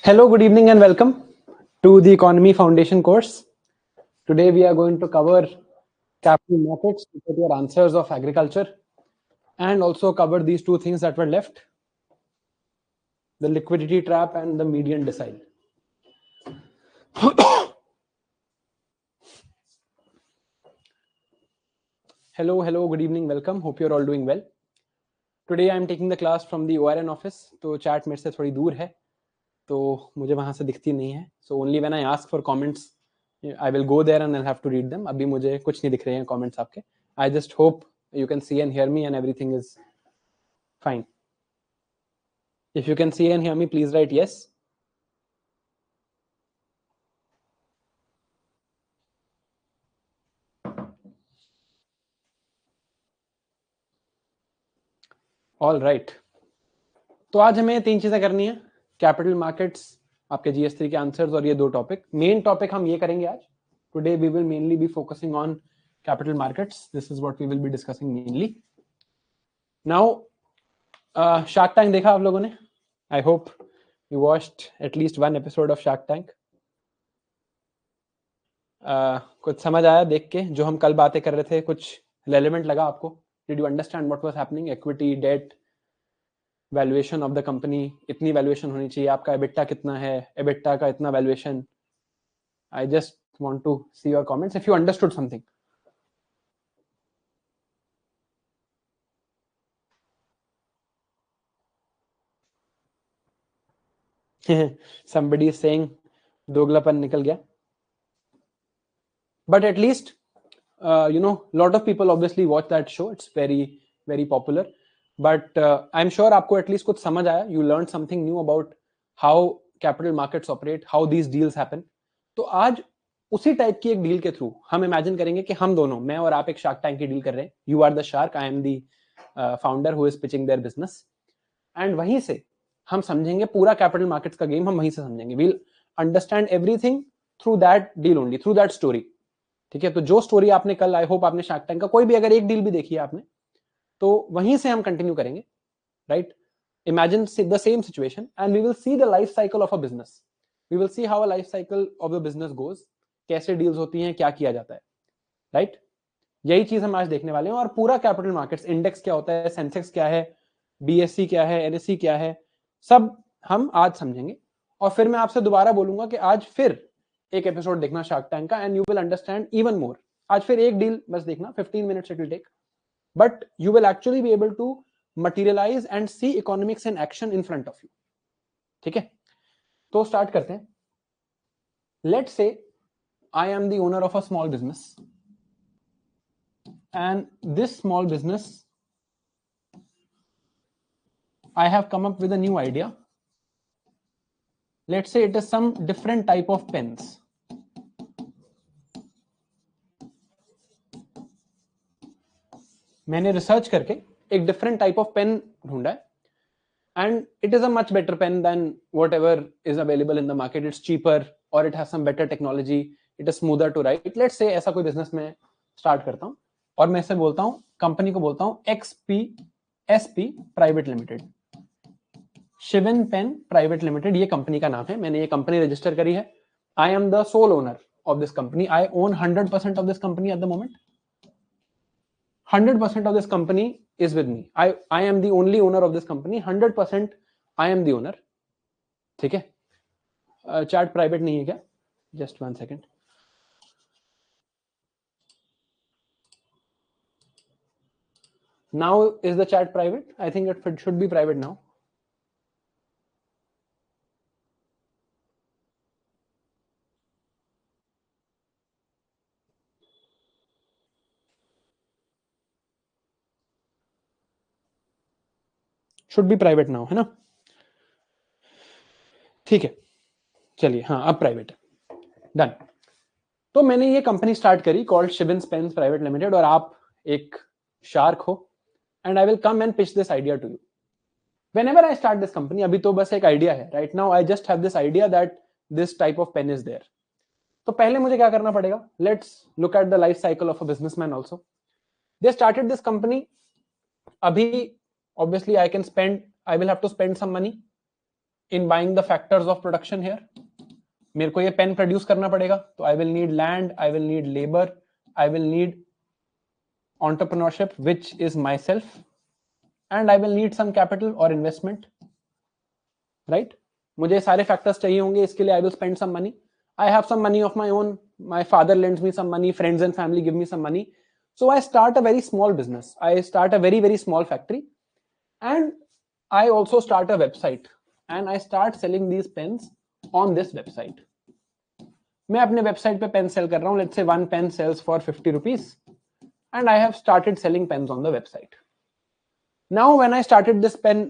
Hello, good evening, and welcome to the Economy Foundation course. Today, we are going to cover capital markets, your answers of agriculture, and also cover these two things that were left, the liquidity trap and the median decile. Hello, good evening, welcome. Hope you're all doing well. Today, I am taking the class from the ORN office. तो chat मेरे से थोड़ी दूर है, तो मुझे वहां से दिखती नहीं है. So only when I ask for comments, I will go there and I'll have to read them. अभी मुझे कुछ नहीं दिख रहे हैं comments आपके. I just hope you can see and hear me and everything is fine. If you can see and hear me, please write yes. All right. तो आज हमें तीन चीजें करनी है, कैपिटल मार्केट्स, आपके GS3 के आंसर्स और ये दो टॉपिक. मेन टॉपिक हम ये करेंगे आज. Today we will mainly be focusing on capital markets. This is what we will be discussing mainly. Now Shark Tank देखा आप लोगों ने? I hope you watched at least one episode of Shark Tank. कुछ समझ आया देख के? जो हम कल बातें कर रहे थे, कुछ रेलेवेंट लगा आपको? Did you understand what was happening? Equity, debt, valuation of the company, इतनी वैल्यूएशन होनी चाहिए, आपका एबिटा कितना है, एबिटा का इतना valuation. I just want to see your comments if you understood something. somebody is saying दोगलापन निकल गया. But at least lot of people obviously watch that show. It's very popular. But I'm sure आपको at least कुछ समझ आया. You learned something new about how capital markets operate, how these deals happen. तो आज उसी type की एक deal के थ्रू हम इमेजिन करेंगे कि हम दोनों, मैं और आप, एक शार्क टैंक की डील कर रहे हैं. You are the shark, I am the founder who is pitching their business. And वहीं से हम समझेंगे पूरा कैपिटल मार्केट्स का गेम. हम वहीं से समझेंगे. We'll understand everything through that deal only, through that story. ठीक है? तो जो स्टोरी आपने कल, आई होप आपने शार्क टैंक का कोई भी अगर एक डील भी देखी है आपने, तो वहीं से हम कंटिन्यू करेंगे. Right? Imagine the same situation and we will see the life cycle of a business. We will see how a life cycle of the business goes. कैसे डील्स होती हैं, क्या किया जाता है. राइट? यही चीज हम आज देखने वाले हैं. और पूरा कैपिटल मार्केट्स, इंडेक्स क्या होता है, सेंसेक्स क्या है, बीएससी क्या है, एनएससी क्या है, सब हम आज समझेंगे. और फिर मैं आपसे दोबारा बोलूंगा कि आज फिर एक एपिसोड देखना शार्क टैंक का and you will understand even more. आज फिर एक डील बस देखना, 15 minutes it will take, but you will actually be able to materialise and see economics in action in front of you. ठीक है? तो स्टार्ट करते हैं. Let's say I am the owner of a small business and this small business, I have come up with a new idea. Let's say it is some different type of pens. मैंने research करके एक different type of pen ढूंढा है and it is a much better pen than whatever is available in the market. It's cheaper or it has some better technology. It is smoother to write. Let's say ऐसा कोई business में start करता हूं और मैं इसे बोलता हूं, कंपनी को बोलता हूं XPSP private limited, Shivan pen private limited. ये कंपनी का नाम है. मैंने ये कंपनी रजिस्टर करी है. I am the sole owner of this company. I own 100% of this company at the moment. 100% of this company is with me. I am the only owner of this company. 100% I am the owner. ठीक है? Chart private नहीं है क्या? Just 1 second. Now is the chat private? I think it should be private now. Should be private now, है ना? ठीक है, चलिए. हाँ, अब प्राइवेट है. डन. तो मैंने ये कंपनी स्टार्ट करी called Shivan pens private limited, और आप एक शार्क हो and I will come and pitch this idea to you. Whenever I start this company, अभी तो बस एक आइडिया है. Right now I just have this idea that this type of pen is there. तो पहले मुझे क्या करना पड़ेगा? Let's look at the life cycle of a businessman also. They started this company. अभी obviously I will have to spend some money. in buying the factors of production here. मेरे को ये पेन प्रोड्यूस करना पड़ेगा, तो I will need land, I will need labor, I will need entrepreneurship, which is myself, and I will need some capital or investment, right? मुझे सारे factors चाहिए होंगे, इसके लिए I will spend some money. I have some money of my own. My father lends me some money. Friends and family give me some money. So I start a very small business. I start a very, very small factory. And I also start a website. And I start selling these pens on this website. मैं अपने website पे pen sell कर रहा हूँ. Let's say one pen sells for 50 rupees. And I have started selling pens on the website. Now when I started this pen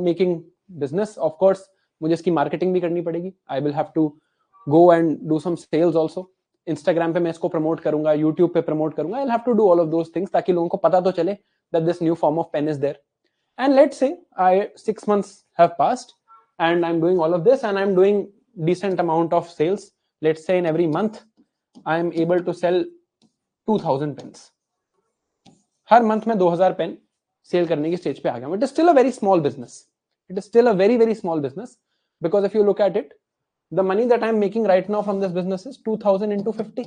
making business, of course, मुझे इसकी marketing भी करनी पड़ेगी. I will have to go and do some sales also. Instagram पे मैं इसको promote करूंगा, YouTube पे promote करूंगा. I'll have to do all of those things ताकि लोगों को पता तो चले that this new form of pen is there. And let's say 6 months have passed and I'm doing all of this and I'm doing decent amount of sales. Let's say in every month I'm able to sell 2000 pens. Her month में 2000 pen cell करने की stage पे आ गया. It is still a very small business. It is still a very, very small business because if you look at it, the money that I'm making right now from this business is 2000 into 50.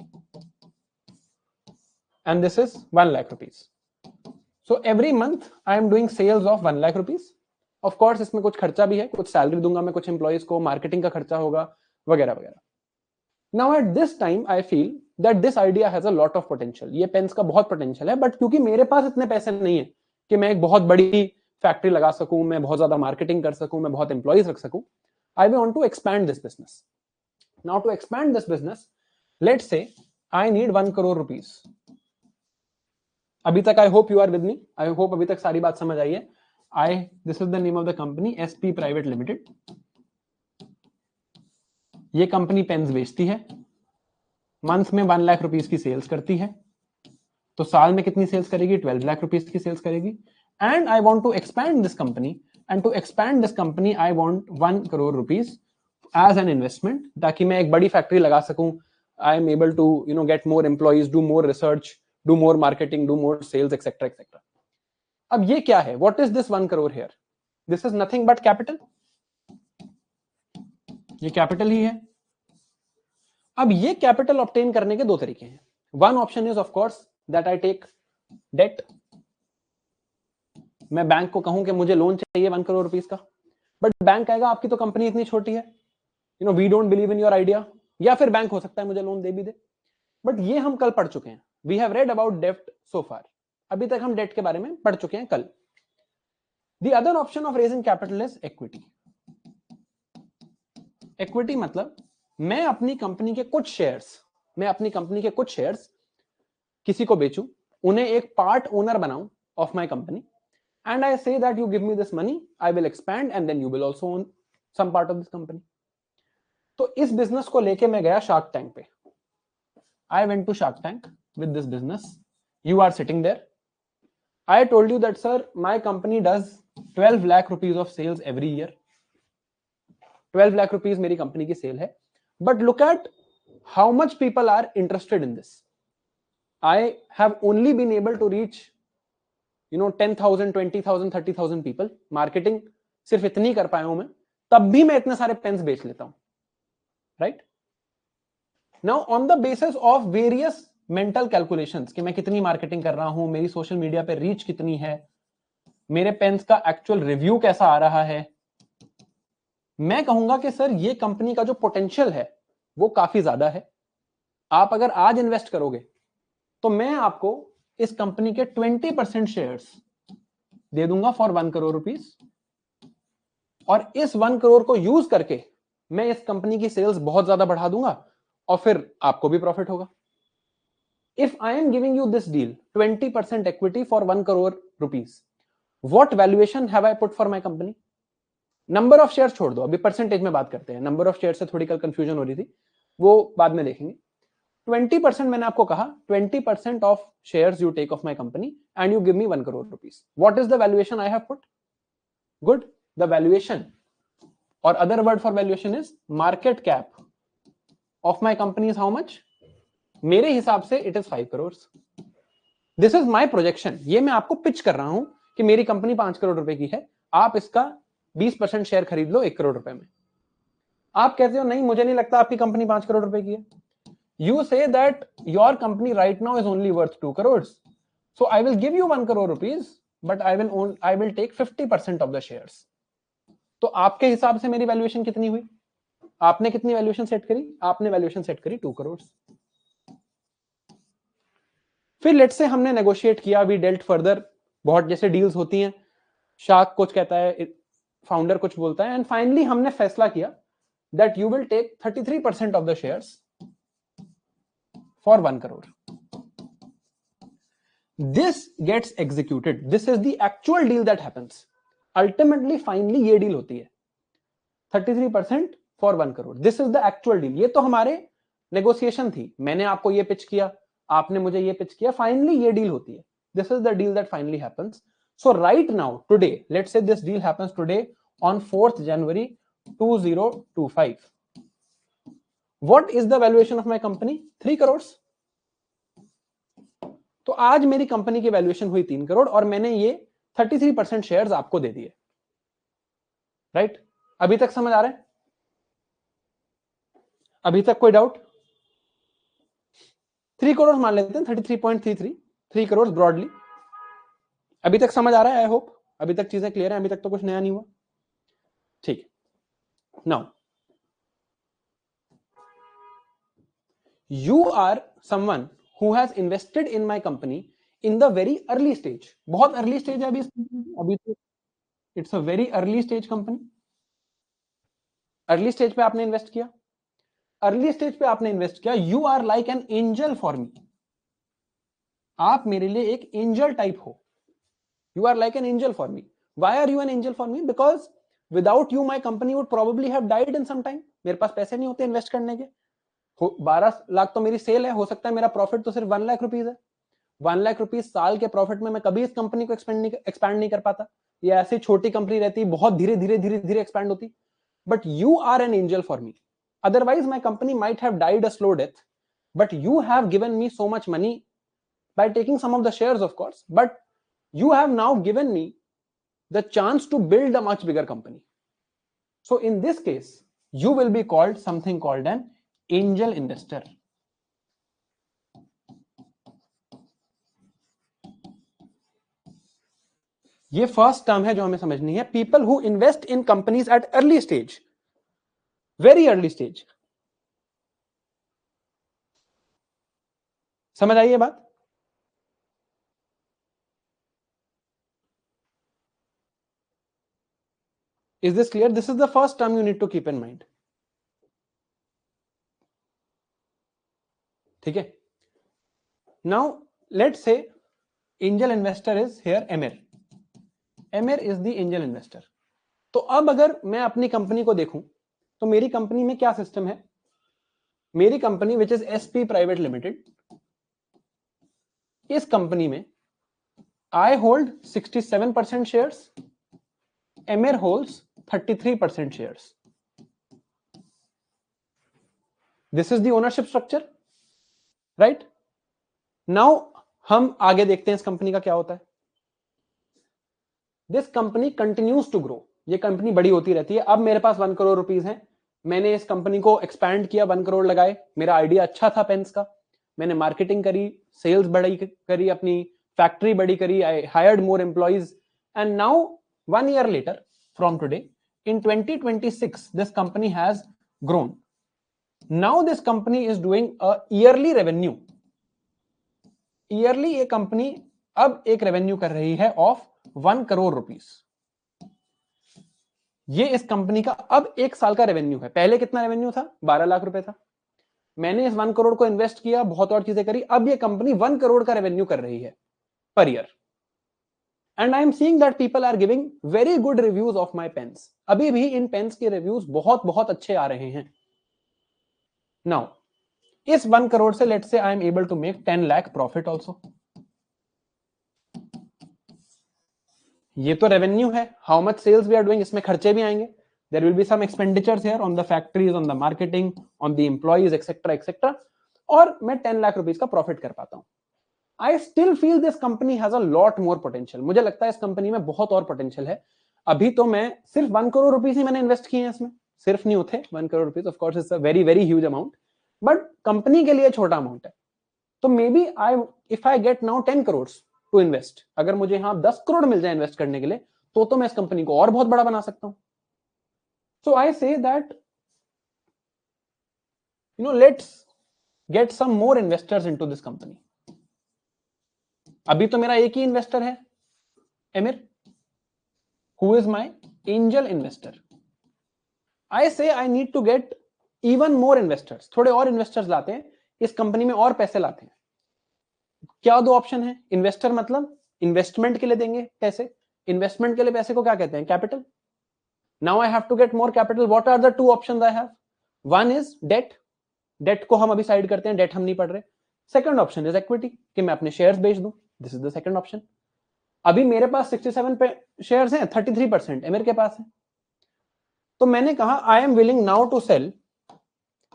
And this is 1 lakh rupees. So every month I am doing sales of 1 lakh rupees. Of course, इसमें कुछ खर्चा भी है, कुछ salary दूंगा मैं कुछ employees को, मार्केटिंग का खर्चा होगा वगैरह वगैरह. Now at this time I feel that this idea has a lot of potential. ये पेन्स का बहुत पोटेंशियल है, बट क्योंकि मेरे पास इतने पैसे नहीं है कि मैं एक बहुत बड़ी फैक्ट्री लगा सकूं, मैं बहुत ज्यादा मार्केटिंग कर सकूं, मैं बहुत एम्प्लॉइज रख सकूं, I want to expand this business. Now to expand this business, let's say I need 1 crore rupees. अभी तक I hope you are with me. I hope अभी तक सारी बात समझ आई है. This is the name of the company, SP Private Limited. ये company pens बेचती है, मंथ में 1 लाख रुपीस की सेल्स करती है, तो साल में कितनी सेल्स करेगी? 12 लाख रुपीस की सेल्स करेगी. And I want to expand this company, and to expand this company I want 1 crore rupees as an investment, ताकि मैं एक बड़ी फैक्ट्री लगा सकूं. I am able to get more employees, do more research, do more marketing, do more sales, etcetera etcetera. अब ये क्या है? What is this 1 crore here? This is nothing but capital. ये कैपिटल ही है. अब ये कैपिटल ऑब्टेन करने के दो तरीके हैं. One option is of course that I take debt. मैं बैंक को कहूं कि मुझे लोन चाहिए 1 करोड़ रुपीस का, बट बैंक कहेगा आपकी तो कंपनी इतनी छोटी है, we don't believe in your idea. या फिर बैंक हो सकता है मुझे लोन दे भी दे. बट ये हम कल पढ़ चुके हैं. We have read about debt so far. अभी तक हम डेट के बारे में पढ़ चुके हैं कल. The other option of raising capital is equity. Equity मतलब मैं अपनी कंपनी के कुछ शेयर्स किसी को बेचूं, उन्हें एक पार्ट ओनर बनाऊं of my company, and I say that you give me this money, I will expand and then you will also own some part of this company. तो इस बिजनेस को लेके मैं गया शार्क टैंक पे. I went to Shark Tank with this business. You are sitting there. I told you that sir my company does 12 lakh rupees of sales every year. 12 lakh rupees मेरी company की sale है. But look at how much people are interested in this. I have only been able to reach 10,000, 20,000, 30,000 people. Marketing सिर्फ इतनी कर पाया हूं मैं, तब भी मैं इतने सारे पेन्स बेच लेता हूं. Right? Now on the basis of various mental calculations कि मैं कितनी मार्केटिंग कर रहा हूं, मेरी सोशल मीडिया पे रीच कितनी है, मेरे पेन्स का एक्चुअल रिव्यू कैसा आ रहा है, मैं कहूंगा कि सर ये कंपनी का जो पोटेंशियल है वो काफी ज्यादा है. आप अगर आज इन्वेस्ट करोगे तो मैं आपको इस कंपनी के 20% शेयर्स दे दूंगा फॉर 1 करोड़ रुपीस, और इस 1 करोड़ को यूज करके मैं इस कंपनी की सेल्स बहुत ज्यादा बढ़ा दूंगा और फिर आपको भी प्रॉफिट होगा. If I am giving you this deal 20% equity for 1 crore rupees, what valuation have I put for my company? Number of shares छोड़ दो, अभी परसेंटेज में बात करते हैं. नंबर ऑफ शेयर से थोड़ी कल कंफ्यूजन हो रही थी, वो बाद में देखेंगे. 20% मैंने आपको कहा, 20% of shares you take of my company and you give me 1 crore rupees. What is the valuation I have put? Good. The valuation, और other word for valuation is market cap of my company is how much? मेरे हिसाब से it is 5 crore. This is my projection. ये मैं आपको pitch कर रहा हूं कि मेरी कंपनी 5 करोड़ रुपए की है, आप इसका 20% शेयर खरीद लो 1 करोड़ रुपए में. आप कहते हो नहीं मुझे नहीं लगता आपकी कंपनी 5 करोड़ रुपए की है. You say that your company right now is only worth 2 crores. So I will give you 1 crore rupees, but I will take 50% of the shares. तो आपके हिसाब से मेरी वैल्यूएशन कितनी हुई? आपने कितनी वैल्यूएशन सेट करी? आपने वैल्यूएशन सेट करी 2 करोड़. फिर लेट से हमने नेगोशिएट किया, वी डेल्ट फर्दर. बहुत जैसे डील्स होती हैं, शार्क कुछ कहता है, फाउंडर कुछ बोलता है, एंड फाइनली हमने फैसला किया that you will take 33% of the shares for 1 crore. This gets executed. This is the actual deal that happens. Ultimately, finally, ये deal होती है 33% for 1 crore. This is the actual deal. ये तो हमारे negotiation थी. मैंने आपको ये pitch किया, आपने मुझे ये pitch किया. Finally, ये deal होती है. This is the deal that finally happens. So right now, today, let's say this deal happens today on 4th January 2025. What is the valuation of my company? 3 crores. तो आज मेरी company की valuation हुई 3 करोड़ और मैंने ये 33% शेयर्स आपको दे दिए. राइट? अभी तक समझ आ रहा है? अभी तक कोई डाउट? 3 करोड़ मान लेते हैं, 33.33, 3 करोड़ ब्रॉडली. अभी तक समझ आ रहा है? आई होप अभी तक चीजें क्लियर है, अभी तक तो कुछ नया नहीं हुआ. ठीक. Now you are someone who has invested in my company in the very early stage. बहुत early stage है अभी तो it's a very early stage company. early stage पे आपने इन्वेस्ट किया, early stage पे आपने इन्वेस्ट किया. you are like an angel for me. आप मेरे लिए एक एंजल टाइप हो. you are like an angel for me. why are you an angel for me? because without you my company would probably have died in some time. मेरे पास पैसे नहीं होते invest करने के. 12 लाख तो मेरी सेल है, हो सकता है मेरा प्रॉफिट तो सिर्फ 1 लाख रुपीज है. 1 लाख रुपीज साल के प्रॉफिट में मैं कभी इस कंपनी को एक्सपैंड नहीं कर पाता. ये ऐसी छोटी कंपनी रहती, बहुत धीरे धीरे धीरे धीरे एक्सपैंड होती. But you are an angel for me. Otherwise my company might have died a slow death, but you have given me so much money by taking some of the shares, of course, but you have now given me the chance to build a much bigger company. So in this case, you will be called something called an angel investor. ये first term है जो हमें समझनी है. People who invest in companies at early stage, very early stage. समझ आई ये बात? Is this clear? This is the first term you need to keep in mind. ठीक है. Now let's say angel investor is here Emir. Emir is the angel investor. तो अब अगर मैं अपनी कंपनी को देखूं तो मेरी कंपनी में क्या सिस्टम है? मेरी company which is SP private limited, इस कंपनी में I hold 67% shares, emir holds 33% shares. This is the ownership structure. Right? Now हम आगे देखते हैं इस कंपनी का क्या होता है. This company continues to grow. ये कंपनी बड़ी होती रहती है. अब मेरे पास 1 करोड़ रुपीज है. मैंने इस कंपनी को एक्सपैंड किया, 1 करोड़ लगाए. मेरा आइडिया अच्छा था पेन्स का. मैंने मार्केटिंग करी, सेल्स बड़ी करी, अपनी फैक्ट्री बड़ी करी, I hired more employees, and now 1 year later from today in 2026 this company has grown. Now this company is doing a yearly revenue. Yearly ये कंपनी अब एक रेवेन्यू कर रही है ऑफ 1 करोड़ रुपीस. ये इस कंपनी का अब 1 साल का रेवेन्यू है. पहले कितना रेवेन्यू था? 12 लाख रुपए था. मैंने इस 1 करोड़ को इन्वेस्ट किया, बहुत और चीजें करी, अब ये कंपनी 1 करोड़ का रेवेन्यू कर रही है per year. And I am seeing that people are giving very good reviews of my pens. अभी भी इन पेन्स के रिव्यूज बहुत बहुत अच्छे आ रहे हैं. नाउ इस 1 करोड़ से let's say I am able to make 10 lakh profit also. ये तो रेवेन्यू है. How much sales we are doing, इसमें खर्चे भी आएंगे. There will be some expenditures here on the factories, on the marketing, on the employees, etcetera etcetera. और मैं 10 lakh rupees का प्रॉफिट कर पाता हूं. I still feel this company has a lot more potential. मुझे लगता है इस कंपनी में बहुत और पोटेंशियल है. अभी तो मैं सिर्फ 1 करोड़ रुपीस ही मैंने इन्वेस्ट किए हैं इसमें. सिर्फ नहीं होते 1 crore rupees, of course it's a very very huge amount, but company के लिए छोटा अमाउंट है. तो maybe if I get now 10 crore to invest, अगर मुझे यहाँ 10 करोड़ मिल जाए इन्वेस्ट करने के लिए, तो मैं इस कंपनी को और बहुत बड़ा बना सकता हूं. So I say that let's get some more investors into this company. अभी तो मेरा एक ही इन्वेस्टर है, Amir, who is my angel investor. I say I need to get even more investors. थोड़े और इन्वेस्टर्स लाते हैं इस कंपनी में, और पैसे लाते हैं. क्या दो ऑप्शन है? इन्वेस्टर मतलब इन्वेस्टमेंट के लिए देंगे पैसे. इन्वेस्टमेंट के लिए पैसे को क्या कहते हैं? Capital. Now I have to get more capital. What are the two options I have? One is debt. Debt को हम अभी साइड करते हैं, डेट हम नहीं पढ़ रहे. सेकंड ऑप्शन इज इक्विटी, कि मैं अपने शेयर्स बेच दूं. This is the second option. अभी मेरे पास 67 पे शेयर्स हैं, 33% एमिर के पास है. तो मैंने कहा I am willing now to sell.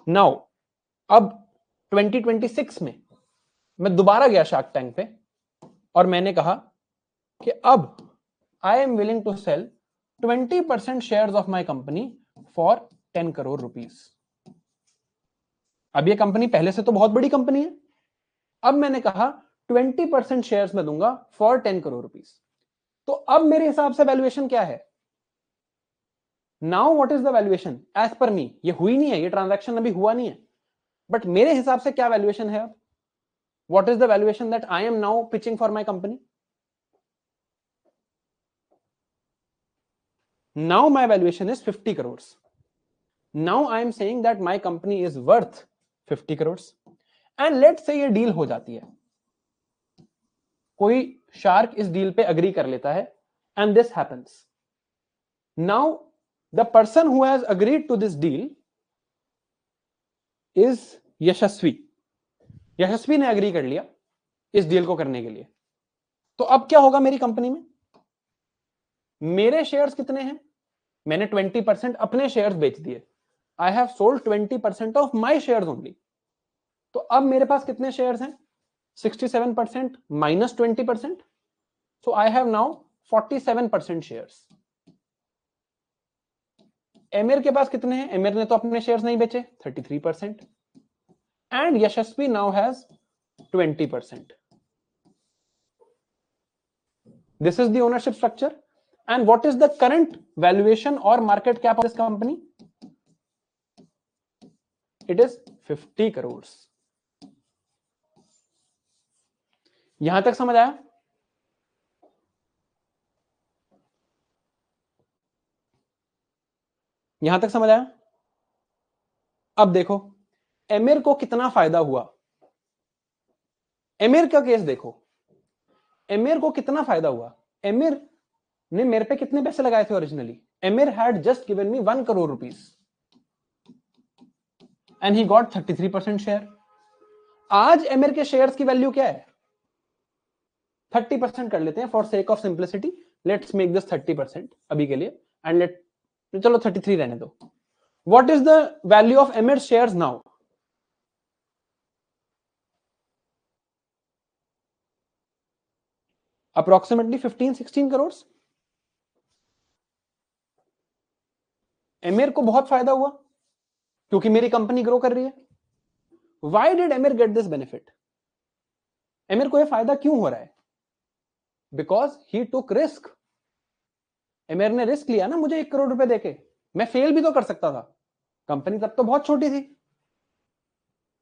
Now अब 2026 में मैं दोबारा गया शार्क टैंक पे और मैंने कहा कि अब I am willing to sell 20% shares of my company for 10 crore rupees. अब ये कंपनी पहले से तो बहुत बड़ी कंपनी है. अब मैंने कहा 20% शेयर्स में दूंगा फॉर 10 करोड़ रुपीज. तो अब मेरे हिसाब से वैल्यूएशन क्या है? Now what is the valuation as per me? ये हुई नहीं है, ये ट्रांजैक्शन अभी हुआ नहीं है, बट मेरे हिसाब से क्या वैल्यूएशन है अब? What is the valuation that I am now pitching for my company? Now my valuation is 50 crores. Now I am saying that my company is worth 50 crores. And let's say ये deal हो जाती है, कोई shark इस deal पे agree कर लेता है, and this happens. Now the person who has agreed to this deal is Yashasvi. Yashasvi ने अग्री कर लिया इस डील को करने के लिए. तो अब क्या होगा मेरी कंपनी में? मेरे शेयर्स कितने हैं? मैंने 20% अपने शेयर्स बेच दिए. I have sold 20% of my shares only. तो अब मेरे पास कितने शेयर्स हैं? 67% minus 20%. So I have now 47% shares. Emir के पास कितने हैं? एमिर ने तो अपने शेयर्स नहीं बेचे, 33%. And Yashasvi now has 20%. This is the ownership structure. And what is the current valuation or market cap of this company? It is 50 crores. यहां तक समझ आया? यहां तक समझ आया? अब देखो एमिर को कितना फायदा हुआ. एमिर का केस देखो, एमिर को कितना फायदा हुआ. एमिर ने मेरे पे कितने पैसे लगाए थे originally? Emir had just given me 1 crore rupees and he got 33% share. आज एमिर के शेयर्स की वैल्यू क्या है? 30% कर लेते हैं for sake of simplicity. Let's make this 30% अभी के लिए, एंड चलो 33 रहने दो. What is the value of emir shares now? Approximately 15-16 crore. Emir को बहुत फायदा हुआ क्योंकि मेरी कंपनी ग्रो कर रही है. Why did emir get this benefit? Emir को यह फायदा क्यों हो रहा है? Because he took risk. Emir ने रिस्क लिया ना मुझे 1 करोड़ रुपए देके. मैं फेल भी तो कर सकता था. कंपनी तब तो बहुत छोटी थी.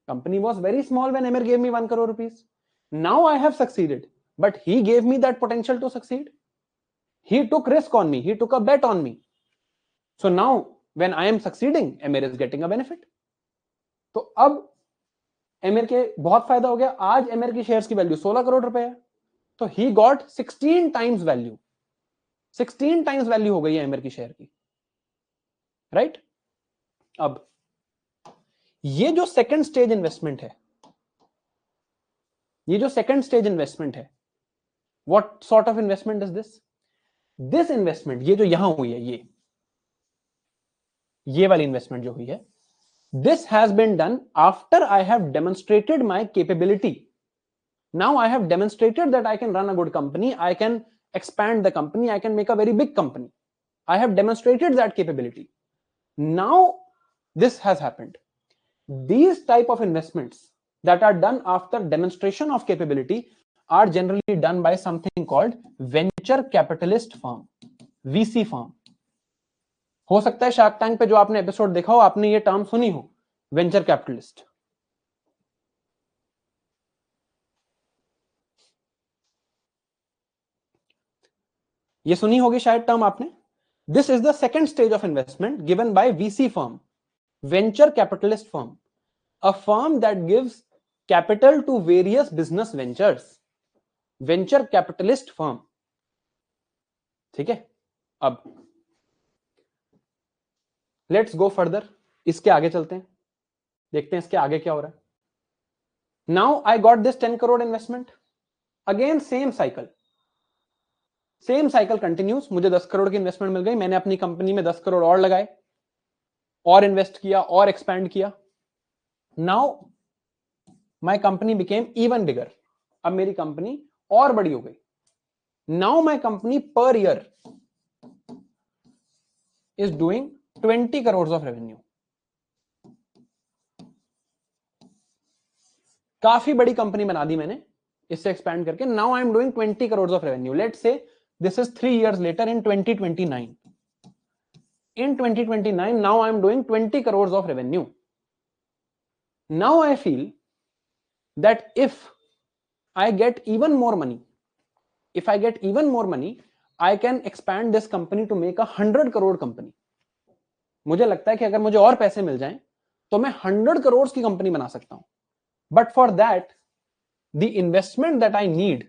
Company was very small when emir gave me 1 crore rupees. Now I have succeeded, but he gave me that potential to succeed. He took risk on me. He took a bet on me. So now when I am succeeding, Emir is getting a benefit. तो अब emir के बहुत फायदा हो गया. आज emir की shares की वैल्यू 16 करोड़ रुपए है. तो he got 16 times value. 16 times value हो गई है एमिर की शेयर की. राइट? अब ये जो सेकंड स्टेज इन्वेस्टमेंट है, ये जो सेकंड स्टेज इन्वेस्टमेंट है, what sort of investment is this? This investment, ये जो यहां हुई है, ये वाली इन्वेस्टमेंट जो हुई है, this has been done after I have demonstrated my capability. Now I have demonstrated that I can run a good company, I can expand the company, I can make a very big company. I have demonstrated that capability. Now this has happened. These type of investments that are done after demonstration of capability are generally done by something called venture capitalist firm, VC firm. हो सकता है shark Tank पे जो आपने episode देखा हो, आपने ये टर्म सुनी हो, वेंचर कैपिटलिस्ट. ये सुनी होगी शायद टर्म आपने. This is the second stage of investment given by VC firm, venture capitalist firm, a firm that gives capital to various business ventures, venture capitalist firm. ठीक है. अब लेट्स गो फर्दर, इसके आगे चलते हैं, देखते हैं इसके आगे क्या हो रहा है. Now I got this 10 crore investment. Again same cycle continuous. मुझे 10 करोड़ की इन्वेस्टमेंट मिल गई, मैंने अपनी कंपनी में 10 करोड़ और लगाए, और इन्वेस्ट किया, और एक्सपैंड किया. Now my company became even bigger. अब मेरी कंपनी और बड़ी हो गई. Now my company per year is doing 20 crore of revenue. काफी बड़ी कंपनी बना दी मैंने इससे एक्सपैंड करके. Now I am doing 20 crore of revenue. Let's say this is 3 years later in 2029. In 2029, now I am doing 20 crores of revenue. Now I feel that if I get even more money, I can expand this company to make a 100 crore company. मुझे लगता है कि अगर मुझे और पैसे मिल जाएं तो मैं 100 करोड़ की कंपनी बना सकता हूं. But for that, the investment that I need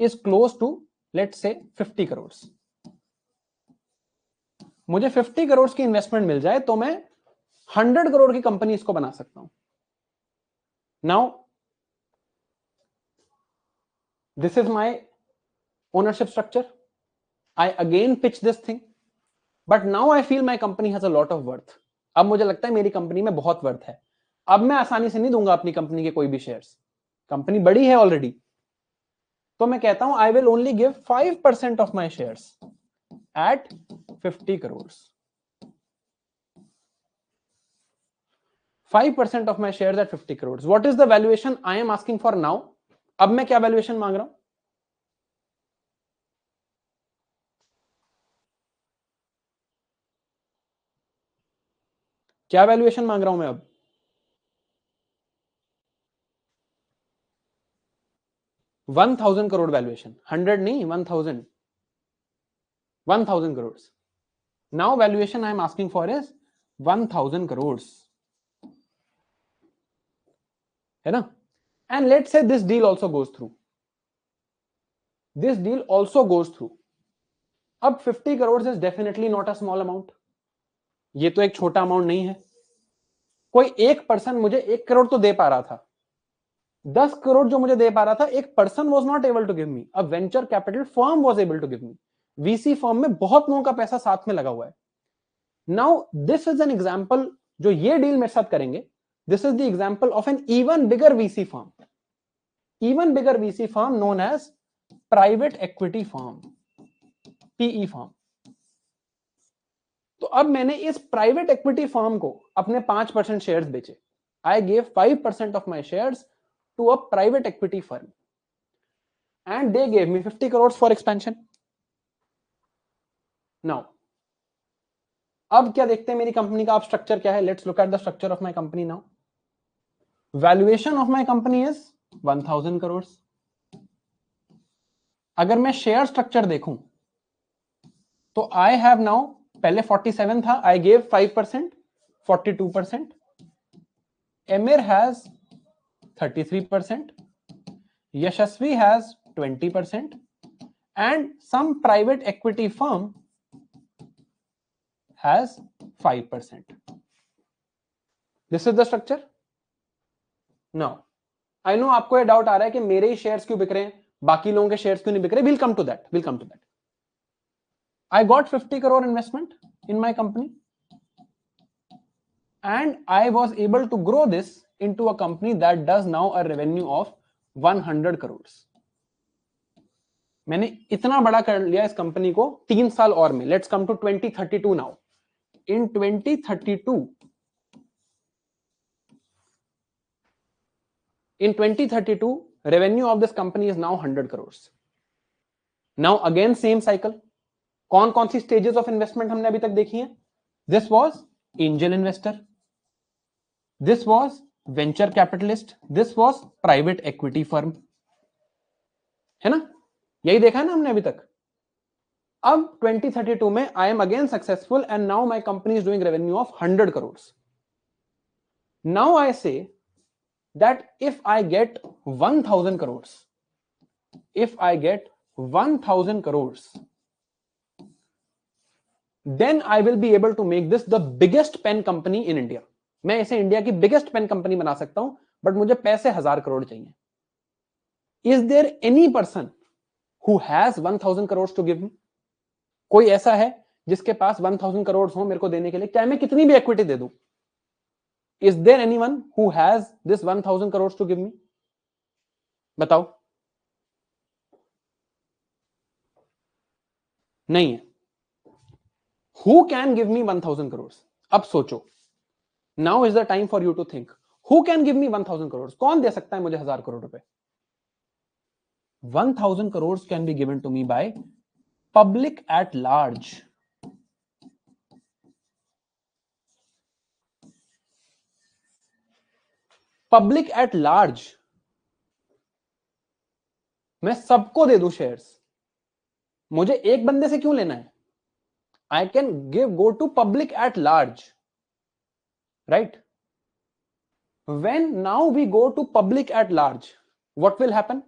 is close to, let's say, 50 crores. मुझे 50 करोड़ की इन्वेस्टमेंट मिल जाए तो मैं 100 करोड़ की कंपनी इसको बना सकता हूं. Now this is my ownership structure. I again pitch this thing, but now I feel my company has a lot of worth. अब मुझे लगता है मेरी कंपनी में बहुत वर्थ है. अब मैं आसानी से नहीं दूंगा अपनी कंपनी के कोई भी शेयर्स. कंपनी बड़ी है ऑलरेडी, तो मैं कहता हूं I will only give 5% of my shares at 50 crores. 5% of my shares at 50 crores. What is the valuation I am asking for now? अब मैं क्या वैल्यूएशन मांग रहा हूं? क्या वैल्यूएशन मांग रहा हूं मैं अब? 1000 करोड़ वैल्यूएशन. 100 नहीं, 1000. 1000 crores. Now valuation I am asking for is 1000 crores. है ना? And let's say this deal also goes through. This deal also goes through. अब 50 crores is definitely not a small amount. ये तो एक छोटा अमाउंट नहीं है. कोई एक पर्सन मुझे 1 करोड़ तो दे पा रहा था. 10 करोड़ जो मुझे दे पा रहा था, एक person was not able to give me. A venture capital firm was able to give me. VC firm में बहुत लोगों का पैसा साथ में लगा हुआ है. Now this is an example. जो ये डील मेरे साथ करेंगे, this is the example of an even bigger VC firm. Even bigger VC firm known as private equity firm, PE firm. तो अब मैंने इस प्राइवेट एक्विटी फर्म को अपने 5% शेयर्स बेचे. I gave 5% of my shares to a private equity firm and they gave me 50 crore for expansion. Now अब क्या देखते हैं मेरी कंपनी का आप स्ट्रक्चर क्या है. Let's look at the structure of my company now. Valuation of my company is 1000 crore. अगर मैं शेयर स्ट्रक्चर देखूं तो आई हैव नाउ, पहले 47 था, I gave 5%, 42%. Amir has 33%, Yashasvi has 20%, and some private equity firm has 5%. This is the structure. Now, I know आपको ये doubt आ रहा है कि मेरे ही शेयर्स क्यों बिक रहे हैं, बाकी लोगों के शेयर्स क्यों नहीं बिक रहे. We'll come to that. I got 50 crore investment in my company and I was able to grow this into a company that does now a revenue of 100 crores. मैंने इतना बड़ा कर लिया इस कंपनी को 3 साल और में. Let's come to 2032 now. in 2032, revenue of this company is now 100 crores. Now again same cycle. कौन कौन सी स्टेजेस ऑफ इन्वेस्टमेंट हमने अभी तक देखी है? This was angel investor, this was venture capitalist, this was private equity firm, है ना? यही देखा है ना हमने अभी तक. अब 2032 में I am again successful and now my company is doing revenue of 100 crore. Now I say that if I gate 1000 crore, if I get 1000 crores, then I will be able to make this the biggest pen company in India. मैं इसे India की biggest pen company बना सकता हूं, but मुझे पैसे 1000 करोड़ चाहिए. Is there any person who has 1000 crores to give me? कोई ऐसा है जिसके पास 1000 करोड़ हो मेरे को देने के लिए, चाहे मैं कितनी भी इक्विटी दे दूं? Is there anyone who has this 1000 crores to give me? बताओ. नहीं है. Who can give me 1000 crores? अब सोचो. Now is the time for you to think. Who can give me 1000 crores? कौन दे सकता है मुझे 1000 करोड़ रुपए? 1000 crores can be given to me by public at large. Public at large. मैं सबको दे दूं शेयर्स. मुझे एक बंदे से क्यों लेना है? I can go to public at large, right? When now we go to public at large, what will happen?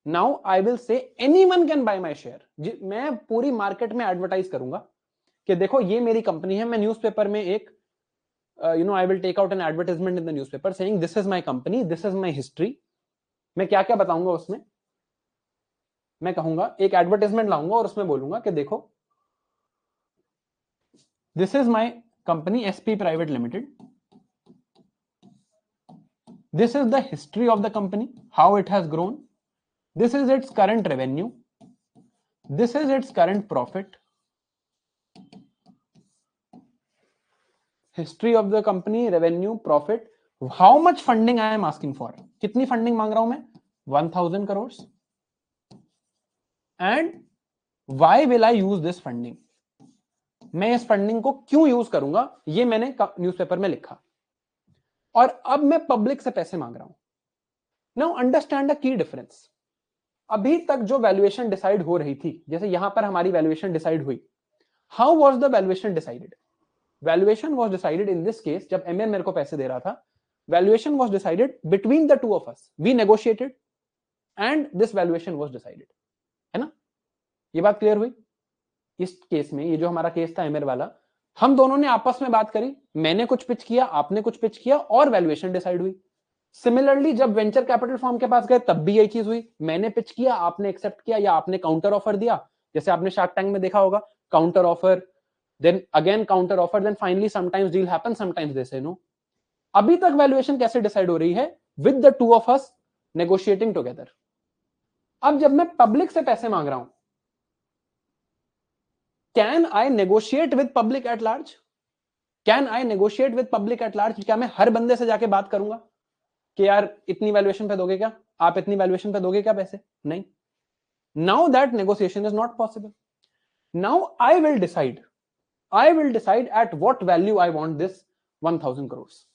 Now I will say anyone can buy my share. मैं पूरी मार्केट में एडवर्टाइज करूंगा कि देखो ये मेरी कंपनी है. मैं न्यूज़पेपर में एक I will take out an advertisement in the newspaper saying this is my company, this is my history. मैं क्या क्या बताऊंगा उसमें? मैं कहूंगा, एक एडवर्टाइजमेंट लाऊंगा और उसमें बोलूंगा कि देखो this is my company SP Private Limited. This is the history of the company, how it has grown. This is its current revenue. This is its current profit. History of the company, revenue, profit. How much funding I am asking for? कितनी funding मांग रहा हूं मैं? 1000 crores. And why will I use this funding? मैं इस funding को क्यों use करूंगा, ये मैंने न्यूज़पेपर में लिखा. और अब मैं पब्लिक से पैसे मांग रहा हूं. Now understand the key difference. अभी तक जो वैल्यूएशन डिसाइड हो रही थी, जैसे यहां पर हमारी वैल्यूएशन डिसाइड हुई, how was the valuation decided? Valuation was decided in this case, जब एमएन मेरे को पैसे दे रहा था, valuation was decided between the two of us. We negotiated and this valuation was decided. है ना? ये बात क्लियर हुई? इस केस में, ये जो हमारा केस था एमएर वाला, हम दोनों ने आपस में बात करी, मैंने कुछ पिच किया, आपने कुछ पिच किया और वैल्यूएशन डिसाइड हुई. सिमिलरली जब वेंचर कैपिटल फर्म के पास गए तब भी यही चीज हुई. मैंने पिच किया, आपने एक्सेप्ट किया या आपने काउंटर ऑफर दिया. जैसे आपने शार्क टैंक में देखा होगा, counter offer, then again counter offer, then finally sometimes deal happen, sometimes they say no. अभी तक वैल्यूएशन कैसे डिसाइड हो रही है? With the two of us negotiating together. अब जब मैं पब्लिक से पैसे मांग रहा हूं, Can I negotiate with public at large? Can I negotiate with public at large? क्या मैं हर बंदे से जाके बात करूंगा कि यार इतनी वैल्यूएशन पे दोगे क्या, आप इतनी वैल्यूएशन पे दोगे क्या पैसे? नहीं. Now that negotiation is not possible. Now I will decide at what value I want this 1000 crores.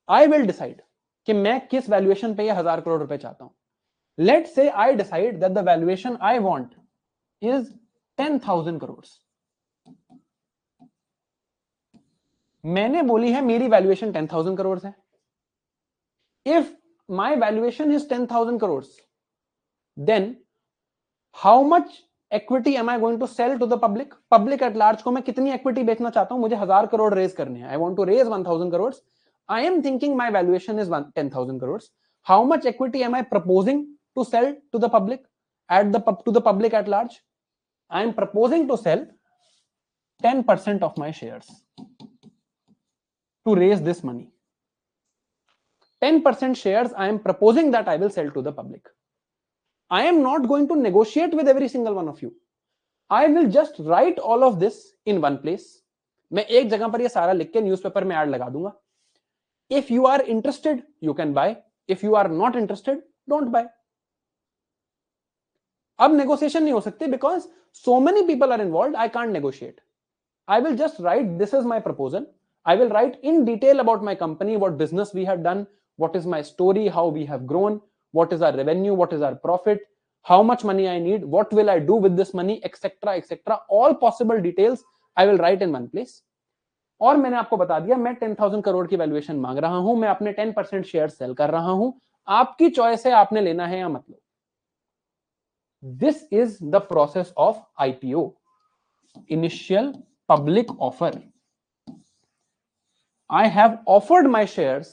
I will decide कि मैं किस वैल्यूएशन पे ये 1000 करोड़ रुपए चाहता हूं. Let's say I decide that the valuation I want is 10,000 crores. मैंने बोली है मेरी वैल्यूएशन 10,000 करोड़ है. If my valuation is 10,000 crores, then how much equity am I going to sell to the public? Public at large को मैं कितनी equity बेचना चाहता हूं? मुझे 1000 करोड़ रेज करने हैं. I want to raise 1000 crores. I am thinking my valuation is 10,000 crores. How much equity am I proposing to sell to the public to the public at large? I am proposing to sell 10% of my shares to raise this money. 10% shares I am proposing that I will sell to the public. I am not going to negotiate with every single one of you. I will just right all of this in one place. मैं एक जगह पर ये सारा लिख के newspaper में ad लगा दूंगा. If you are interested you can buy, if you are not interested don't buy. अब नेगोशिएशन नहीं हो सकती because so many people are involved. I can't negotiate. I will just write, this is my proposal. I will write in detail about my company, what business we have done, what is my story, how we have grown, what is our revenue, what is our profit, how much money I need, what will I do with this money, etc. etc. All possible details I will write in one place. और मैंने आपको बता दिया मैं 10,000 करोड़ की valuation मांग रहा हूं, मैं अपने 10% शेयर सेल कर रहा हूं. आपकी चॉइस है, आपने लेना है या मतलब. This is the process of IPO, initial public offer. I have offered my shares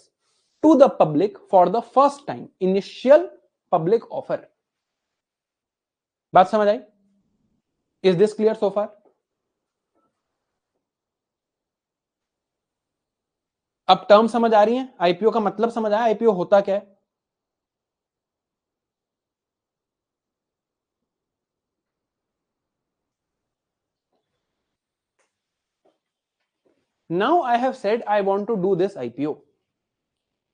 to the public for the first time. Initial public offer. बात समझ आई? Is this clear so far? अब टर्म समझ आ रही है? आईपीओ का मतलब समझ आया? आईपीओ होता क्या है? Now I have said I want to do this IPO.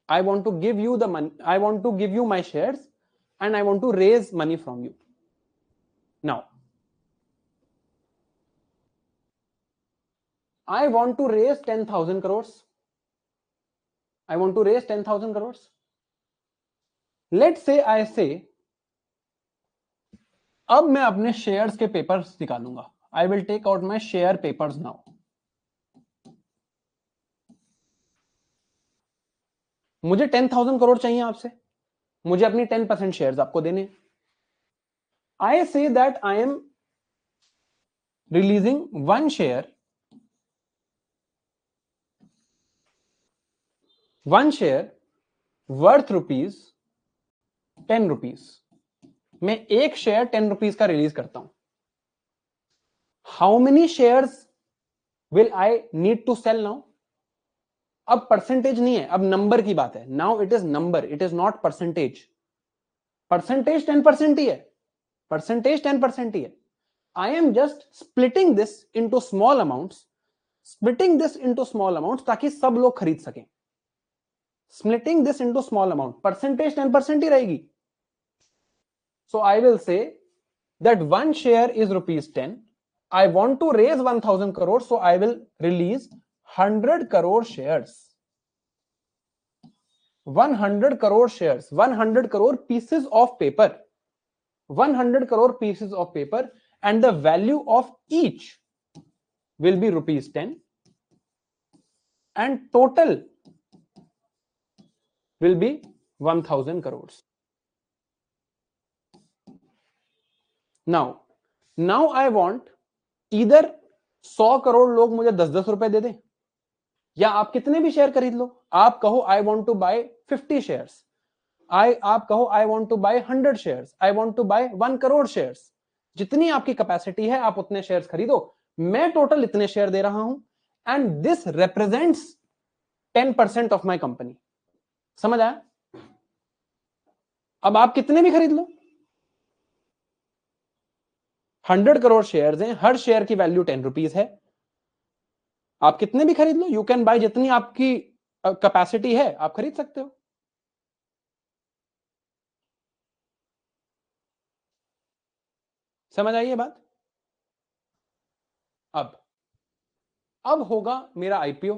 I want to give you the money. I want to give you my shares and I want to raise money from you. Now, I want to raise 10,000 crores. I want to raise 10,000 crores. Let's say I say, अब मैं अपने shares के papers निकालूंगा. I will take out my share papers now. मुझे 10,000 करोड़ चाहिए आपसे, मुझे अपनी 10% शेयर्स आपको देने. I say that I am releasing one share worth ₹10. मैं एक शेयर 10 रुपीज का रिलीज करता हूं. How many shares will I need to sell now? अब परसेंटेज नहीं है, अब नंबर की बात है. Now it is number, it is not percentage. Percentage 10% ही है, परसेंटेज 10% ही है. I am just splitting this into small amounts, ताकि सब लोग खरीद सकें. Splitting this into small amount, percentage 10% ही रहेगी. So I will say that one share is ₹10. I want to raise 1,000 crores, so I will release 100 crore shares. 100 crore shares, 100 crore pieces of paper. 100 crore pieces of paper, and the value of each will be ₹10, and total will be 1,000 crores. Now I want either 100 crore लोग मुझे 10-10 रुपए दे दें, या आप कितने भी share खरीद लो. आप कहो I want to buy 50 shares, आप कहो I want to buy 100 shares, I want to buy 1 crore shares. जितनी आपकी कैपेसिटी है आप उतने शेयर्स खरीदो. मैं टोटल इतने शेयर दे रहा हूं, and this represents 10% of my company. समझ आया? अब आप कितने भी खरीद लो, 100 करोड़ शेयर्स हैं, हर शेयर की वैल्यू 10 रुपीज है. आप कितने भी खरीद लो, यू कैन बाय, जितनी आपकी कैपेसिटी है आप खरीद सकते हो. समझ आई ये बात? अब होगा मेरा आईपीओ.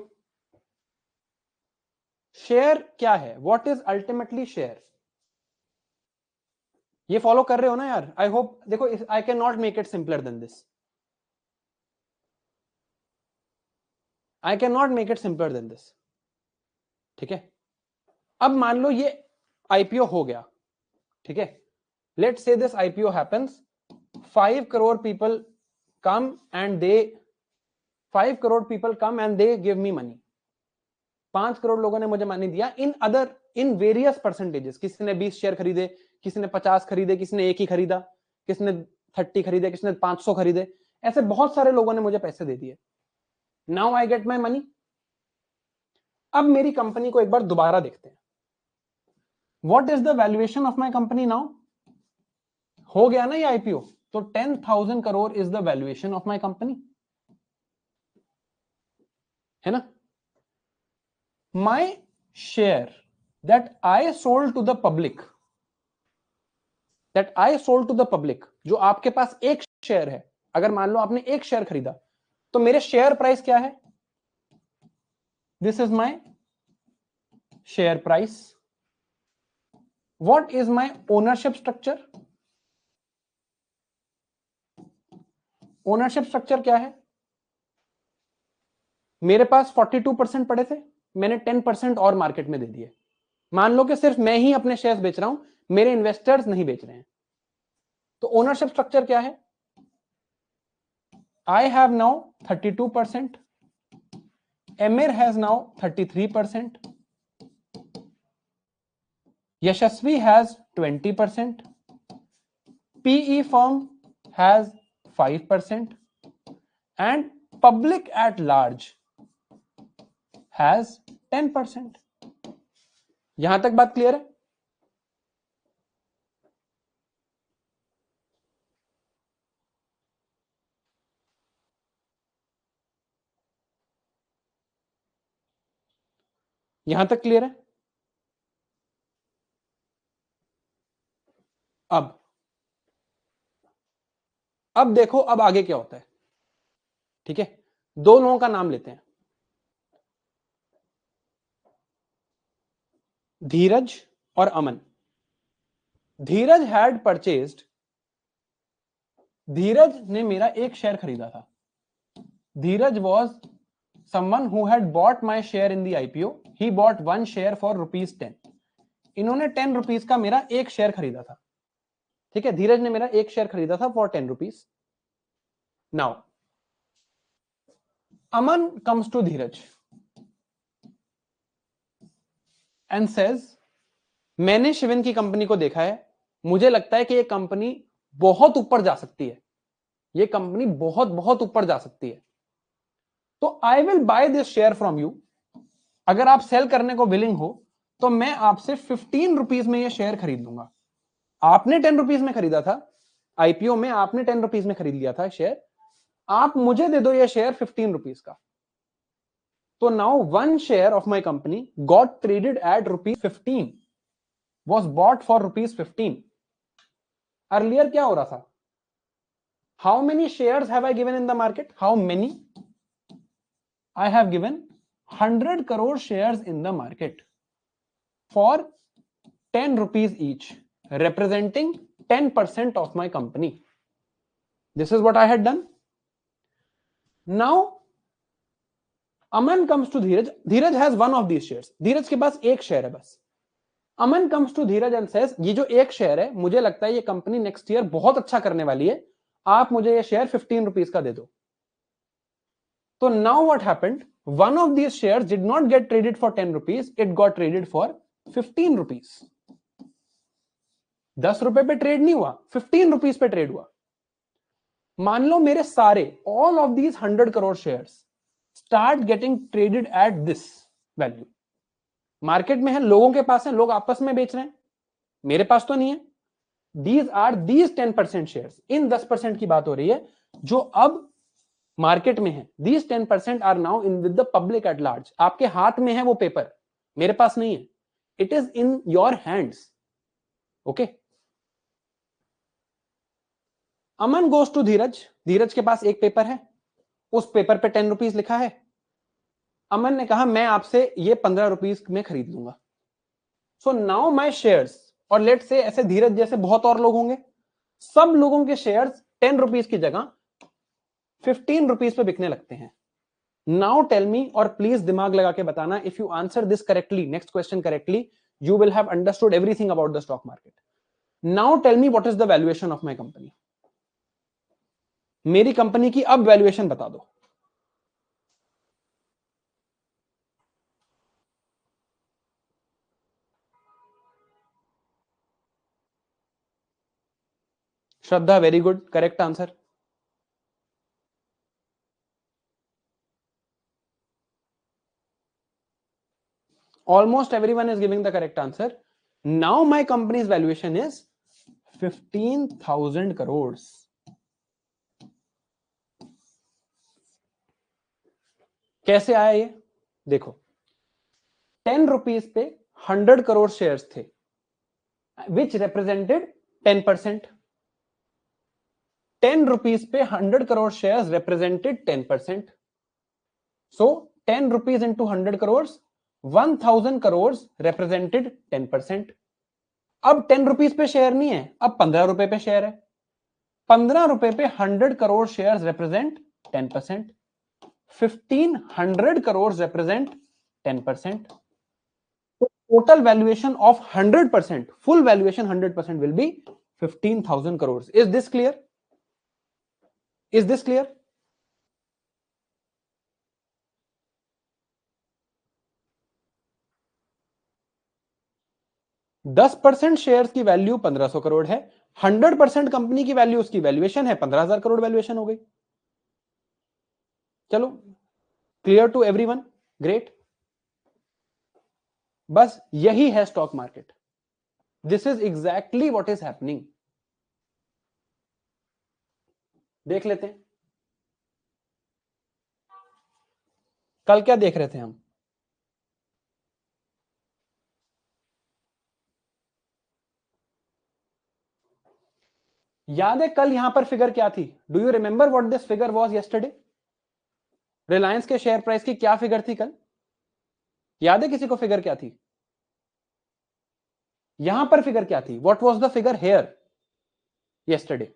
शेयर क्या है? What is ultimately share? ये फॉलो कर रहे हो ना यार? I hope. देखो, I can not make it simpler than this. I can not make it simpler than this. ठीक है? अब मान लो ये आईपीओ हो गया. ठीक है? Let's say this IPO happens. 5 crore people come and they give me money. 5 crore लोगों ने मुझे मनी दिया इन वेरियस परसेंटेजेस. किसी ने 20 शेयर खरीदे, किसी ने 50 खरीदे, किसी ने 1 ही खरीदा, किसी ने 30 खरीदे, किसी ने 500 खरीदे. ऐसे बहुत सारे लोगों ने मुझे पैसे दे दिए. Now I get my money. अब मेरी कंपनी को एक बार दोबारा देखते हैं. What is the valuation of my company now? हो गया ना ये आईपीओ. तो 10,000 crore is the valuation of my company, है ना। My share that I sold to the public, जो आपके पास एक शेयर है, अगर मान लो आपने एक शेयर खरीदा, तो मेरे शेयर प्राइस क्या है, this is my share price. What is my ownership structure, ownership structure क्या है, मेरे पास 42% पड़े थे, मैंने 10% और मार्केट में दे दिए। मान लो कि सिर्फ मैं ही अपने शेयर्स बेच रहा हूं, मेरे इन्वेस्टर्स नहीं बेच रहे हैं, तो ओनरशिप स्ट्रक्चर क्या है, I have now 32%, Emir has now 33%, Yashasvi has 20%, PE firm has 5%, and public at large has 10%. यहां तक बात क्लियर है? यहां तक क्लियर है? अब देखो अब आगे क्या होता है, ठीक है। दो लोगों का नाम लेते हैं, धीरज और अमन। धीरज हैड परचेज्ड, धीरज ने मेरा एक शेयर खरीदा था, धीरज was someone who had bought my share in the IPO, he bought one share for ₹10। इन्होंने 10 रुपीज का मेरा एक शेयर खरीदा था, ठीक है, धीरज ने मेरा एक शेयर खरीदा था for 10 rupees. Now Aman comes to Dheeraj and says, मैंने शिवन की कंपनी को देखा है, मुझे लगता है कि ये कंपनी बहुत ऊपर जा सकती है, ये कंपनी बहुत बहुत ऊपर जा सकती है, तो I will buy this share from you. अगर आप सेल करने को विलिंग हो तो मैं आपसे 15 रुपीज में ये शेयर खरीद लूंगा। आपने 10 रुपीज में खरीदा था, आईपीओ में आपने 10 रुपीज में खरीद लिया था शेयर, आप मुझे दे दो ये शेयर 15 रुपीज का। तो now one share of my company got traded at ₹15, was bought for ₹15। Earlier क्या हो रहा था, how many shares have I given in the market, how many, I have given 100 crore shares in the market for 10 rupees each, representing 10% of my company. This is what I had done. Now Aman comes to Dheeraj. Dheeraj has one of these shares. धीरज के पास एक share है बस। Aman comes to Dheeraj and says, ये जो एक share है, मुझे लगता है ये कंपनी नेक्स्ट ईयर बहुत अच्छा करने वाली है, आप मुझे ये शेयर 15 रुपीज का दे दो। तो now what happened, one of these shares did not get traded for 10 rupees, it got traded for 15 rupees. 10 रुपए पे ट्रेड नहीं हुआ, 15 रुपीज पे ट्रेड हुआ। मान लो मेरे सारे all of these 100 crore shares start getting traded at this value. Market में है, लोगों के पास है, लोग आपस में बेच रहे हैं, मेरे पास तो नहीं है। दीज आर दीज 10% शेयर्स, इन 10% की बात हो रही है जो अब मार्केट में है। These 10% are now in with the public at large. आपके हाथ में है वो पेपर, मेरे पास नहीं है, it is in your hands. Okay, Aman goes to Dheeraj, Dheeraj के पास एक पेपर है, उस पेपर पे 10 रुपीज लिखा है। अमन ने कहा मैं आपसे ये 15 रुपीज में खरीद लूंगा। सो नाउ माई शेयर्स, और लेट से ऐसे धीरज जैसे बहुत और लोग होंगे, सब लोगों के शेयर्स 10 रुपीज की जगह 15 रुपीज पे बिकने लगते हैं। नाउ टेल मी, और प्लीज दिमाग लगा के बताना, if you answer this correctly, next question correctly, you will have understood everything about the stock market. Now tell me what is the valuation of my company. मेरी कंपनी की अब valuation बता दो। Shraddha, very good, correct answer. Almost everyone is giving the correct answer. Now my company's valuation is 15,000 crores. कैसे आया ये देखो, 10 rupees पे 100 करोड़ शेयर्स थे विच रिप्रेजेंटेड 10%। 10 रुपीज पे 100 करोड़ शेयर्स रिप्रेजेंटेड 10%। सो 10 rupees into 100 crore 1000 crore represented 10%। अब 10 रुपीज पे शेयर नहीं है, अब 15 रुपए पे शेयर है। 15 रुपए पे 100 crore shares represent 10%। 1500 crore represent 10%। Total valuation of 100%, full valuation 100% will be 15,000 crore. Is this clear? Is this clear? दस परसेंट शेयर की वैल्यू 1500 करोड़ है, 100% कंपनी की वैल्यू, उसकी वैल्यूएशन है 15,000 करोड़ वैल्यूएशन हो गई। चलो, क्लियर टू एवरीवन? ग्रेट। बस यही है stock market. This is exactly what is happening. देख लेते हैं कल क्या देख रहे थे हम। याद है कल यहां पर फिगर क्या थी? Do you remember what this figure was yesterday? Reliance के शेयर प्राइस की क्या फिगर थी कल? याद है किसी को फिगर क्या थी? यहां पर फिगर क्या थी? What was the figure here yesterday?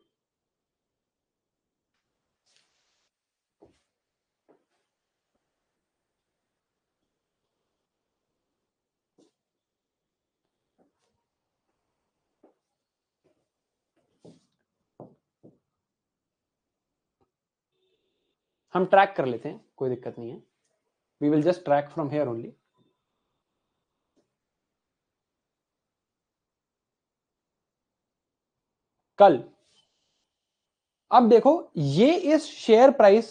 हम ट्रैक कर लेते हैं, कोई दिक्कत नहीं है। We will just track from here only. कल अब देखो, ये इस शेयर प्राइस,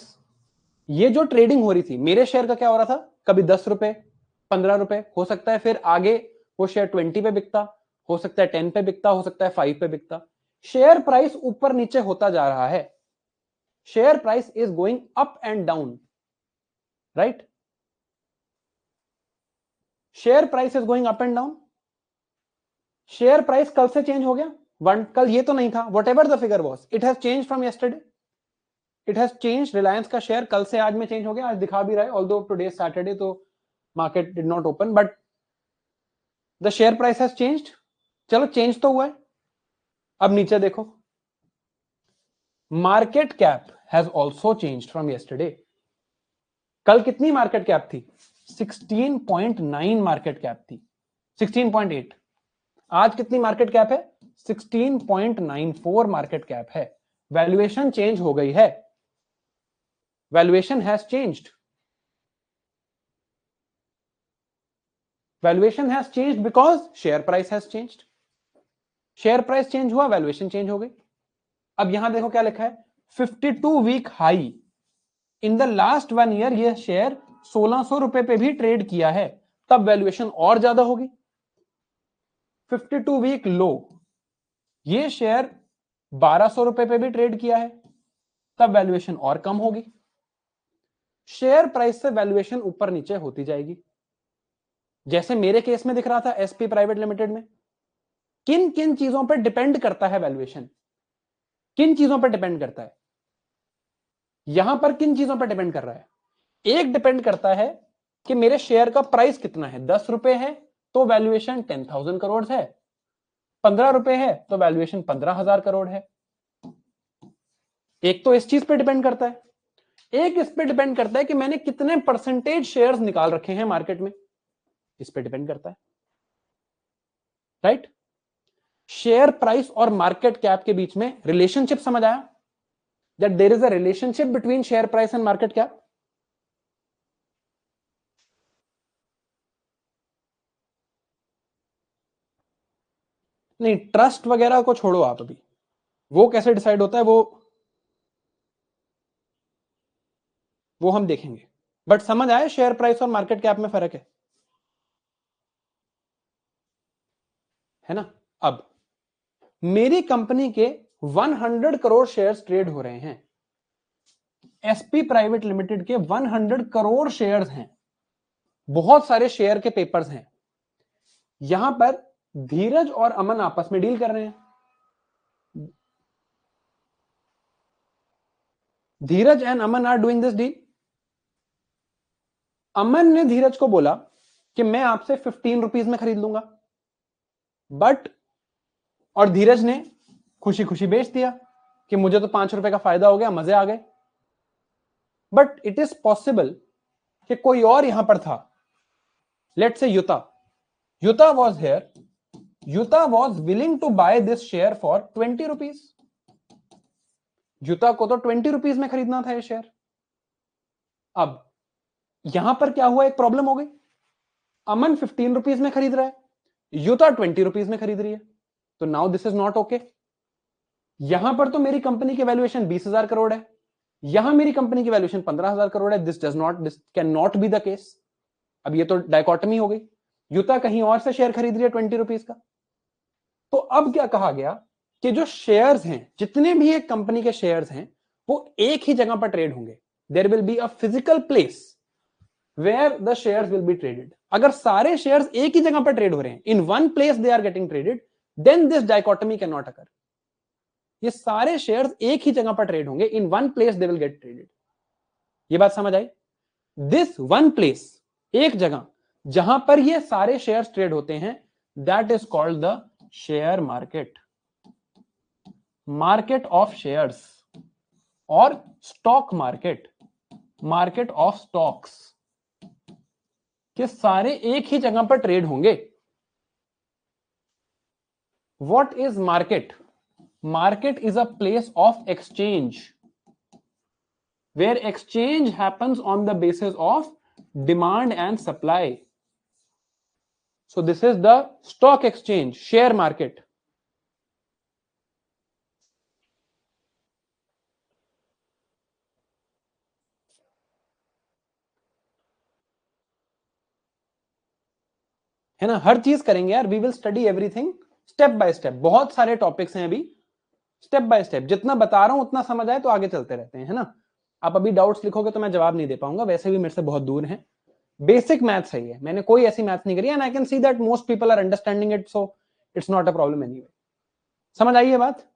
ये जो ट्रेडिंग हो रही थी, मेरे शेयर का क्या हो रहा था? कभी 10 रुपए, 15 रुपए, हो सकता है फिर आगे वो शेयर 20 पे बिकता, हो सकता है 10 पे बिकता, हो सकता है 5 पे बिकता। शेयर प्राइस ऊपर नीचे होता जा रहा है। Share price is going up and down, right? Share price is going up and down. Share price कल से चेंज हो गया। वन कल ये तो नहीं था, what ever the figure was, it has change from yesterday. It has change. Reliance का शेयर कल से आज में चेंज हो गया, आज दिखा भी रहा है, ऑल्दो टुडे सैटरडे तो market did not open, but the share price has changed. चलो, चेंज तो हुआ है। अब नीचे देखो, market cap has also changed from yesterday. कल कितनी मार्केट कैप थी? 16.9 मार्केट कैप थी, 16.8। आज कितनी मार्केट कैप है? 16.94 मार्केट कैप है। वैल्यूएशन चेंज हो गई है। Valuation has changed. Valuation has changed because share price has changed. Share price change हुआ, वैल्यूएशन चेंज हो गई। अब यहां देखो क्या लिखा है, 52 week high in the last 1 year. ये शेयर 1600 रुपए पे भी ट्रेड किया है, तब वैल्यूएशन और ज्यादा होगी। 52 वीक लो, ये शेयर 1200 रुपए पे भी ट्रेड किया है, तब वैल्यूएशन और कम होगी। शेयर प्राइस से वैल्यूएशन ऊपर नीचे होती जाएगी। जैसे मेरे केस में दिख रहा था एसपी प्राइवेट लिमिटेड में। किन किन चीजों पर डिपेंड करता है वैल्यूएशन? किन चीजों पर डिपेंड करता है? यहां पर किन चीजों पर डिपेंड कर रहा है? एक डिपेंड करता है कि मेरे शेयर का प्राइस कितना है। 10 रुपए है तो वैल्यूएशन 10,000 करोड़ है, 15 रुपए है तो वैल्यूएशन 15,000 करोड़ है। एक तो इस चीज पे डिपेंड करता है, एक इस पे डिपेंड करता है कि मैंने कितने परसेंटेज शेयर्स निकाल रखे हैं मार्केट में, इस पे डिपेंड करता है, राइट? शेयर प्राइस और मार्केट कैप के बीच में रिलेशनशिप समझ आया? That there is a relationship between share price and market cap. नहीं, ट्रस्ट वगैरह को छोड़ो आप अभी, वो कैसे डिसाइड होता है वो हम देखेंगे। बट समझ आए शेयर प्राइस और मार्केट कैप में फर्क है ना? अब मेरी कंपनी के 100 करोड़ शेयर्स ट्रेड हो रहे हैं। एसपी प्राइवेट लिमिटेड के 100 करोड़ शेयर्स हैं, बहुत सारे शेयर के पेपर्स हैं। यहां पर धीरज और अमन आपस में डील कर रहे हैं। Dheeraj and Aman are doing this deal. Aman ने धीरज को बोला कि मैं आपसे 15 रुपीज में खरीद लूंगा, बट और धीरज ने खुशी खुशी बेच दिया कि मुझे तो 5 रुपए का फायदा हो गया, मजे आ गए। बट इट इज पॉसिबल कि कोई और यहां पर था, let's say Yuta was here, Yuta was willing to buy this share for 20 rupees. Yuta को तो 20 रुपीज में खरीदना था ये शेयर। अब यहां पर क्या हुआ, एक प्रॉब्लम हो गई। अमन 15 रुपीज में खरीद रहा है, युता 20 रुपीज में खरीद रही है, तो now this is not okay. यहां पर तो मेरी कंपनी की वैल्यूएशन 20,000 करोड़ है, यहां मेरी कंपनी की वैल्यूएशन 15,000 करोड़ है। This can not be the case. अब ये तो डायकॉटमी हो गई, युता कहीं और से शेयर खरीद रही है 20 रुपीज का। तो अब क्या कहा गया कि जो शेयर्स हैं, जितने भी एक कंपनी के शेयर्स हैं, वो एक ही जगह पर ट्रेड होंगे। There will be a physical place where the shares will be traded. अगर सारे शेयर्स एक ही जगह पर ट्रेड हो रहे हैं, in one place they are getting traded, then this dichotomy can not occur. ये सारे शेयर्स एक ही जगह पर ट्रेड होंगे, in one place they will get traded. ये बात समझ आई? दिस वन प्लेस, एक जगह जहां पर ये सारे शेयर्स ट्रेड होते हैं, that is called the share market, market of shares, और stock market, market of stocks, के सारे एक ही जगह पर ट्रेड होंगे। What is market? Market is a place of exchange, where exchange happens on the basis of demand and supply. So this is the stock exchange, share market. है ना, हर चीज करेंगे यार, we will study everything step by step. बहुत सारे topics हैं अभी, step by step जितना बता रहा हूं उतना समझ आए तो आगे चलते रहते हैं, है ना। आप अभी डाउट्स लिखोगे तो मैं जवाब नहीं दे पाऊंगा, वैसे भी मेरे से बहुत दूर हैं। बेसिक मैथ्स है ये, मैंने कोई ऐसी मैथ्स नहीं करी, and I can see that most people are understanding it, so it's not a problem anyway. समझ आई ये बात?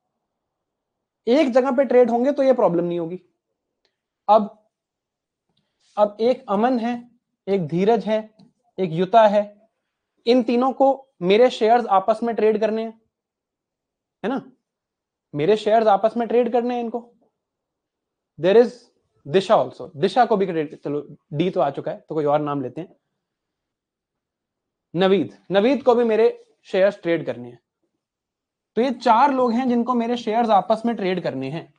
एक जगह पे ट्रेड होंगे तो ये प्रॉब्लम नहीं होगी। अब एक अमन है, एक धीरज है, एक युता है, इन तीनों को मेरे शेयर्स आपस में ट्रेड करने हैं, है ना, मेरे शेयर्स आपस में ट्रेड करने हैं इनको। देयर इज दिशा ऑल्सो, दिशा को भी ट्रेड, चलो डी तो आ चुका है तो कोई और नाम लेते हैं, नवीद को भी मेरे शेयर्स ट्रेड करने हैं। तो ये 4 लोग हैं जिनको मेरे शेयर्स आपस में ट्रेड करने हैं।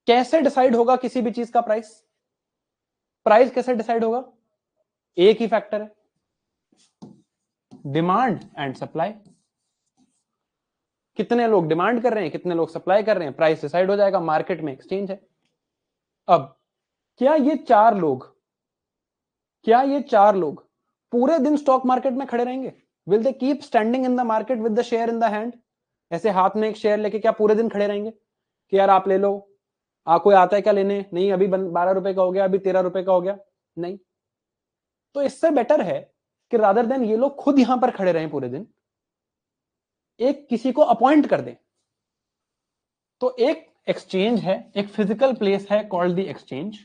कैसे डिसाइड होगा किसी भी चीज का प्राइस? प्राइस कैसे डिसाइड होगा? एक ही फैक्टर है, डिमांड एंड सप्लाई। कितने लोग डिमांड कर रहे हैं, कितने लोग सप्लाई कर रहे हैं, प्राइस डिसाइड हो जाएगा। मार्केट में एक्सचेंज है। अब क्या ये चार लोग पूरे दिन स्टॉक मार्केट में खड़े रहेंगे? Will they keep standing in the market with the share in the hand? ऐसे हाथ में एक शेयर लेके क्या पूरे दिन खड़े रहेंगे कि यार आप ले लो, कोई आता है क्या लेने? नहीं, अभी 12 रुपए का हो गया, अभी 13 रुपए का हो गया, नहीं। तो इससे बेटर है कि रादर देन ये लोग खुद यहां पर खड़े रहें पूरे दिन, एक किसी को अपॉइंट कर दें। तो एक एक्सचेंज है, एक फिजिकल प्लेस है कॉल्ड द एक्सचेंज।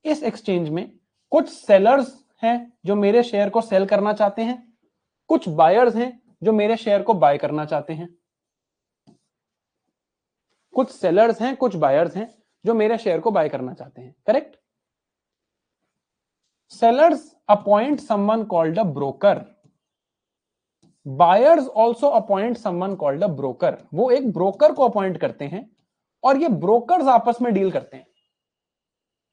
इस एक्सचेंज में कुछ सेलर्स हैं जो मेरे शेयर को सेल करना चाहते हैं, कुछ बायर्स हैं जो मेरे शेयर को बाय करना चाहते हैं। कुछ सेलर्स हैं, कुछ बायर्स हैं जो मेरे शेयर को बाय करना चाहते हैं, correct. Sellers appoint someone called a broker, buyers also appoint someone called a broker. वो एक ब्रोकर को अपॉइंट करते हैं और ये ब्रोकर्स आपस में डील करते हैं।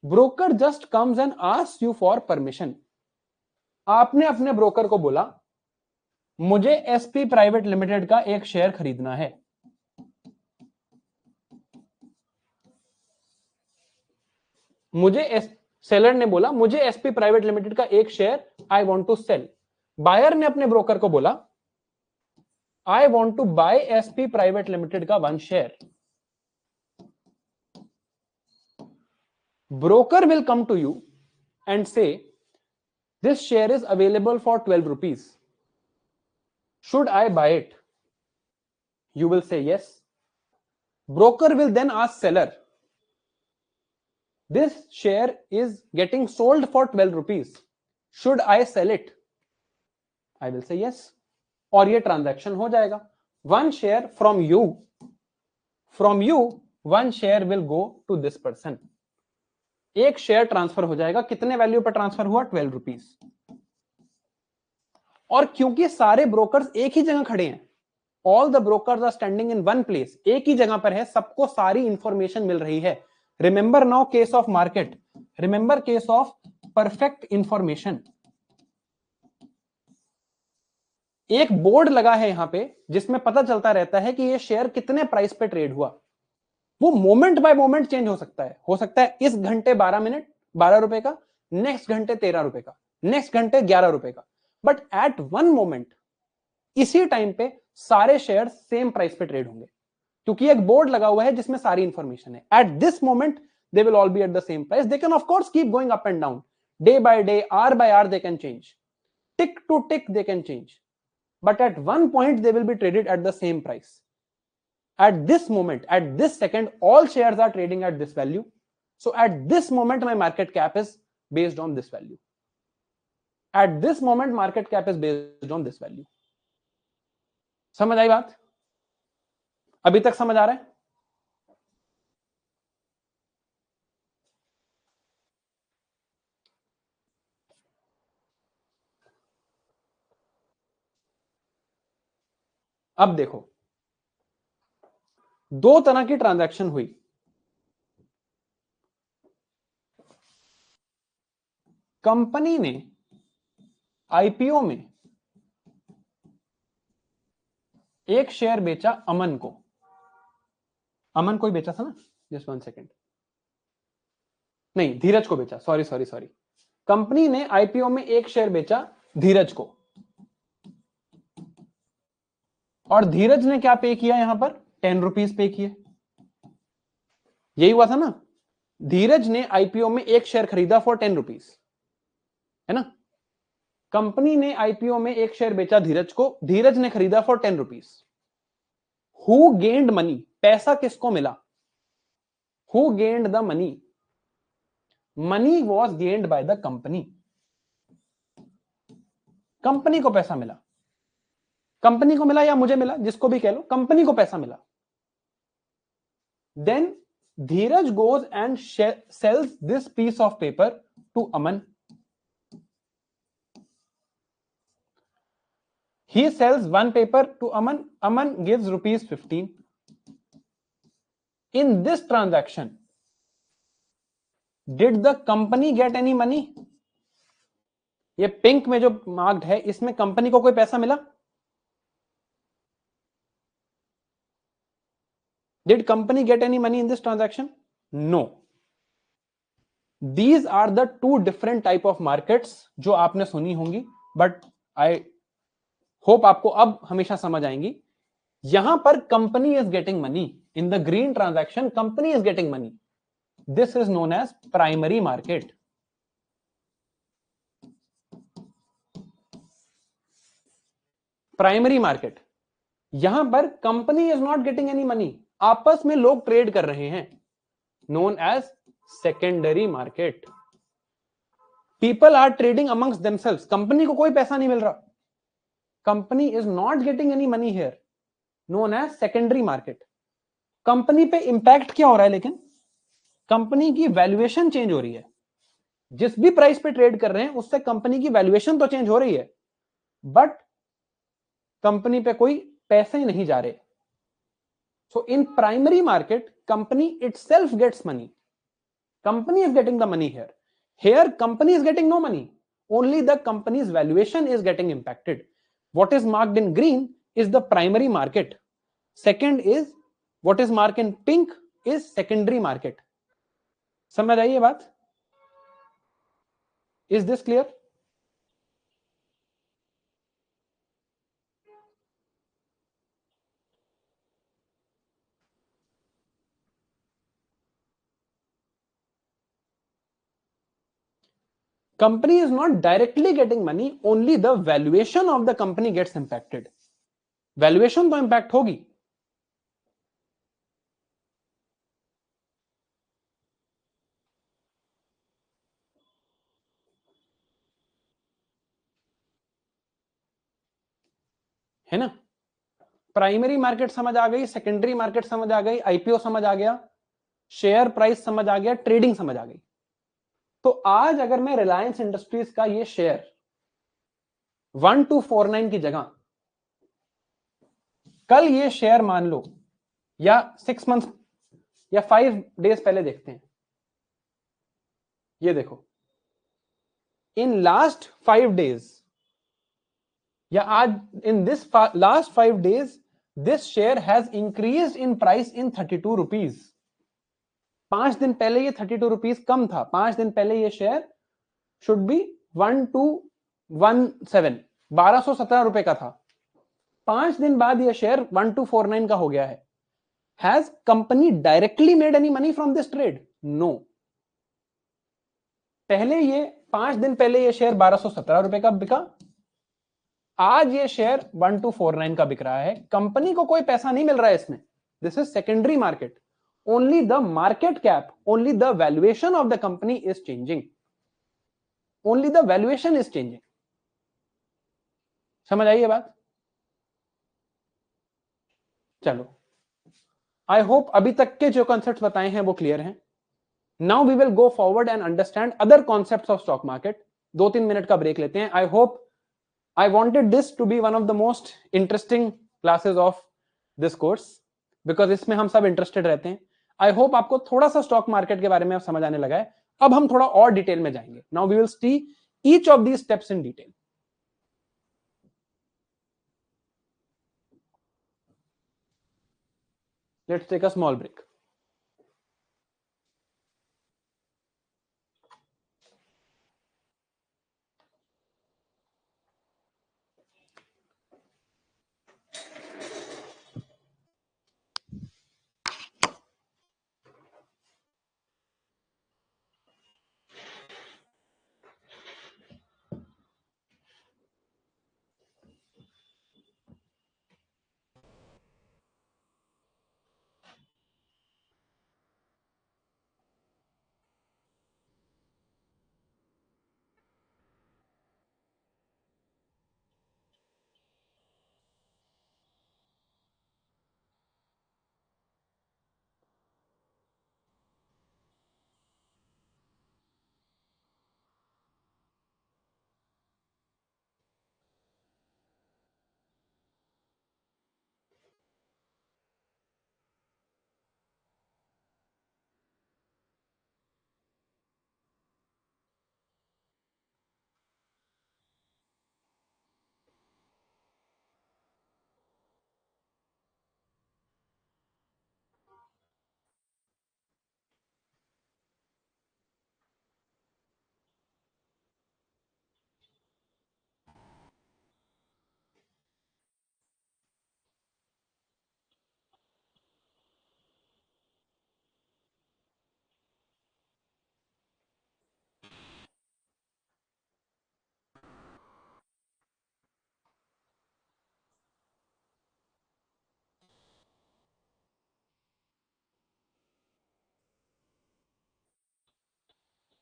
Broker just comes and asks you for permission. आपने अपने ब्रोकर को बोला मुझे एसपी प्राइवेट लिमिटेड का एक शेयर खरीदना है, सेलर ने बोला मुझे एसपी प्राइवेट लिमिटेड का एक share I want to sell. Buyer ने अपने ब्रोकर को बोला I want to buy SP private limited का 1 share. Broker will come to you and say, this share is available for 12 rupees. Should I buy it? You will say yes. Broker will then ask seller, this share is getting sold for 12 rupees. Should I sell it? I will say yes. और ये transaction हो जाएगा. One share from you, one share will go to this person. एक share transfer हो जाएगा. कितने value पर transfer हुआ? 12 रुपीज. और क्योंकि सारे ब्रोकर्स एक ही जगह खड़े हैं, all the brokers are standing in one place, एक ही जगह पर है, सबको सारी इंफॉर्मेशन मिल रही है. Remember now case of market, remember case of perfect information. एक बोर्ड लगा है यहां पे जिसमें पता चलता रहता है कि ये शेयर कितने प्राइस पे ट्रेड हुआ. वो मोमेंट बाय मोमेंट चेंज हो सकता है इस घंटे 12 मिनट 12 रुपए का, नेक्स्ट घंटे 13 रुपए का, नेक्स्ट घंटे 11 रुपए का, बट एट वन मोमेंट इसी टाइम पे सारे शेयर सेम प्राइस पे ट्रेड होंगे, क्योंकि एक बोर्ड लगा हुआ है जिसमें सारी इंफॉर्मेशन है. At this moment they will all be at the same price. They can of course keep going up and down, day by day, hour by hour they can change, tick to tick they can change, but at one point they will be traded at the same price. At this moment, at this second, all shares are trading at this value. So at this moment my market cap is based on this value. At this moment market cap is based on this value. समझ आई बात? अभी तक समझ आ रहा है? अब देखो, दो तरह की ट्रांजैक्शन हुई. कंपनी ने आईपीओ में एक शेयर बेचा अमन को. अमन को ही बेचा था ना? Just 1 second. नहीं, धीरज को बेचा. सॉरी. कंपनी ने आईपीओ में एक शेयर बेचा धीरज को, और धीरज ने क्या पे किया? यहां पर 10 रुपीज पे किए. यही हुआ था ना? धीरज ने आईपीओ में एक शेयर खरीदा फॉर 10 रुपीज, है ना? कंपनी ने आईपीओ में एक शेयर बेचा धीरज को, धीरज ने खरीदा for 10 rupees. Who gained money? पैसा किसको मिला? Who gained the money? Money was gained by the company. Company को पैसा मिला. कंपनी को मिला या मुझे मिला, जिसको भी कह लो, कंपनी को पैसा मिला. Then Dheeraj goes and sells this piece of paper to Aman. He sells one paper to Aman. Aman gives rupees 15. In this transaction, did the company get any money? ये पिंक में जो मार्क्ड है, इसमें कंपनी को कोई पैसा मिला? Did company get any money in this transaction? No. These are the two different type of markets जो आपने सुनी होंगी, but I होप आपको अब हमेशा समझ आएंगी. यहां पर company is getting money. In the green transaction company is getting money. This is known as primary market. Primary market, यहां पर company is not getting any money, आपस में लोग ट्रेड कर रहे हैं. Known as secondary market. People are trading amongst themselves. Company को कोई पैसा नहीं मिल रहा. Company is not getting any money here. Known as secondary market. Company पे इंपैक्ट क्या हो रहा है? लेकिन कंपनी की वैल्यूएशन चेंज हो रही है. जिस भी प्राइस पे ट्रेड कर रहे हैं उससे कंपनी की वैल्यूएशन तो चेंज हो रही है, बट कंपनी पे कोई पैसे नहीं जा रहे. So in primary market company itself gets money. Company is getting the money here. Here company is getting no money. Only the company's valuation is getting impacted. What is marked in green is the primary market. Second is what is marked in pink is secondary market. समझ आई ये बात? Is this clear? Company is not directly getting money, only the valuation of the company gets impacted. Valuation तो impact होगी, है ना? Primary market समझ आ गई, सेकेंडरी मार्केट समझ आ गई, आईपीओ समझ आ गया, शेयर प्राइस समझ आ गया, ट्रेडिंग समझ आ गई. तो आज अगर मैं रिलायंस इंडस्ट्रीज का ये शेयर 1249 की जगह कल ये शेयर मान लो, या 6 मंथ या 5 डेज पहले देखते हैं, ये देखो, इन लास्ट 5 डेज या आज in this last 5 days this share has increase in price in 32 rupees. 5 दिन पहले ये 32 रुपीज कम था. 5 दिन पहले ये शेयर शुड बी 1217, 1217 रुपए का था. 5 दिन बाद ये शेयर 1249 का हो गया है. Has company directly made any money from this trade? No. पहले ये 5 दिन पहले ये शेयर 1217 रुपए का बिका, आज ये शेयर 1249 का बिक रहा है. कंपनी को कोई पैसा नहीं मिल रहा है इसमें. This is secondary market. Only the market cap, only the valuation of the company is changing. Only the valuation is changing. समझ आई ये बात? चलो, आई होप अभी तक के जो कॉन्सेप्ट्स बताए हैं वो क्लियर हैं. Now we will go forward and understand other concepts of stock market. 2-3 minute का ब्रेक लेते हैं. I hope I wanted this to be one of the most interesting classes of this course because इसमें हम सब interested रहते हैं. I hope आपको थोड़ा सा स्टॉक मार्केट के बारे में समझ आने लगा है. अब हम थोड़ा और डिटेल में जाएंगे. Now we will see each of these steps in detail. Let's take a small break.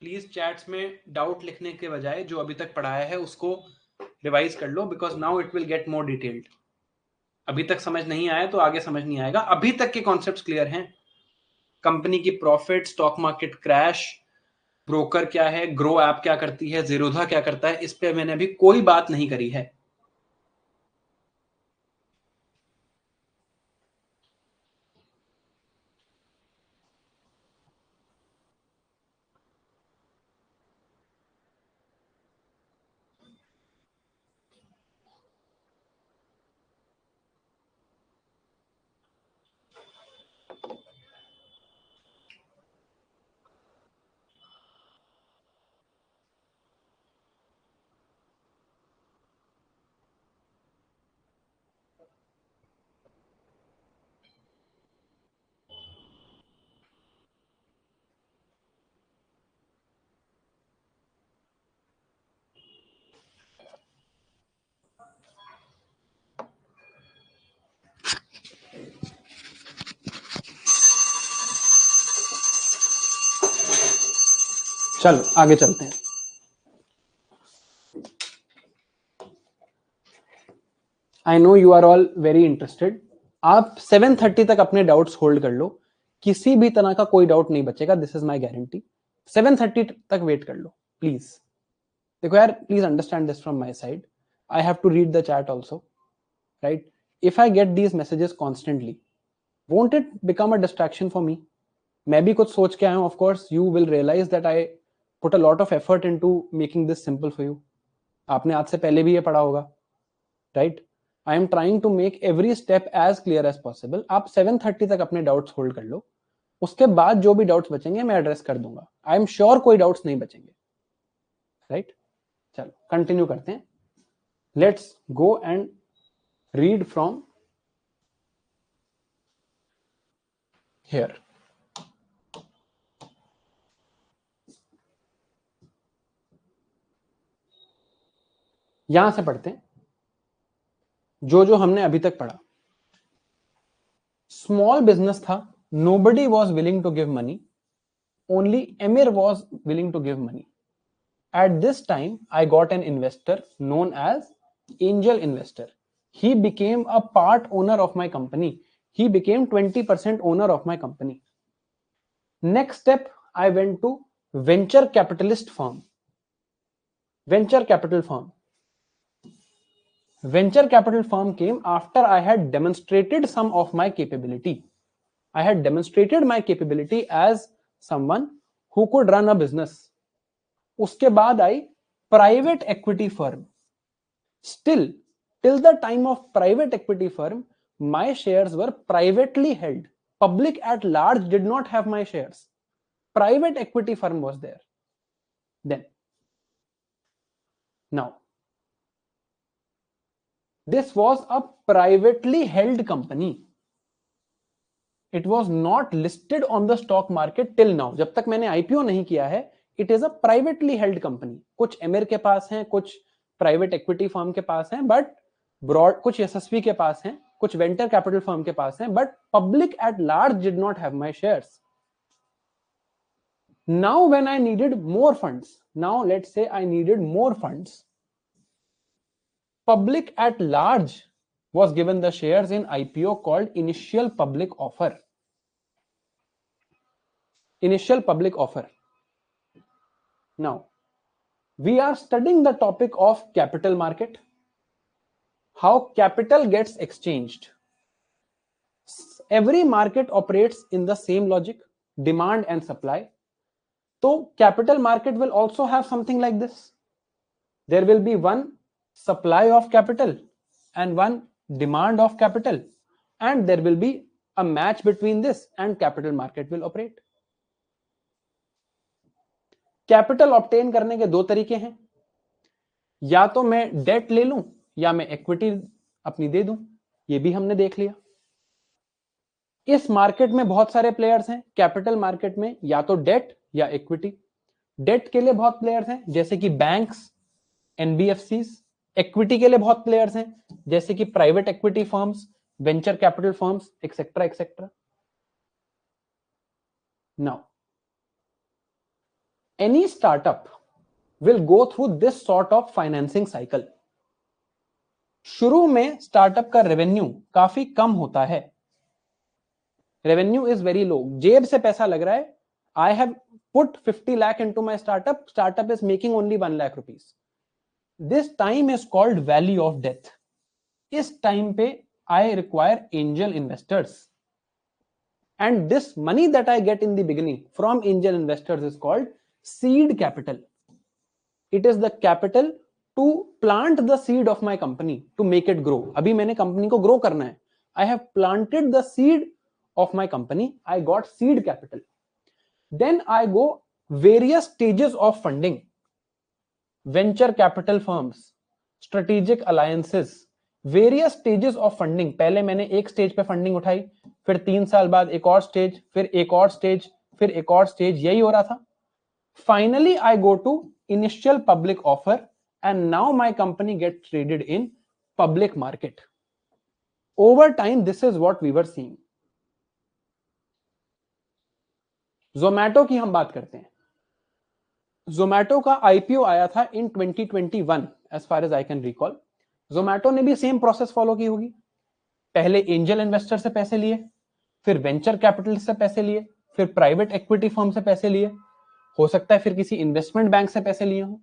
Please chats में डाउट लिखने के बजाय जो अभी तक पढ़ाया है उसको रिवाइज कर लो, because now it will get more detailed. अभी तक समझ नहीं आया तो आगे समझ नहीं आएगा. अभी तक के कॉन्सेप्ट्स क्लियर हैं. कंपनी की profit, stock market crash, broker क्या है, ग्रो ऐप क्या करती है, जीरोधा क्या करता है, इस पे मैंने अभी कोई बात नहीं करी है. चलो आगे चलते हैं। I know you are all very interested. आप 7:30 तक अपने डाउट्स होल्ड कर लो, किसी भी तरह का कोई डाउट नहीं बचेगा, दिस इज माई गारंटी। 7:30 तक वेट कर लो प्लीज। देखो यार, please understand this from my side, I have to read the chat also, right? If I get these messages constantly, won't it become a distraction for me? मैं भी कुछ सोच के आया हूं, of course you will realize that I put a lot of effort into making this simple for you. आपने आज से पहले भी ये पढ़ा होगा, right? I am trying to make every step as clear as possible. आप 7:30 तक अपने डाउट्स होल्ड कर लो, उसके बाद जो भी डाउट्स बचेंगे मैं एड्रेस कर दूंगा। आई एम श्योर कोई डाउट्स नहीं बचेंगे, राइट? चलो कंटिन्यू करते हैं। Let's go and read from here. यहां से पढ़ते हैं जो जो हमने अभी तक पढ़ा। स्मॉल बिजनेस था, nobody was willing to give money, only Emir was willing to give money. At this time I got an investor known as angel investor. He became a part owner of my company. He became 20% owner of my company. Next step, I went to venture capitalist firm. Venture capital firm. Venture capital firm came after I had demonstrated some of my capability. I had demonstrated my capability as someone who could run a business. उसके बाद आई private equity firm. Still, till the time of private equity firm, my shares were privately held. Public at large did not have my shares. Private equity firm was there then. Now, this was a privately held company. It was not listed on the stock market till now. जब तक मैंने IPO नहीं किया है, it is a privately held company. कुछ emir के पास हैं, कुछ प्राइवेट इक्विटी फर्म के पास हैं, बट ब्रॉड कुछ यशस्वी के पास हैं, कुछ वेंचर कैपिटल फर्म के पास हैं, but public at large did not have my shares. Now when I needed more funds, now let's say I needed more funds, public at large was given the shares in IPO called initial public offer. Initial public offer. Now, we are studying the topic of capital market, how capital gets exchanged. Every market operates in the same logic, demand and supply. So capital market will also have something like this. There will be one supply of capital and one demand of capital, and there will be a match between this, and capital market will operate. Capital obtain करने के दो तरीके हैं, या तो मैं date ले लूं या मैं इक्विटी अपनी दे दूं, ये भी हमने देख लिया. इस मार्केट में बहुत सारे प्लेयर्स हैं. कैपिटल मार्केट में या तो डेट या इक्विटी. डेट के लिए बहुत प्लेयर्स हैं जैसे कि बैंक्स, एनबीएफसीज. इक्विटी के लिए बहुत प्लेयर्स हैं जैसे कि private equity firms, venture capital firms, etcetera etcetera. Now any startup will go through this sort of financing cycle. शुरू में स्टार्टअप का रेवेन्यू काफी कम होता है. रेवेन्यू इज वेरी लो, जेब से पैसा लग रहा है. I have put 50 lakh into my startup. Startup is making only 1 lakh rupees. This time is called valley of death. इस टाइम पे I require angel investors. And this money that I get in the beginning from angel investors is called seed capital. It is the capital to plant the seed of my company to make it grow. अभी मैंने company को grow करना है. I have planted the seed of my company. I got seed capital. Then I go various stages of funding. Venture capital firms, strategic alliances, various stages of funding. पहले मैंने एक stage पे funding उठाई, फिर 3 साल बाद एक और स्टेज, फिर एक और स्टेज, फिर एक और स्टेज, यही हो रहा था. Finally, I go to initial public offer, and now my company gets traded in public market. Over time, this is what we were seeing. Zomato की हम बात करते हैं. जोमैटो का आईपीओ आया था in 2021 as far as I can recall. Zomato ने भी सेम प्रोसेस फॉलो की होगी। पहले एंजल इन्वेस्टर से पैसे लिए, फिर वेंचर कैपिटल से पैसे लिए, फिर प्राइवेट इक्विटी फर्म से पैसे लिए, हो सकता है फिर किसी इन्वेस्टमेंट बैंक से पैसे लिए हो।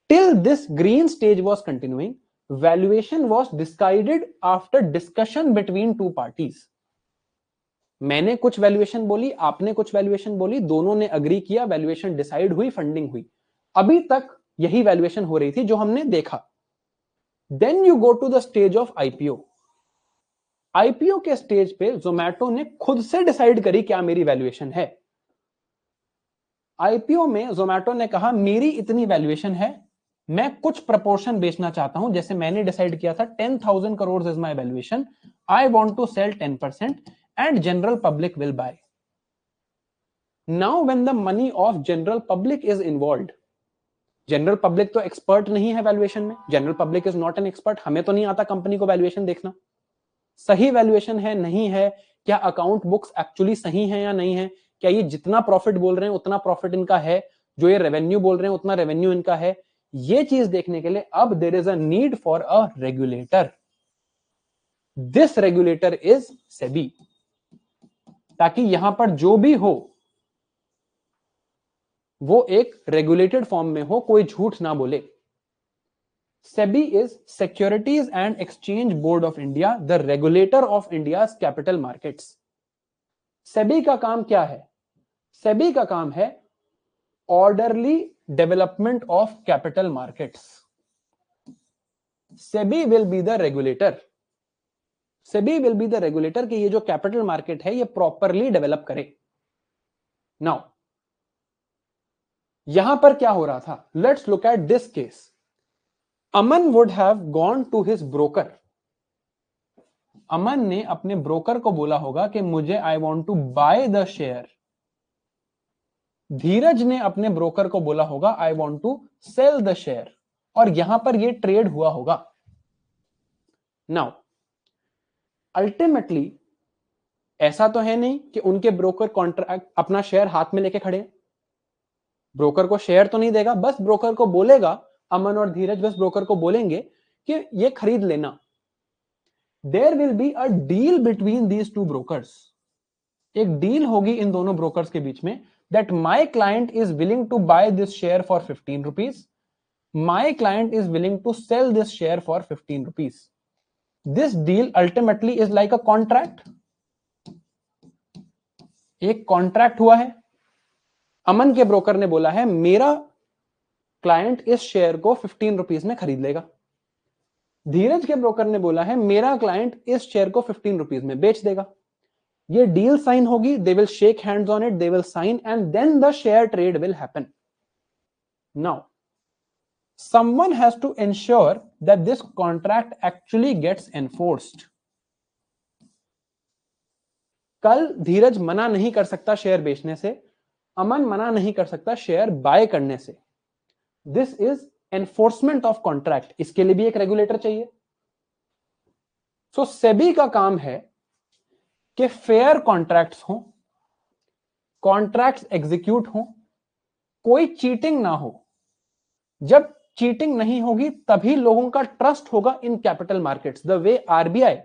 Till this green stage was continuing, valuation was decided after discussion between two parties. मैंने कुछ वैल्यूएशन बोली, आपने कुछ वैल्यूएशन बोली, दोनों ने अग्री किया, वैल्यूएशन डिसाइड हुई, फंडिंग हुई। अभी तक यही वैल्यूएशन हो रही थी जो हमने देखा। Then you go to the stage of IPO. IPO के स्टेज पे जोमैटो ने खुद से डिसाइड करी क्या मेरी वैल्यूएशन है। आईपीओ में जोमैटो ने कहा मेरी इतनी वैल्यूएशन है, मैं कुछ प्रपोर्शन बेचना चाहता हूं। जैसे मैंने डिसाइड किया था 10,000 crore is my valuation, I want to sell 10% and general public will buy. Now when the money of general public is involved, general public तो एक्सपर्ट नहीं है वैल्यूएशन में, general public is not an expert. हमें तो नहीं आता company को valuation देखना, सही वैल्यूएशन है नहीं है, क्या अकाउंट बुक्स एक्चुअली सही है या नहीं है, क्या ये जितना प्रॉफिट बोल रहे हैं उतना प्रॉफिट इनका है, जो ये रेवेन्यू बोल रहे हैं उतना रेवेन्यू इनका है। ये चीज देखने के लिए अब there is a need for a regulator. This regulator is SEBI, ताकि यहां पर जो भी हो वो एक रेगुलेटेड फॉर्म में हो, कोई झूठ ना बोले। SEBI is Securities and Exchange Board of India, the regulator of India's capital markets. SEBI का काम क्या है? SEBI का काम है orderly development of capital markets. SEBI will be the regulator. SEBI will be the regulator कि ये जो capital market है ये properly develop करे। Now, यहां पर क्या हो रहा था? Let's look at this case. Aman would have gone to his broker. अमन ने अपने ब्रोकर को बोला होगा कि मुझे I want to buy the share. Dheeraj ने अपने ब्रोकर को बोला होगा I want to sell the share, और यहां पर ये ट्रेड हुआ होगा। नाउ अल्टीमेटली ऐसा तो है नहीं कि उनके ब्रोकर कॉन्ट्रैक्ट अपना शेयर हाथ में लेके खड़े हैं। ब्रोकर को शेयर तो नहीं देगा, बस ब्रोकर को बोलेगा, अमन और धीरज बस ब्रोकर को बोलेंगे कि ये खरीद लेना। There will be a deal between these two brokers. एक डील होगी इन दोनों ब्रोकर्स के बीच में, that my client is willing to buy this share for 15 rupees. My client is willing to sell this share for 15 rupees. This deal ultimately is like a contract. एक contract हुआ है। अमन के broker ने बोला है मेरा क्लाइंट इस share को 15 रुपीज में खरीद लेगा। धीरज के ब्रोकर ने बोला है मेरा क्लाइंट इस शेयर को 15 रुपीज में बेच देगा। ये डील साइन होगी, they will shake hands on it, they will sign and then the share trade will happen. Now someone has to ensure that this contract actually gets enforced. कल धीरज मना नहीं कर सकता शेयर बेचने से, अमन मना नहीं कर सकता शेयर बाय करने से। This is enforcement of contract, इसके लिए भी एक रेगुलेटर चाहिए। सो सेबी का काम है कि फेयर कॉन्ट्रैक्ट्स हो, कॉन्ट्रैक्ट्स एग्जीक्यूट हो, कोई चीटिंग ना हो। जब चीटिंग नहीं होगी तभी लोगों का ट्रस्ट होगा in capital markets. The way RBI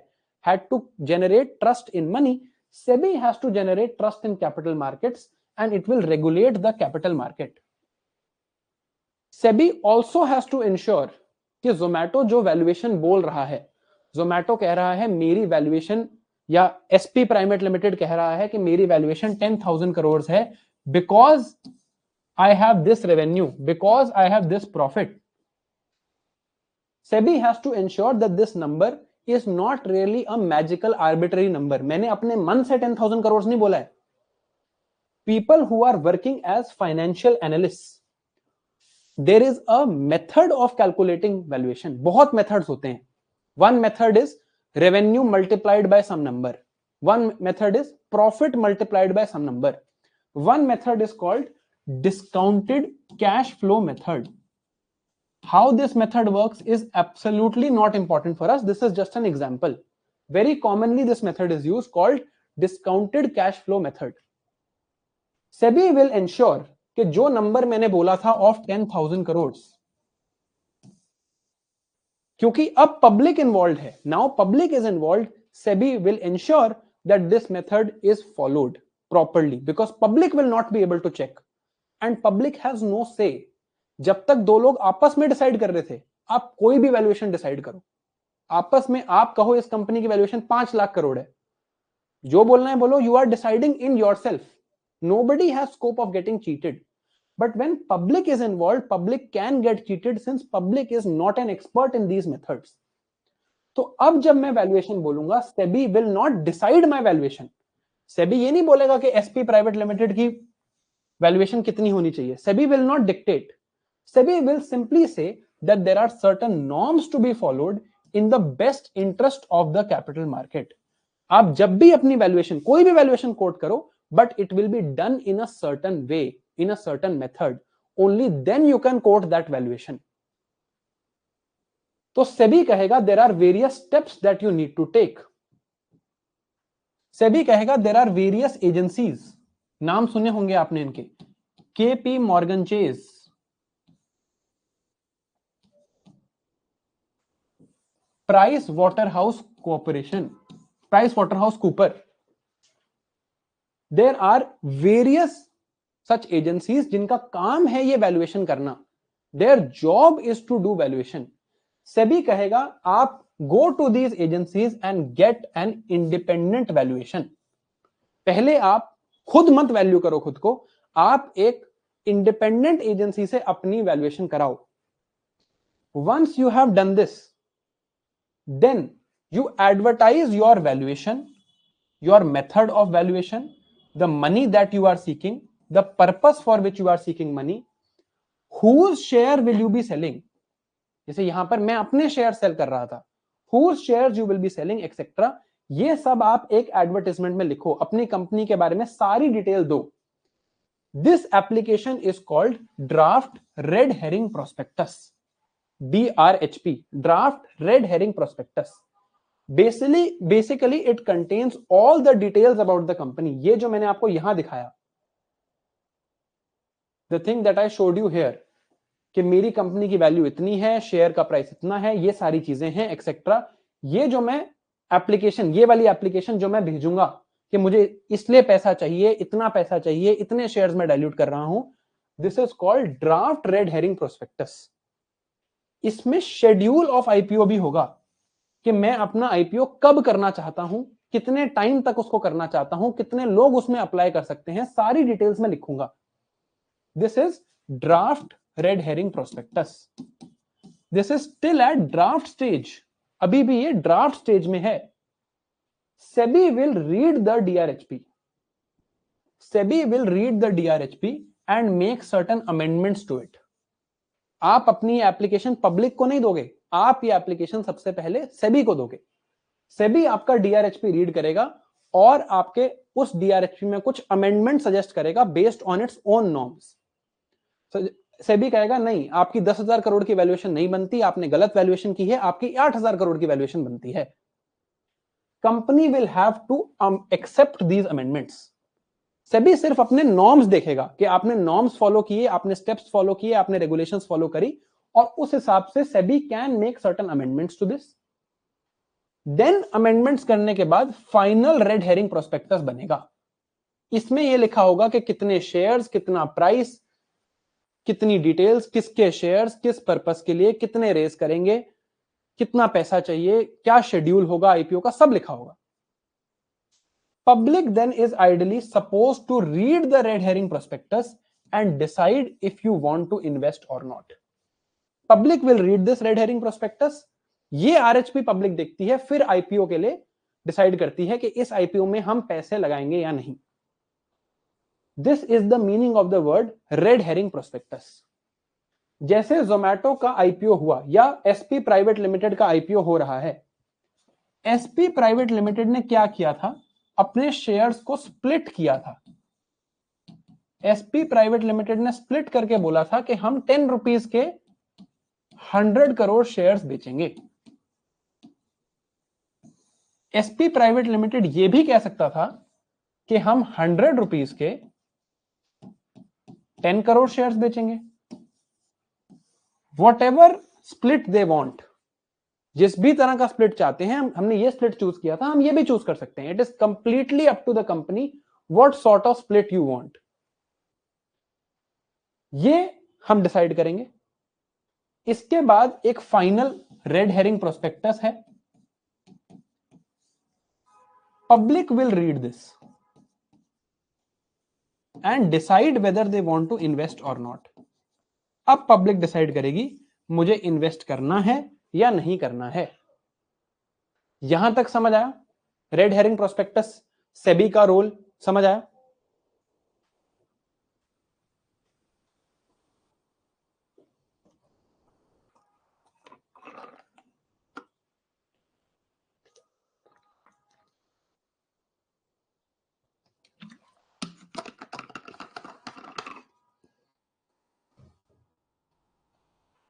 had to generate trust in money, SEBI has to generate trust in capital markets and it will regulate the capital market. SEBI also has to ensure कि जोमैटो जो valuation बोल रहा है, जोमैटो कह रहा है मेरी valuation, या एसपी प्राइवेट लिमिटेड कह रहा है कि मेरी वैल्यूएशन 10,000 करोड़ है because I have this revenue, because I have this profit. SEBI has to ensure that this number is not really a magical arbitrary number. मैंने अपने मन से 10,000 करोड़ नहीं बोला है। People who are working as financial analysts, there is a method of calculating valuation. बहुत methods होते हैं। One method is revenue multiplied by some number. One method is profit multiplied by some number. One method is called discounted cash flow method. How this method works is absolutely not important for us. This is just an example. Very commonly this method is used, called discounted cash flow method. SEBI will ensure कि जो number मैंने बोला था of 10,000 crore, क्योंकि अब public involve है, now public is involve, SEBI will ensure that this method is followed properly because public will not be able to check and public has no say. जब तक दो लोग आपस में डिसाइड कर रहे थे, आप कोई भी वैल्यूएशन डिसाइड करो, आपस में आप कहो इस कंपनी की वैल्यूएशन 5 लाख करोड़ है, जो बोलना है बोलो, you are deciding in yourself, nobody has scope of getting cheated. But when public is involved, public can get cheated since public is not an expert in these methods. तो अब जब मैं वैल्यूएशन बोलूंगा, SEBI will not decide my valuation. SEBI ये नहीं बोलेगा कि SP private limited की वैल्यूएशन कितनी होनी चाहिए, SEBI will not dictate, SEBI will simply से that there are certain norms to be followed in the best interest of the capital market. आप जब भी अपनी वैल्यूएशन, कोई भी वैल्यूएशन कोट करो, but it will be done in a certain way, in a certain method, only then you can quote that valuation. तो सेबी कहेगा there are various steps that you need to take. SEBI कहेगा there are various agencies, नाम सुने होंगे आपने इनके, KP Morgan Chase, Price Waterhouse Corporation, Price Waterhouse Cooper, there are various such agencies जिनका काम है ये वैल्यूएशन करना, their job is to do valuation. SEBI कहेगा आप go to these agencies and get an independent valuation. पहले आप खुद मत वैल्यू करो खुद को, आप एक इंडिपेंडेंट एजेंसी से अपनी वैल्यूएशन कराओ। Once you have done this, then you advertise your valuation, your method of valuation, the money that you are seeking, the purpose for which you are seeking money, whose share will you be selling, जैसे यहां पर मैं अपने share cell कर रहा था, whose shares you will be selling etc. ये सब आप एक एडवर्टाइजमेंट में लिखो, अपनी कंपनी के बारे में सारी डिटेल दो। This application is called draft red herring prospectus, DRHP, draft red herring prospectus. Basically it contains all the details about the company. ये जो मैंने आपको यहां दिखाया, the thing that I showed you here, कि मेरी कंपनी की वैल्यू इतनी है, शेयर का प्राइस इतना है, ये सारी चीजें हैं एक्सेट्रा। ये जो मैं एप्लीकेशन, ये वाली एप्लीकेशन जो मैं भेजूंगा कि मुझे इसलिए पैसा चाहिए, इतना पैसा चाहिए, इतने शेयर्स में डाइल्यूट कर रहा हूं, this is called draft red herring prospectus. इसमें शेड्यूल ऑफ आईपीओ भी होगा कि मैं अपना आईपीओ कब करना चाहता हूं, कितने टाइम तक उसको करना चाहता हूं, कितने लोग उसमें अप्लाई कर सकते हैं, सारी डिटेल्स में लिखूंगा। This is draft red herring prospectus. This is still at draft stage, अभी भी ये ड्राफ्ट स्टेज में है। SEBI will read the DRHP, SEBI will read the DRHP and make certain amendments to it. आप अपनी application public को नहीं दोगे, आप ये एप्लीकेशन सबसे पहले सेबी को दोगे। सेबी आपका डीआरएचपी रीड करेगा और आपके उस डीआरएचपी में कुछ अमेंडमेंट सजेस्ट करेगा based on its own norms. SEBI कहेगा नहीं, आपकी 10,000 करोड़ की वैल्यूएशन नहीं बनती, आपने गलत वैल्यूएशन की है, आपकी 8,000 करोड़ की वैल्यूएशन बनती है। Company will have to accept these amendments. SEBI सिर्फ अपने नॉर्म्स देखेगा कि आपने नॉर्म्स फॉलो किए, आपने स्टेप्स फॉलो किए, आपने रेगुलेशंस फॉलो करी, और उस हिसाब से SEBI can make certain amendments to this. Then amendments करने के बाद फाइनल रेड हेरिंग प्रोस्पेक्टस बनेगा। इसमें यह लिखा होगा कि कितने शेयर्स, कितना प्राइस, कितनी डिटेल्स, किसके शेयर्स, किस पर्पस के लिए, कितने रेस करेंगे, कितना पैसा चाहिए, क्या शेड्यूल होगा आईपीओ का, सब लिखा होगा। Public then is ideally supposed to read the red herring prospectus and decide if you want to invest or not. Public will read this red herring prospectus. ये RHP पब्लिक देखती है, फिर IPO के लिए डिसाइड करती है कि इस आईपीओ में हम पैसे लगाएंगे या नहीं। This is the meaning of the word red herring prospectus. जैसे जोमैटो का आईपीओ हुआ या एसपी प्राइवेट लिमिटेड का आईपीओ हो रहा है, एसपी प्राइवेट लिमिटेड ने क्या किया था, अपने शेयर्स को स्प्लिट किया था। एसपी प्राइवेट लिमिटेड ने स्प्लिट करके बोला था कि हम 10 रुपीज के 100 करोड़ शेयर्स बेचेंगे। एसपी प्राइवेट लिमिटेड यह भी कह सकता था कि हम 100 रुपीज के 10 करोड़ शेयर्स बेचेंगे, what ever split they want, जिस भी तरह का स्प्लिट चाहते हैं, हमने ये स्प्लिट चूज किया था, हम ये भी चूज कर सकते हैं. It is completely up to the company what sort of split you want, ये हम डिसाइड करेंगे. इसके बाद एक फाइनल रेड हेरिंग प्रोस्पेक्टस है. Public will read this and decide whether they want to invest और नॉट. अब पब्लिक डिसाइड करेगी मुझे इन्वेस्ट करना है या नहीं करना है. यहां तक समझ आया? रेड हेरिंग प्रोस्पेक्टस, सेबी का रोल समझ आया?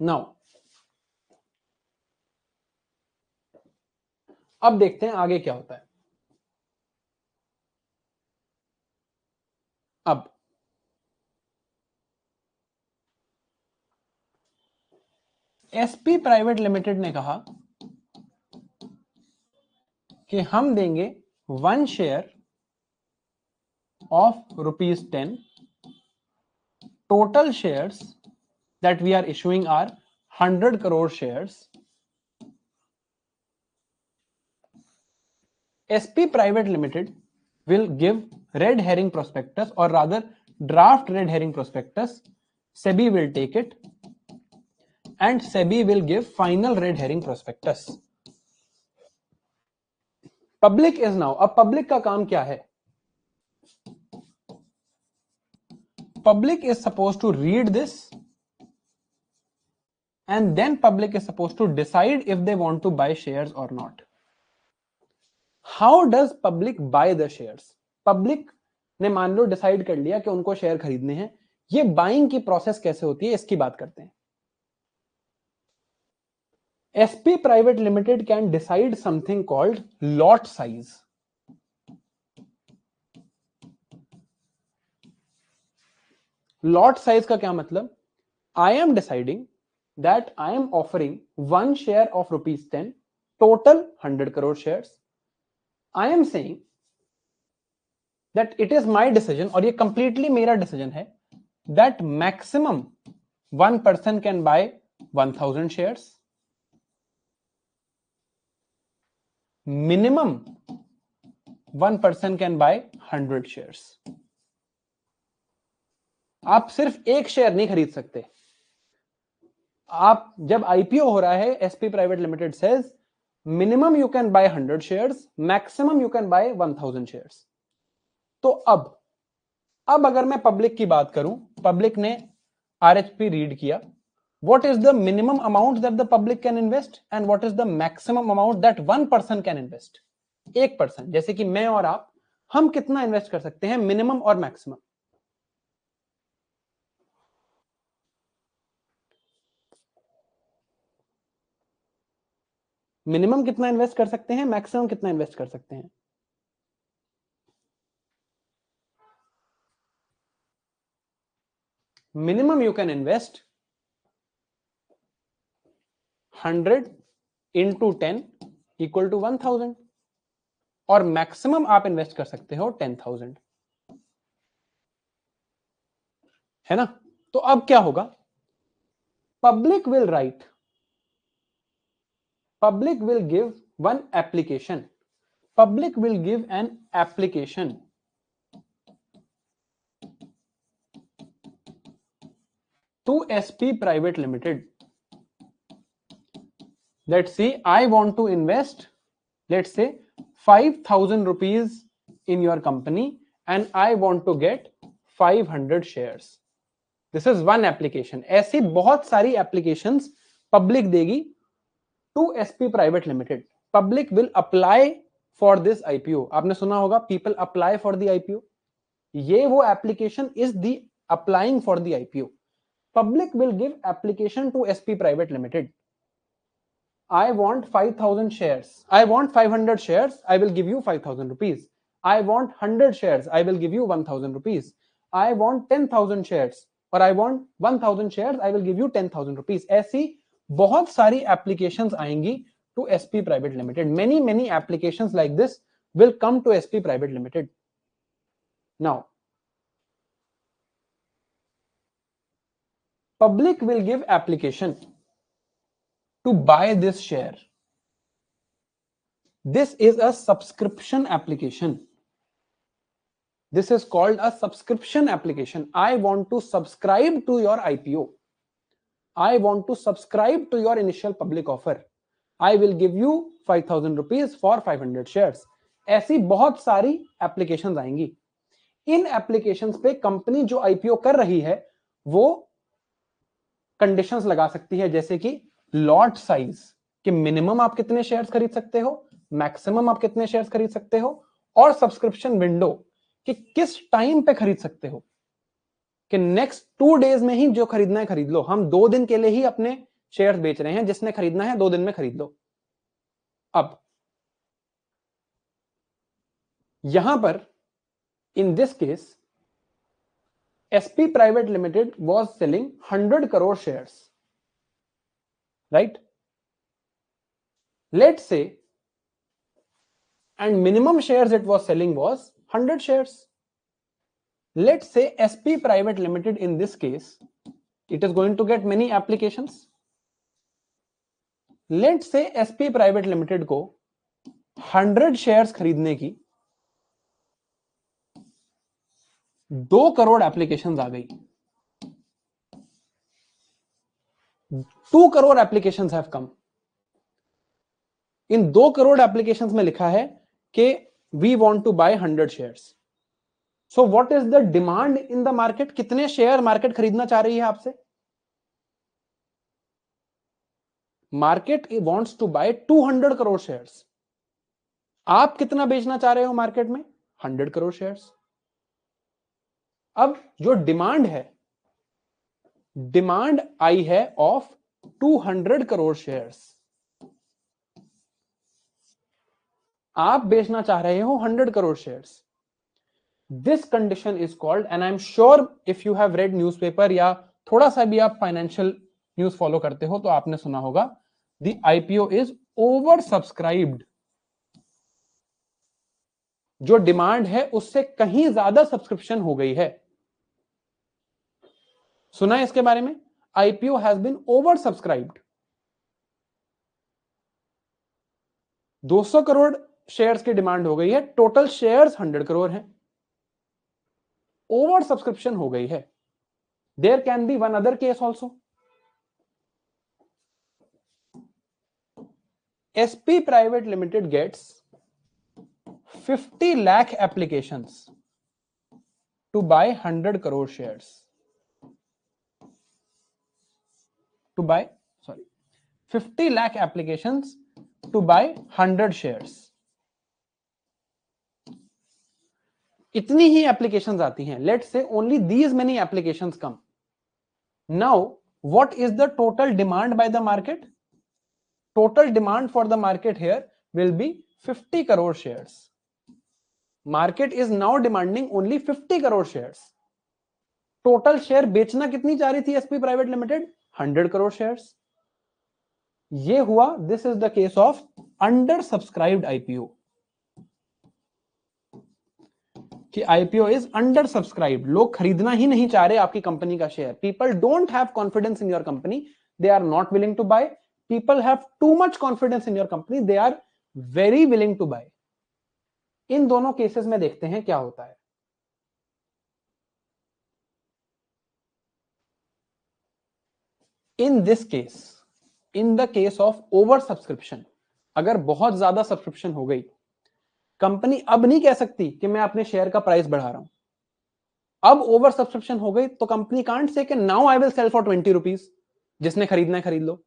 नाउ अब देखते हैं आगे क्या होता है. अब एसपी प्राइवेट लिमिटेड ने कहा कि हम देंगे 1 share of ₹10. Total shares that we are issuing are 100 crore shares. SP Private Limited will give red herring prospectus, or rather draft red herring prospectus. SEBI will take it and SEBI will give final red herring prospectus. Public is now, अब public का काम क्या है? Public is supposed to read this and then public is supposed to decide if they want to buy shares or not. How does public buy the shares? Public ने मान लो decide कर लिया कि उनको शेयर खरीदने हैं. ये बाइंग की प्रोसेस कैसे होती है इसकी बात करते हैं. SP Private Limited can decide something called lot size. Lot size का क्या मतलब? I am deciding that I am offering 1 share of ₹10, total 100 crore shares. I am saying that it is my decision, और ये completely मेरा decision है, that maximum one person can buy 1000 shares, minimum one person can buy 100 shares. आप सिर्फ एक share नहीं खरीद सकते. आप जब आईपीओ हो रहा है, SP private limited says minimum you can bye 100 shares, maximum you can bye 1000 shares. तो अब अगर मैं पब्लिक की बात करूं, पब्लिक ने आरएचपी रीड किया. What is the minimum amount that the public can invest and what is the maximum amount that one person can invest. एक पर्सन जैसे कि मैं और आप, हम कितना इन्वेस्ट कर सकते हैं, मिनिमम और मैक्सिमम. मिनिमम कितना इन्वेस्ट कर सकते हैं, मैक्सिमम कितना इन्वेस्ट कर सकते हैं? Minimum you can invest 100 into 10 equal to 1000, और मैक्सिमम आप इन्वेस्ट कर सकते हो 10,000, है ना? तो अब क्या होगा? Public will write, public will give one application. Public will give an application to SP Private Limited. Let's see, I want to invest, let's say 5,000 rupees in your company and I want to get 500 shares. This is one application. ऐसी बहुत सारी applications public देगी to SP Private Limited. Public will apply for this IPO. आपने सुना होगा people apply for the IPO. ये वो application is the applying for the IPO. Public will give application to SP Private Limited. I want 5,000 shares. I want 500 shares. I will give you 5,000 rupees. I want 100 shares. I will give you 1,000 rupees. I want 10,000 shares. और I want 1000 shares, I will give you 10,000 rupees. ऐसी बहुत सारी applications आएंगी to SP private Limited. Many applications like this will come to SP Private Limited. Now, public will give application to buy this share. This is a subscription application. This is called a subscription application. I want to subscribe to your IPO. I want to subscribe to your initial public offer. I will give you 5,000 rupees for 500 shares. ऐसी बहुत सारी applications आएंगी। इन applications पे company जो IPO कर रही है वो कंडीशंस लगा सकती है, जैसे कि लॉट साइज कि मिनिमम आप कितने शेयर्स खरीद सकते हो, मैक्सिमम आप कितने शेयर्स खरीद सकते हो, और सब्सक्रिप्शन विंडो कि किस टाइम पे खरीद सकते हो, कि नेक्स्ट 2 डेज में ही जो खरीदना है खरीद लो। हम 2 दिन के लिए ही अपने शेयर्स बेच रहे हैं, जिसने खरीदना है 2 दिन में खरीद लो। अब यहां पर in this case SP Private Limited was selling 100 crore shares, right? Let's say, and minimum shares it was selling was 100 shares. Let's say SP Private Limited in this case it is going to get many applications. Let's say SP Private Limited को 100 shares खरीदने की 2 crore applications आ गई। 2 crore applications have come. इन 2 crore applications में लिखा है कि we want to buy 100 shares. So what is the demand in the market? कितने शेयर मार्केट खरीदना चाह रही है आपसे? Market wants to buy 200 crore shares. आप कितना बेचना चाह रहे हो मार्केट में? 100 करोड़ शेयर्स। अब जो डिमांड है, डिमांड आई है ऑफ 200 करोड़ शेयर्स। आप बेचना चाह रहे हो 100 crore shares. This condition is called, and I am sure if you have read newspaper या थोड़ा सा भी आप फाइनेंशियल न्यूज फॉलो करते हो तो आपने सुना होगा, the IPO is over subscribed. जो डिमांड है उससे कहीं ज्यादा सब्सक्रिप्शन हो गई है। सुना है इसके बारे में? IPO has been over subscribed. 200 crore shares की डिमांड हो गई है, टोटल शेयर्स 100 करोड़ हैं, ओवर सब्सक्रिप्शन हो गई है। There can be one other case also. SP Private Limited gets 50 lakh applications to buy 100 crore shares. To buy, 50 lakh applications to buy 100 shares. इतनी ही applications आती हैं। लेट्स से only these many applications come. Now what is the total demand by the market? Total demand for the market here will be 50 crore shares. Market is now demanding only 50 crore shares. Total share बेचना कितनी चाह रही थी SP private Limited? 100 crore shares. ये हुआ, this is the case of under subscribed IPO, कि IPO is under subscribed. लोग खरीदना ही नहीं चाह रहे आपकी कंपनी का share. People don't have confidence in your company, they are not willing to buy. People have too much confidence in your company, they are very willing to buy. इन दोनों cases में देखते हैं क्या होता है। इन this case, in the case of over subscription, अगर बहुत ज्यादा सब्सक्रिप्शन हो गई, कंपनी अब नहीं कह सकती कि मैं अपने शेयर का प्राइस बढ़ा रहा हूं। अब ओवर सब्सक्रिप्शन हो गई तो कंपनी कांट से कि now I will sell for 20 rupees, जिसने खरीदना है खरीद लो,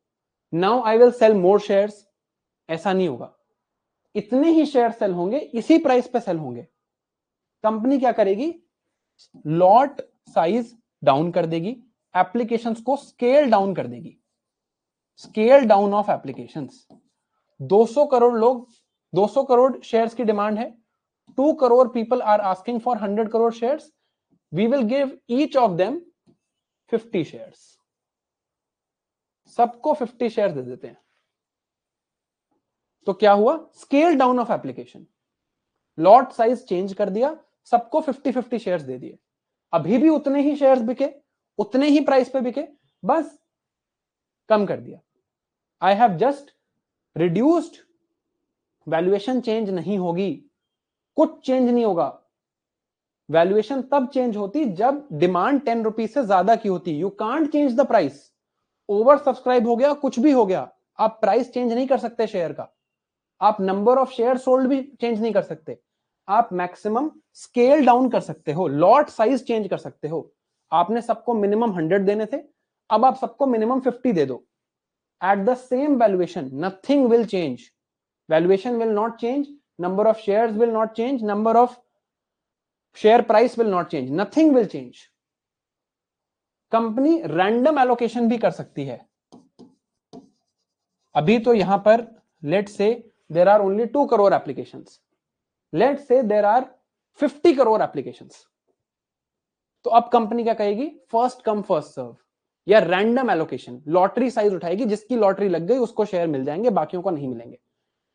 now I will sell more shares. ऐसा नहीं होगा। इतने ही शेयर सेल होंगे, इसी प्राइस पे सेल होंगे। कंपनी क्या करेगी? लॉट साइज डाउन कर देगी, एप्लीकेशंस को स्केल डाउन कर देगी। Scale down of applications. 200 crore लोग, 200 करोड़ शेयर्स की डिमांड है, 2 crore people are asking for 100 crore shares. We will give each of them 50 shares, सबको 50 शेयर्स दे देते हैं। तो क्या हुआ? Scale down of application, lot size change कर दिया, सबको 50-50 शेयर्स दे दिए। अभी भी उतने ही शेयर्स बिके, उतने ही प्राइस पे बिके, बस कम कर दिया। I have just reduced, valuation change नहीं होगी, कुछ चेंज नहीं होगा। वैल्यूएशन तब चेंज होती जब डिमांड 10 रुपीज से ज्यादा की होती। You can't change the price, over subscribe हो गया, कुछ भी हो गया, आप प्राइस चेंज नहीं कर सकते शेयर का, आप नंबर ऑफ शेयर सोल्ड भी चेंज नहीं कर सकते, आप मैक्सिमम स्केल डाउन कर सकते हो, लॉट साइज चेंज कर सकते हो। आपने सबको मिनिमम 100 देने थे, अब आप सबको मिनिमम 50 दे दो। Eight the same valuation nothing will change, valuation will not change, number of shares will not change, number of share price will not change, nothing will change. Company random allocation भी कर सकती है। अभी तो यहां पर let's say there are only 2 crore applications, let's say there are 50 crore applications. तो अब कंपनी क्या कहेगी? फर्स्ट कम फर्स्ट सर्व या रैंडम एलोकेशन, लॉटरी साइज उठाएगी, जिसकी लॉटरी लग गई उसको शेयर मिल जाएंगे, बाकियों को नहीं मिलेंगे।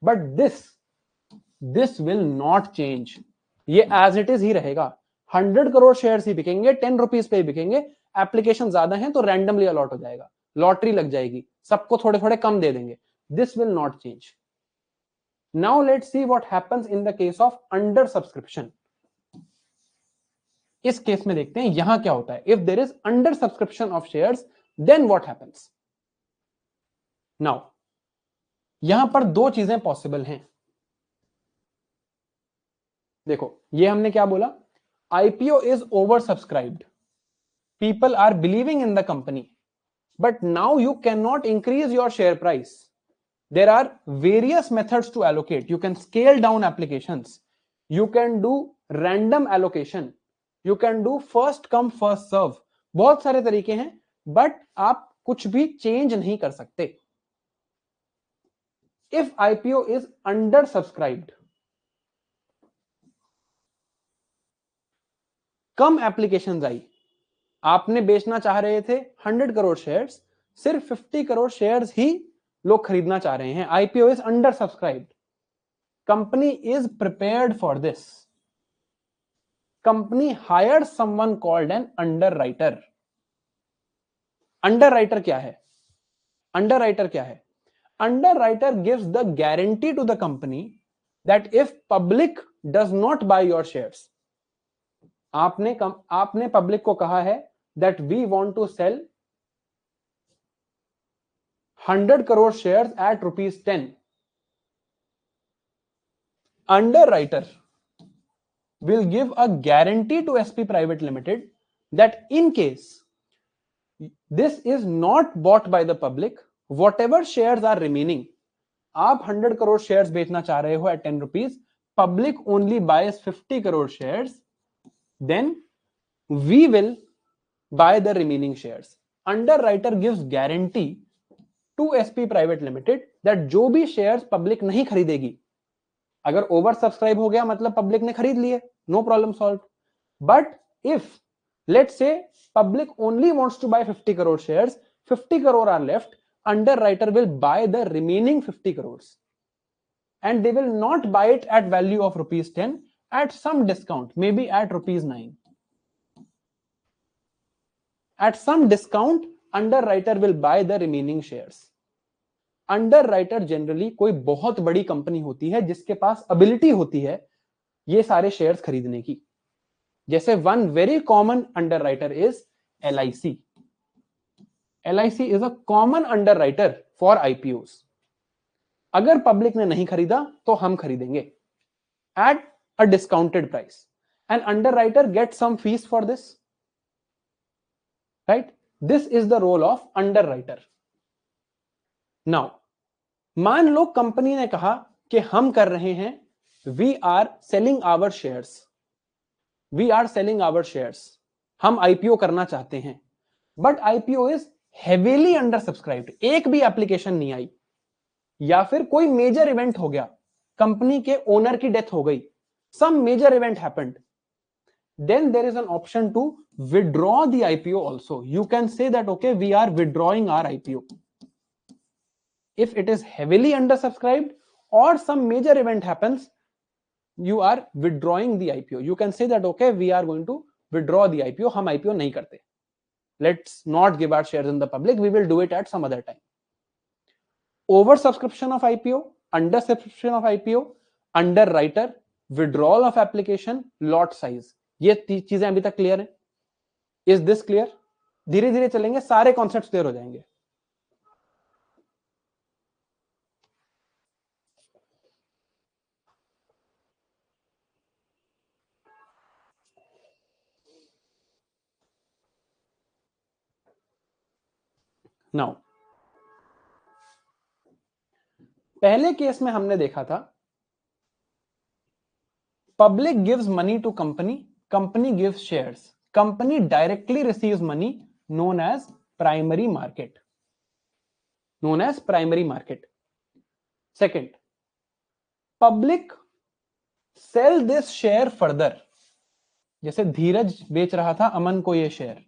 But this will not change, ये एज इट इज ही रहेगा। 100 करोड़ शेयर्स ही बिकेंगे, 10 रुपीज पे ही बिकेंगे। एप्लीकेशन ज्यादा है तो रैंडमली अलॉट हो जाएगा, लॉटरी लग जाएगी, सबको थोड़े थोड़े कम दे देंगे। This will not change. Now let's see what happens in the case of under subscription. इस केस में देखते हैं यहां क्या होता है। If there is under subscription of shares then what happens. Now यहां पर दो चीजें पॉसिबल हैं। देखो ये हमने क्या बोला, IPO is over subscribed, people are believing in the company, but now you cannot increase your share price. There are various methods to allocate. You can scale down applications, you can do random allocation, you can do first come first serve, बहुत सारे तरीके हैं, but आप कुछ भी change नहीं कर सकते। If IPO is under subscribed, कम एप्लीकेशंस आई, आपने बेचना चाह रहे थे 100 करोड़ शेयर्स, सिर्फ 50 करोड़ शेयर्स ही लोग खरीदना चाह रहे हैं। IPO is under subscribed, company is prepared for this, company hired someone called an underwriter. Underwriter क्या है? अंडरराइटर क्या है? Underwriter gives the guarantee to the company that if public does not buy your shares, आपने public को कहा है that we want to sell 100 crore shares at rupees 10. Underwriter will give a guarantee to SP Private Limited that in case this is not bought by the public, whatever shares are remaining, आप 100 crore shares बेचना चाह रहे हो at 10 rupees, public only buys 50 crore shares, then we will buy the remaining shares. Underwriter gives guarantee to SP Private Limited that जो भी shares public नहीं खरीदेगी, अगर ओवर सब्सक्राइब हो गया मतलब पब्लिक ने खरीद लिए, no problem solve. But if let's say public only wants to buy 50 crore shares, 50 crore are left, underwriter will buy the remaining 50 crore and they will not buy it at value of rupees 10, at some discount, maybe at rupees 9. At some discount, underwriter will buy the remaining shares. Underwriter generally कोई बहुत बड़ी company होती है जिसके पास ability होती है ये सारे शेयर्स खरीदने की। जैसे one very common underwriter is LIC. LIC is a common underwriter for IPOs. अगर पब्लिक ने नहीं खरीदा तो हम खरीदेंगे at a discounted price, and underwriter get some fees for this, right? This is the role of underwriter. Now मान लो company ने कहा कि हम कर रहे हैं, we are selling our shares, we are selling our shares, हम IPO करना चाहते हैं, but IPO is heavily under subscribed, एक भी एप्लीकेशन नहीं आई, या फिर कोई मेजर इवेंट हो गया, कंपनी के ओनर की डेथ हो गई, some major event happened, then there is an option to withdraw the IPO also. You can say that, okay, we are withdrawing our IPO. If it is heavily undersubscribed or some major event happens, you are withdrawing the IPO. You can say that, okay, we are going to withdraw the IPO. हम IPO नहीं करते. Let's not give our shares in the public. We will do it at some other time. Oversubscription of IPO, undersubscription of IPO, underwriter, withdrawal of application, lot size. ये चीजें अभी तक clear है? Is this clear? धीरे धीरे चलेंगे, सारे concepts clear हो जाएंगे. Now, पहले केस में हमने देखा था public gives money to company, company gives shares, company directly receives money, known as primary market. Known as primary market. Second, public sell this share further. जैसे धीरज बेच रहा था अमन को ये share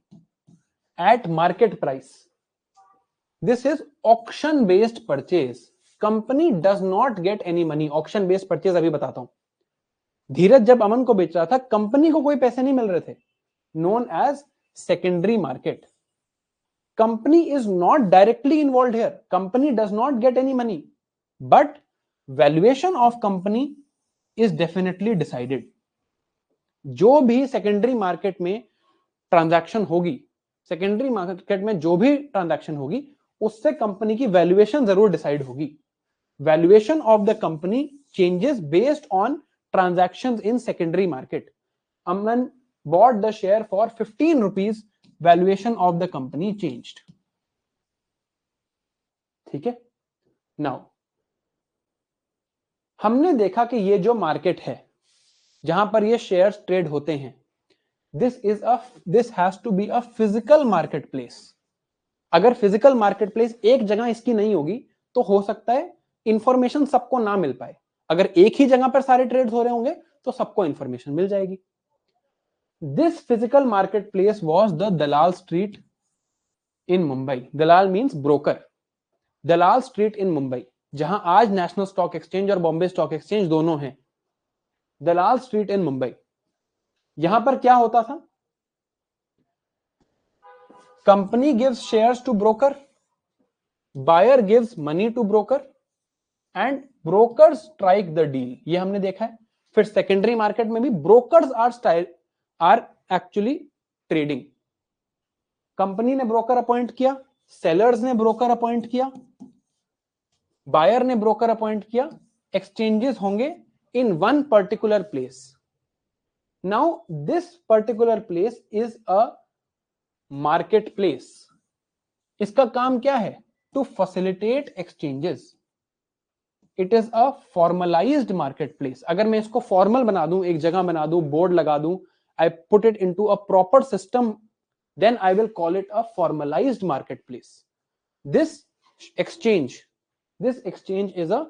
at market price. This is auction based purchase. Company does not get any money. Auction based purchase अभी बताता हूं. धीरज जब अमन को बेच रहा था कंपनी को कोई पैसे नहीं मिल रहे थे. Known as secondary market. Company is not directly involved here. Company does not get any money, but valuation of company is definitely decided. जो भी सेकेंडरी मार्केट में ट्रांजैक्शन होगी, सेकेंडरी मार्केट में जो भी ट्रांजैक्शन होगी उससे कंपनी की वैल्यूएशन जरूर डिसाइड होगी. Valuation of the company changes based on transactions in secondary market. Aman bought the share for 15 rupees, valuation of the company changed. ठीक है. Now, हमने देखा कि ये जो मार्केट है जहां पर ये शेयर्स ट्रेड होते हैं, this has to be a physical marketplace. अगर फिजिकल मार्केटप्लेस एक जगह इसकी नहीं होगी तो हो सकता है इंफॉर्मेशन सबको ना मिल पाए. अगर एक ही जगह पर सारे ट्रेड्स हो रहे होंगे तो सबको इंफॉर्मेशन मिल जाएगी. This physical marketplace was the Dalal Street in Mumbai. Dalal means broker. Dalal Street in Mumbai, जहां आज नेशनल स्टॉक एक्सचेंज और बॉम्बे स्टॉक एक्सचेंज दोनों हैं. Dalal Street in Mumbai. यहां पर क्या होता था? Company gives shares to broker, buyer gives money to broker and brokers strike the deal. ये हमने देखा है. फिर सेकेंडरी मार्केट में भी brokers are actually trading. Company ने ब्रोकर अपॉइंट किया, सेलर्स ने ब्रोकर अपॉइंट किया, बायर ने ब्रोकर अपॉइंट किया. एक्सचेंजेस होंगे in one particular place. Now this particular place is a market place. इसका काम क्या है? To facilitate exchanges. It is a formalised market place. अगर मैं इसको फॉर्मल बना दूं, एक जगह बना दूं, बोर्ड लगा दूं, I put it into a proper system, then I will call it a formalized marketplace. This exchange is a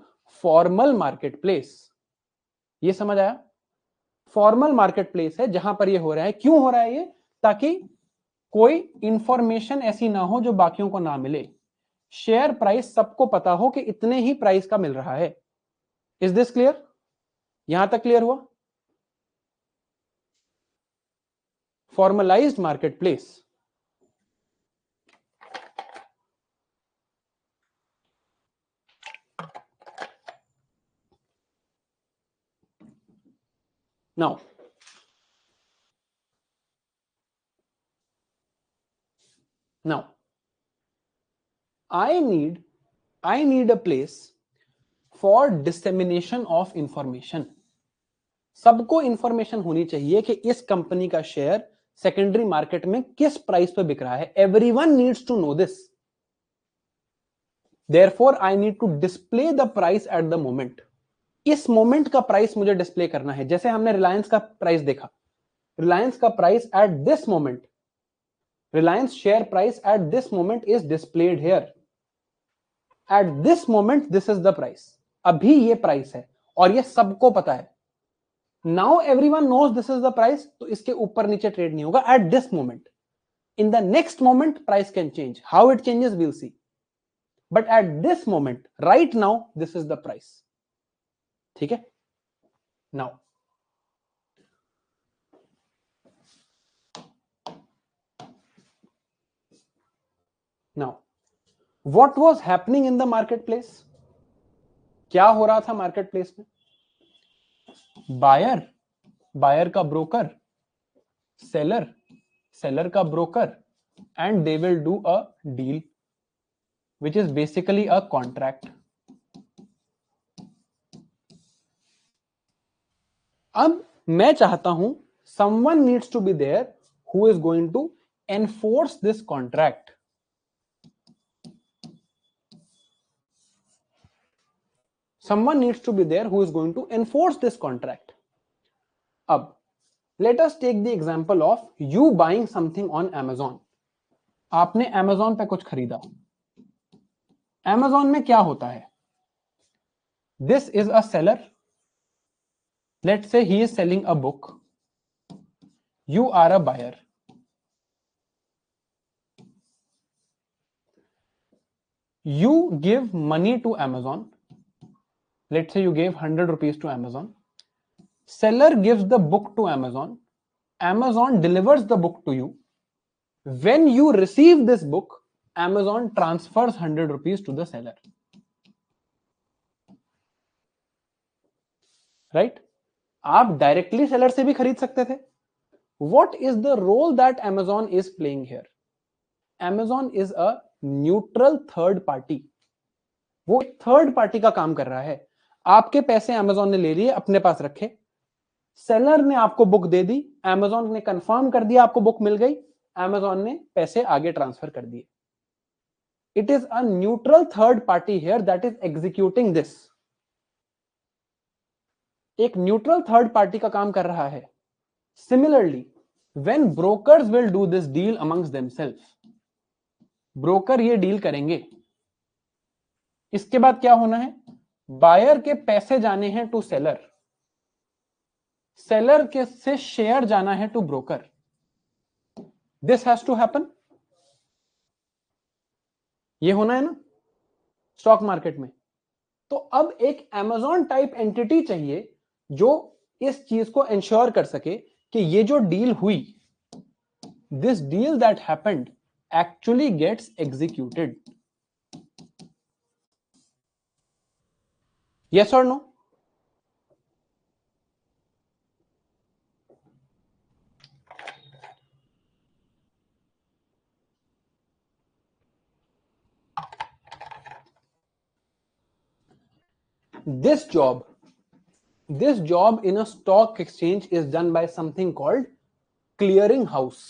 formal marketplace. ये समझ आया? फॉर्मल मार्केटप्लेस है जहां पर ये हो रहा है. क्यों हो रहा है ये? ताकि कोई इंफॉर्मेशन ऐसी ना हो जो बाकियों को ना मिले. शेयर प्राइस सबको पता हो कि इतने ही प्राइस का मिल रहा है. Is this clear? यहां तक क्लियर हुआ? Formalized marketplace. Now, I need a place for dissemination of information. सबको इंफॉर्मेशन होनी चाहिए कि इस कंपनी का शेयर सेकेंडरी मार्केट में किस प्राइस पे बिक रहा है. Everyone needs to know this. Therefore I need to display the price at the moment. इस मोमेंट का प्राइस मुझे डिस्प्ले करना है. जैसे हमने रिलायंस का प्राइस देखा, रिलायंस का price at this moment, Reliance share price at this moment is displayed here. At this moment this is the price. अभी ये प्राइस है और ये सबको पता है. Now everyone knows this is the price, तो इसके ऊपर नीचे ट्रेड नहीं होगा at this moment. In the next moment price can change, how it changes will see, but at this moment right now this is the price. ठीक है. Now what was happening in the market place? क्या हो रहा था market place में? Buyer का broker, seller का broker, and they will do a deal which is basically a contract. अब मैं चाहता हूं someone needs to be there who is going to enforce this contract. Someone needs to be there who is going to enforce this contract. अब let us take the example of you buying something on Amazon. आपने Amazon पे कुछ खरीदा. Amazon में क्या होता है? This is a seller. Let's say he is selling a book. You are a buyer. You give money to Amazon. Let's say you gave 100 rupees to Amazon. Seller gives the book to Amazon. Amazon delivers the book to you. When you receive this book, Amazon transfers 100 rupees to the seller. Right? आप directly seller से भी खरीद सकते थे. What is the role that Amazon is playing here? Amazon is a neutral third party. वो third party का काम कर रहा है. आपके पैसे Amazon ने ले लिए, अपने पास रखे. सेलर ने आपको बुक दे दी, Amazon ने कंफर्म कर दिया आपको बुक मिल गई, Amazon ने पैसे आगे ट्रांसफर कर दिए. It is a neutral third party here that is executing this. एक न्यूट्रल थर्ड पार्टी का काम कर रहा है. Similarly, when brokers will do this deal amongst themselves, broker ये डील करेंगे. इसके बाद क्या होना है? बायर के पैसे जाने हैं टू सेलर, सेलर के से शेयर जाना है to broker. This has to happen. ये होना है ना स्टॉक मार्केट में. तो अब एक Amazon टाइप एंटिटी चाहिए जो इस चीज को इंश्योर कर सके कि ये जो डील हुई, this deal that happened actually gets executed. Yes और no? This job in a stock exchange is done by something called clearing house.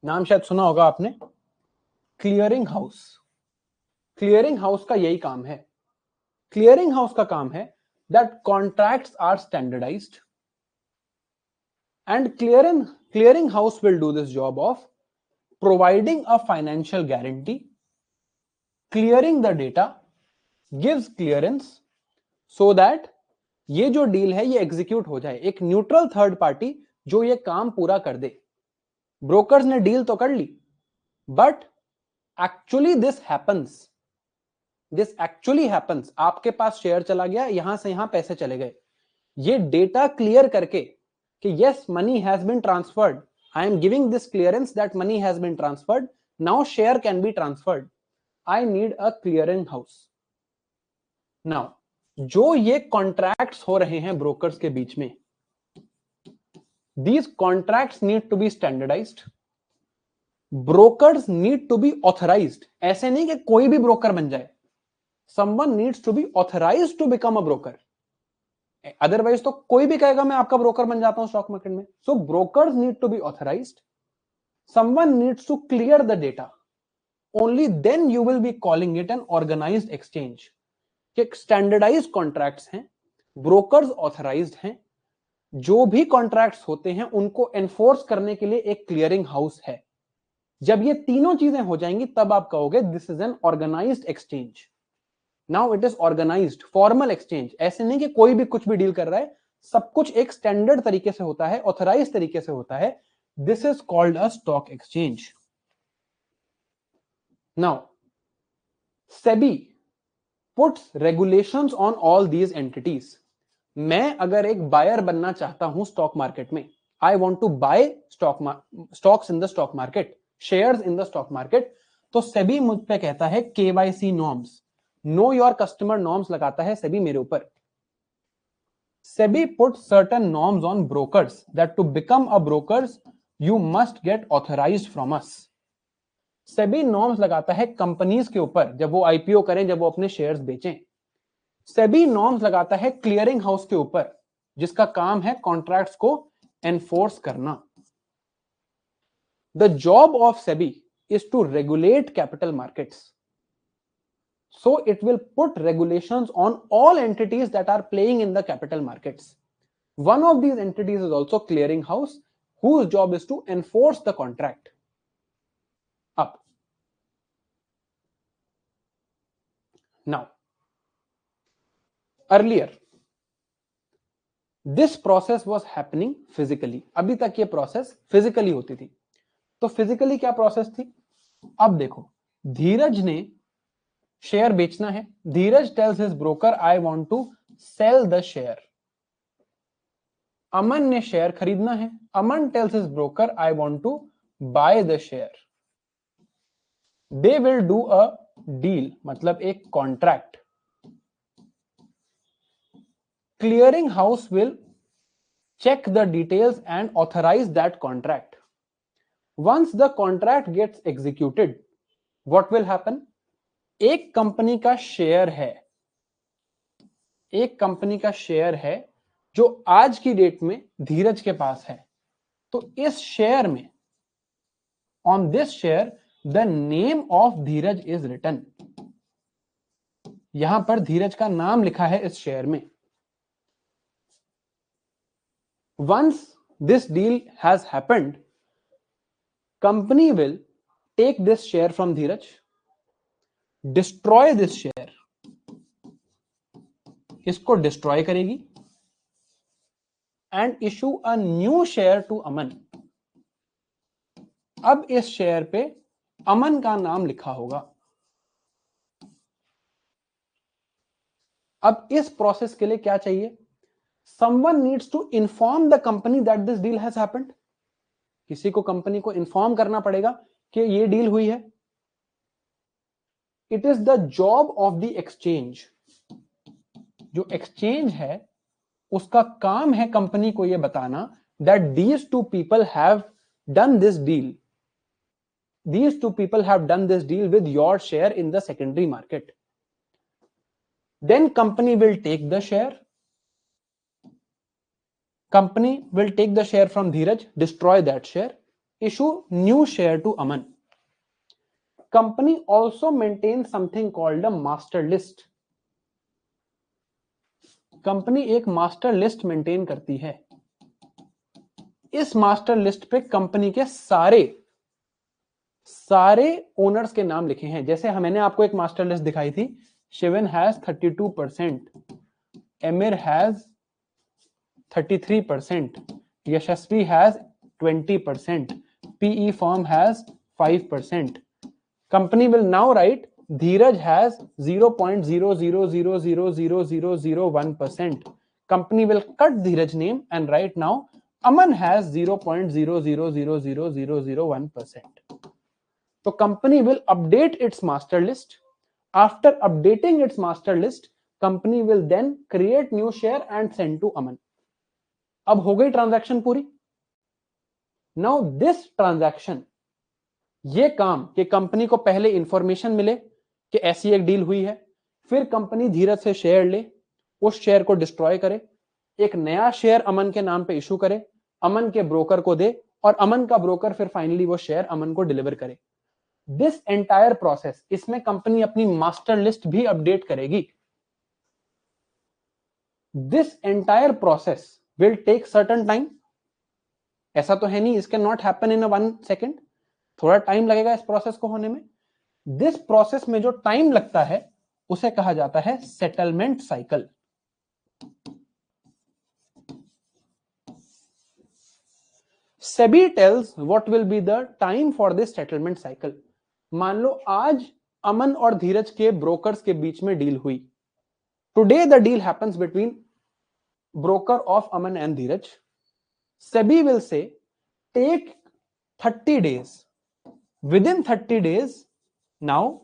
नाम शायद सुना होगा आपने, क्लियरिंग हाउस. क्लियरिंग हाउस का यही काम है. क्लियरिंग हाउस का काम है that contracts are standardized and clearing house will do this job of providing a financial guarantee, clearing the data, gives clearance so that ये जो डील है ये एग्जीक्यूट हो जाए. एक न्यूट्रल थर्ड पार्टी जो ये काम पूरा कर दे. ब्रोकर्स ने डील तो कर ली, but actually this actually happens. आपके पास शेयर चला गया, यहां से यहां पैसे चले गए. ये डेटा क्लियर करके कि yes money has been transferred, I am giving this clearance that money has been transferred, now share can be transferred. I need a clearing house. Now जो ये कॉन्ट्रैक्ट्स हो रहे हैं ब्रोकर्स के बीच में, these contracts need to be standardized, brokers need to be authorized. ऐसे नहीं कि कोई भी ब्रोकर बन जाए. someone needs to be authorized to become a broker. Otherwise तो कोई भी कहेगा मैं आपका ब्रोकर बन जाता हूं स्टॉक मार्केट में. so brokers need to be authorized, someone needs to clear the data, only then you will be calling it an organized exchange. कि स्टैंडर्डाइज्ड कॉन्ट्रैक्ट्स हैं, ब्रोकर्स ऑथराइज्ड हैं, जो भी कॉन्ट्रैक्ट्स होते हैं उनको एनफोर्स करने के लिए एक क्लियरिंग हाउस है. जब ये तीनों चीजें हो जाएंगी तब आप कहोगे this is an organised exchange. Now it is organised formal exchange. ऐसे नहीं कि कोई भी कुछ भी डील कर रहा है. सब कुछ एक स्टैंडर्ड तरीके से होता है, ऑथराइज तरीके से होता है. This is called a stock exchange. Now SEBI puts regulations on all these entities. मैं अगर एक बायर बनना चाहता हूं स्टॉक मार्केट में, I want to buy stocks in the stock market, shares in the stock market, तो सेबी मुझ पे कहता है KYC norms, know your customer norms लगाता है सेबी मेरे ऊपर. SEBI put certain norms on brokers that to become a brokers you must get authorised from us. SEBI norms लगाता है कंपनीज के ऊपर जब वो आईपीओ करें, जब वो अपने शेयर्स बेचें. सेबी नॉर्म्स लगाता है क्लियरिंग हाउस के ऊपर, जिसका काम है कॉन्ट्रैक्ट्स को एनफोर्स करना. The job of SEBI is to regulate capital markets. So it will put regulations on all entities that are playing in the capital markets. One of these entities is also clearing house, whose job is to enforce the contract. Up. Now, earlier, this process was happening physically. अभी तक ये process physically होती थी. तो physically क्या process थी? अब देखो, धीरज ने शेयर बेचना है. Dhiraj tells his broker I want to sell the share. Aman ने शेयर खरीदना है. Aman tells his broker I want to buy the share. They will do a deal, मतलब एक contract. Clearing house will check the details and authorize that contract. Once the contract gets executed, what will happen? एक company का share है, एक company का share है जो आज की डेट में धीरज के पास है. तो इस शेयर में, on this share the name of Dheeraj is written. यहां पर धीरज का नाम लिखा है इस शेयर में. Once this deal has happened, company will take this share from Dheeraj, destroy this share, इसको destroy करेगी, and issue a new share to Aman. अब इस शेयर पे अमन का नाम लिखा होगा. अब इस प्रोसेस के लिए क्या चाहिए? Someone needs to inform the company that this deal has happened. किसी को कंपनी को इंफॉर्म करना पड़ेगा कि ये डील हुई है. It is the job of the exchange. जो एक्सचेंज है उसका काम है कंपनी को ये बताना that these two people have done this deal. These two people have done this deal with your share in the secondary market. Then company will take the share. Company will take the share from Dheeraj, destroy that share, issue new share to Aman. Company also maintains something called a master list. Company एक master list maintain करती है. इस master list पे company के सारे owners के नाम लिखे हैं. जैसे मैंने आपको एक मास्टर लिस्ट दिखाई थी. Shivan has 32%, Amir has 33%, Yashasvi has 20%, PE firm has 5%. Company will now write Dhiraj has 0.00000001%. Company will cut Dhiraj name and write now Aman has 0.00000001%. तो company will update its master list. After updating its master list, company will then create new share and send to Aman. अब हो गई transaction पूरी. Now this transaction, ये काम कि company को पहले इंफॉर्मेशन मिले कि ऐसी एक डील हुई है, फिर कंपनी धीरज से शेयर ले, उस शेयर को डिस्ट्रॉय करे, एक नया शेयर अमन के नाम पे इशू करे, अमन के ब्रोकर को दे और अमन का ब्रोकर फिर फाइनली वो शेयर अमन को डिलीवर करे. दिस एंटायर प्रोसेस, इसमें कंपनी अपनी मास्टर लिस्ट भी अपडेट करेगी. This entire process will take certain time. ऐसा तो है नहीं इस can not happen in 1 second. थोड़ा टाइम लगेगा इस प्रोसेस को होने में. दिस प्रोसेस में जो टाइम लगता है उसे कहा जाता है settlement cycle. SEBI tells what will be the time for this settlement cycle. मान लो आज अमन और धीरज के ब्रोकर्स के बीच में डील हुई। Today the deal happens between broker of Aman and Dheeraj. SEBI will say take 30 days. Within 30 days, now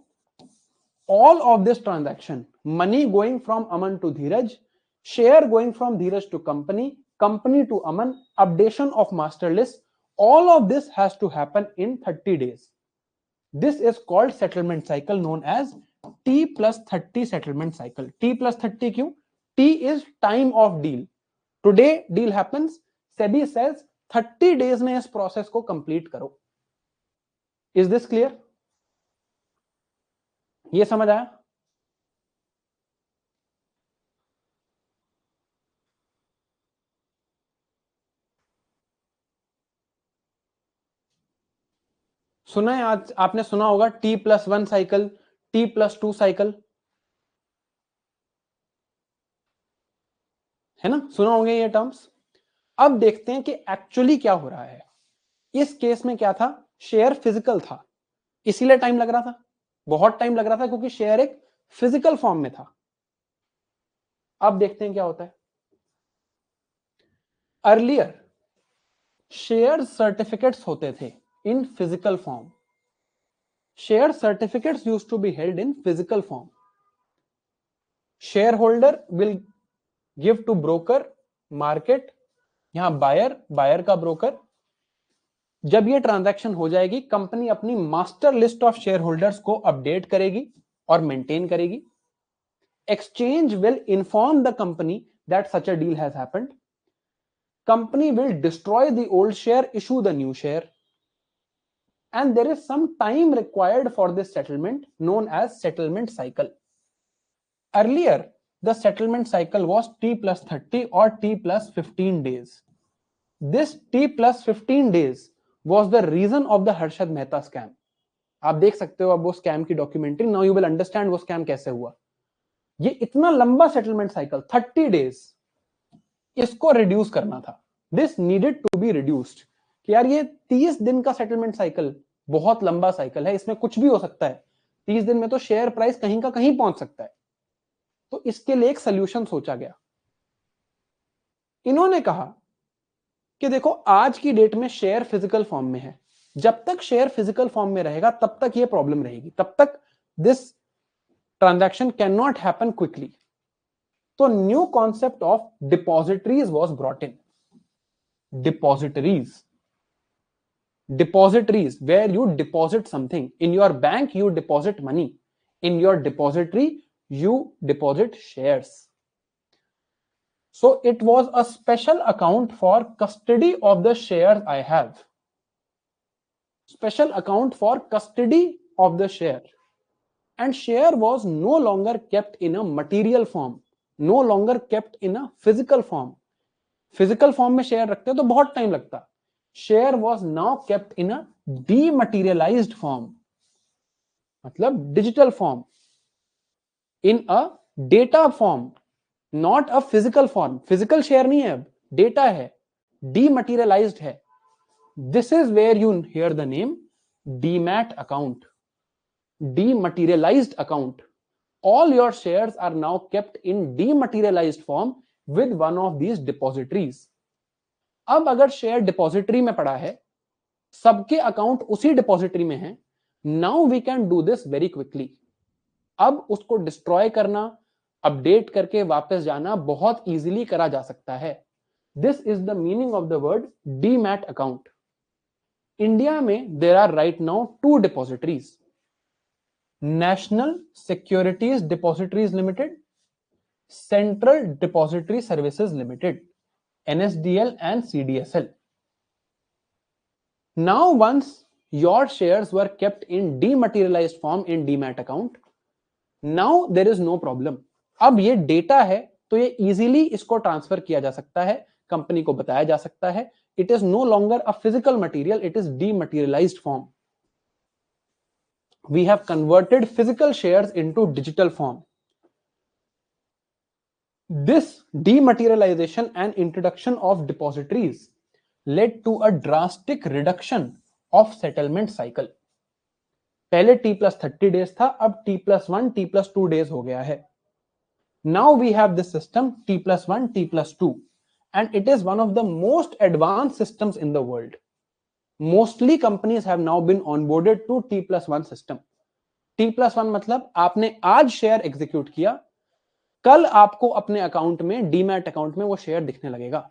all of this transaction, money going from Aman to Dheeraj, share going from Dheeraj to company, company to Aman, updation of master list, all of this has to happen in 30 days. This is called settlement cycle known as T plus 30 settlement cycle. T plus 30 क्यों? T is time of deal. Today deal happens, SEBI says 30 days में इस process को complete करो. Is this clear? ये समझ आया? सुना है आज आपने सुना होगा T+1 साइकिल, T+2 साइकिल, है ना? सुना होंगे ये टर्म्स. अब देखते हैं कि एक्चुअली क्या हो रहा है. इस केस में क्या था? शेयर फिजिकल था, इसीलिए टाइम लग रहा था, बहुत टाइम लग रहा था क्योंकि शेयर एक फिजिकल फॉर्म में था. अब देखते हैं क्या होता है. अर्लियर शेयर सर्टिफिकेट्स होते थे in physical form. Share certificates used to be held in physical form. Share holder will give to broker, market, यहां बायर का ब्रोकर. जब ये ट्रांजैक्शन हो जाएगी, कंपनी अपनी master list of share holders को अपडेट करेगी और मेंटेन करेगी. Exchange will inform the company that such a deal has happened. Company will destroy the old share, issue the new share, and there is some time required for this settlement known as settlement cycle. Earlier the settlement cycle was T plus 30 or T plus 15 days. This T plus 15 days was the reason of the Harshad Mehta scam. आप देख सकते हो अब वो scam की documentary. Now you will understand वो scam कैसे हुआ. ये इतना लंबा सेटलमेंट साइकिल 30 डेज, इसको रिड्यूस करना था. This needed to be reduced कि यार ये 30 दिन का सेटलमेंट साइकिल बहुत लंबा साइकिल है, इसमें कुछ भी हो सकता है. 30 दिन में तो शेयर प्राइस कहीं का कहीं पहुंच सकता है. तो इसके लिए एक सोल्यूशन सोचा गया. इन्होंने कहा कि देखो आज की डेट में शेयर फिजिकल फॉर्म में है, जब तक शेयर फिजिकल फॉर्म में रहेगा तब तक ये प्रॉब्लम रहेगी, तब तक this transaction can not happen quickly. तो new concept of depositories was brought in. Depositories where you deposit something. In your bank you deposit money, in your depository you deposit shares. So it was a special account for custody of the shares I have. Special account for custody of the share. And share was no longer kept in a material form, no longer kept in a physical form. Physical form में share रखते तो बहुत time लगता. Share was now kept in a dematerialized form, मतलब digital form, in a data form, not a physical form. Physical share नहीं है, अब data है, dematerialized है. This is where you hear the name demat account, dematerialized account. All your shares are now kept in dematerialized form with one of these depositories. अब अगर share depository में पड़ा है, सबके अकाउंट उसी डिपॉजिटरी में है, now we can do this very quickly. अब उसको डिस्ट्रॉय करना, अपडेट करके वापस जाना बहुत इजीली करा जा सकता है. This is the meaning of the word demat account. India में there are right now 2 depositories, national securities depositories limited, central depository services limited, NSDL and CDSL. Now once your shares were kept in dematerialized form in demat account, now there is no problem. अब ये data है तो ये easily इसको transfer किया जा सकता है, कंपनी को बताया जा सकता है. It is no longer a physical material, it is dematerialized form. We have converted physical shares into digital form. This dematerialization and introduction of depositories led to a drastic reduction of settlement cycle. पहले T+30 days था, अब T+1, T+2 days हो गया है. Now we have this system T+1, T+2, and it is one of the most advanced systems in the world. Mostly companies have now been onboarded to T+1 system. T+1 मतलब आपने आज share execute किया, कल आपको अपने account में, demat account में वो शेयर दिखने लगेगा.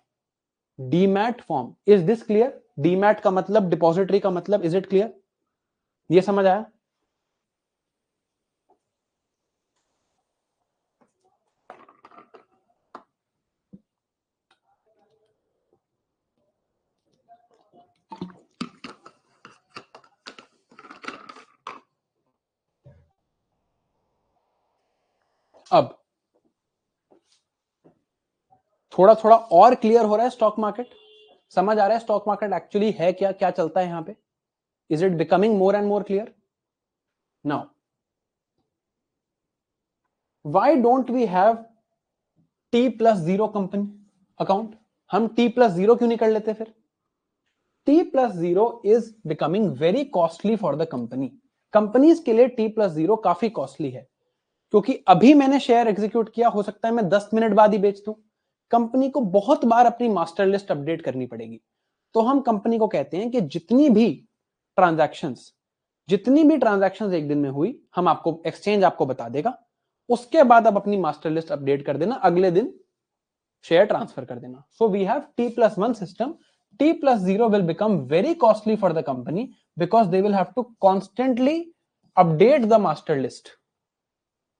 Demat form, is this clear? Demat का मतलब डिपॉजिटरी का मतलब, इज इट क्लियर? ये समझ आया? अब थोड़ा थोड़ा और क्लियर हो रहा है स्टॉक मार्केट? समझ आ रहा है स्टॉक मार्केट एक्चुअली है क्या, क्या चलता है यहां पे? Is it becoming more and more clear? Now why don't we have T+0 company account? हम T+0 क्यों नहीं कर लेते फिर? T+0 is becoming very costly for the company. Companies के लिए T+0 काफी कॉस्टली है, क्योंकि अभी मैंने शेयर एग्जीक्यूट किया, हो सकता है मैं 10 मिनट बाद ही बेच दूं. कंपनी को बहुत बार अपनी मास्टर लिस्ट अपडेट करनी पड़ेगी. तो हम कंपनी को कहते हैं कि जितनी भी ट्रांजैक्शंस एक दिन में हुई, हम आपको, एक्सचेंज आपको बता देगा, उसके बाद आप अपनी मास्टर लिस्ट अपडेट कर देना, अगले दिन शेयर ट्रांसफर कर देना. So we have T+1 system. T+0 will become very costly for the company because they will have to constantly update the master list.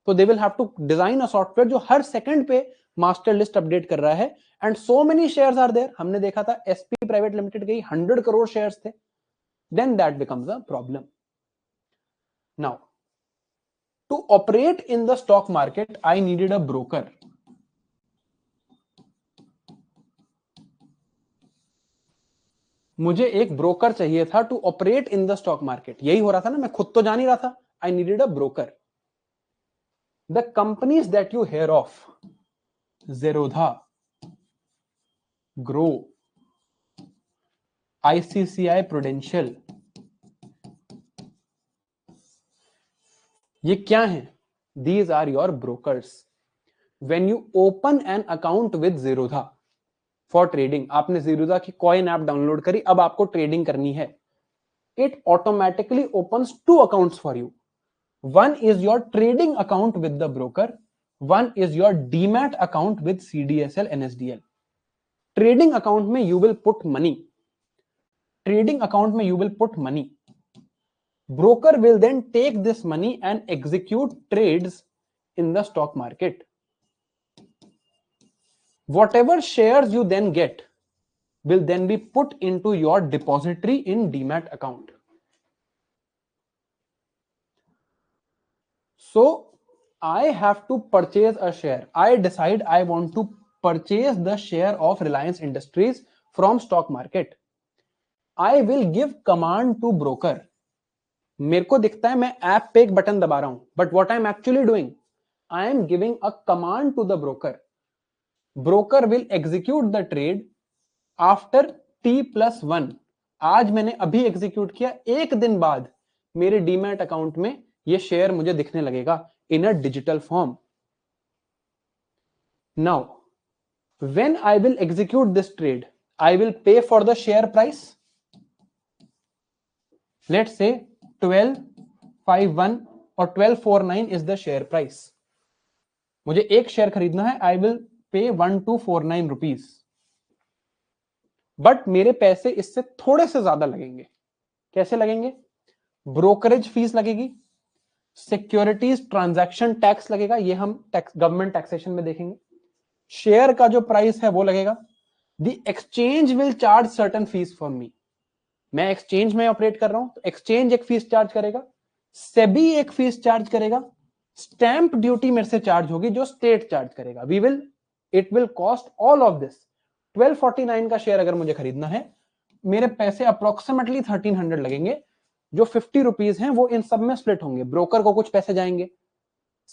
So they will have to design a software जो हर second पे master list update कर रहा है. And so many shares are there. हमने देखा था SP private limited के 100 करोड़ शेयर्स थे. Then that becomes a problem. Now to operate in the stock market I needed a broker. मुझे एक ब्रोकर चाहिए था to operate in the stock market. यही हो रहा था ना, मैं खुद तो जा नहीं रहा था. I needed a broker. The companies that you hear of, Zerodha, Grow, ICICI Prudential, ये क्या हैं? These are your brokers. When you open an account with Zerodha for trading, आपने Zerodha की कॉइन ऐप डाउनलोड करी, अब आपको trading करनी है. It automatically opens 2 accounts for you. One is your trading account with the broker. One is your demat account with CDSL NSDL. Trading account में you will put money. Trading account में you will put money. Broker will then take this money and execute trades in the stock market. Whatever shares you then get will then be put into your depository in demat account. So I have to purchase a share. I decide I want to purchase the share of Reliance Industries from stock market. I will give command to broker. मेरे को दिखता है मैं app पे एक button दबा रहा हूं, but what I am actually doing, I am giving a command to the broker. Broker will execute the trade after T+1. आज मैंने अभी एग्जीक्यूट किया, एक दिन बाद मेरे डीमैट अकाउंट में ये शेयर मुझे दिखने लगेगा in a digital form. Now when I will execute this trade, I will pay for the share price. Let's say 1251 और 1249 इज द शेयर प्राइस. मुझे एक शेयर खरीदना है, आई विल पे 1249 रुपीज. बट मेरे पैसे इससे थोड़े से ज्यादा लगेंगे. कैसे लगेंगे? ब्रोकरेज फीस लगेगी, सिक्योरिटीज ट्रांजैक्शन टैक्स लगेगा, ये हम गवर्नमेंट टैक्सेशन में देखेंगे. शेयर का जो प्राइस है वो लगेगा. The exchange will charge certain fees for me. मैं एक्सचेंज में ऑपरेट कर रहा हूं, तो एक्सचेंज एक फीस चार्ज करेगा, सेबी एक फीस चार्ज करेगा, स्टैंप ड्यूटी मेरे से चार्ज होगी जो स्टेट चार्ज करेगा. It will cost all of this. 1249 का शेयर अगर मुझे खरीदना है, मेरे पैसे अप्रोक्सीमेटली 1300 लगेंगे. जो 50 रुपीज हैं वो इन सब में स्प्लिट होंगे. ब्रोकर को कुछ पैसे जाएंगे,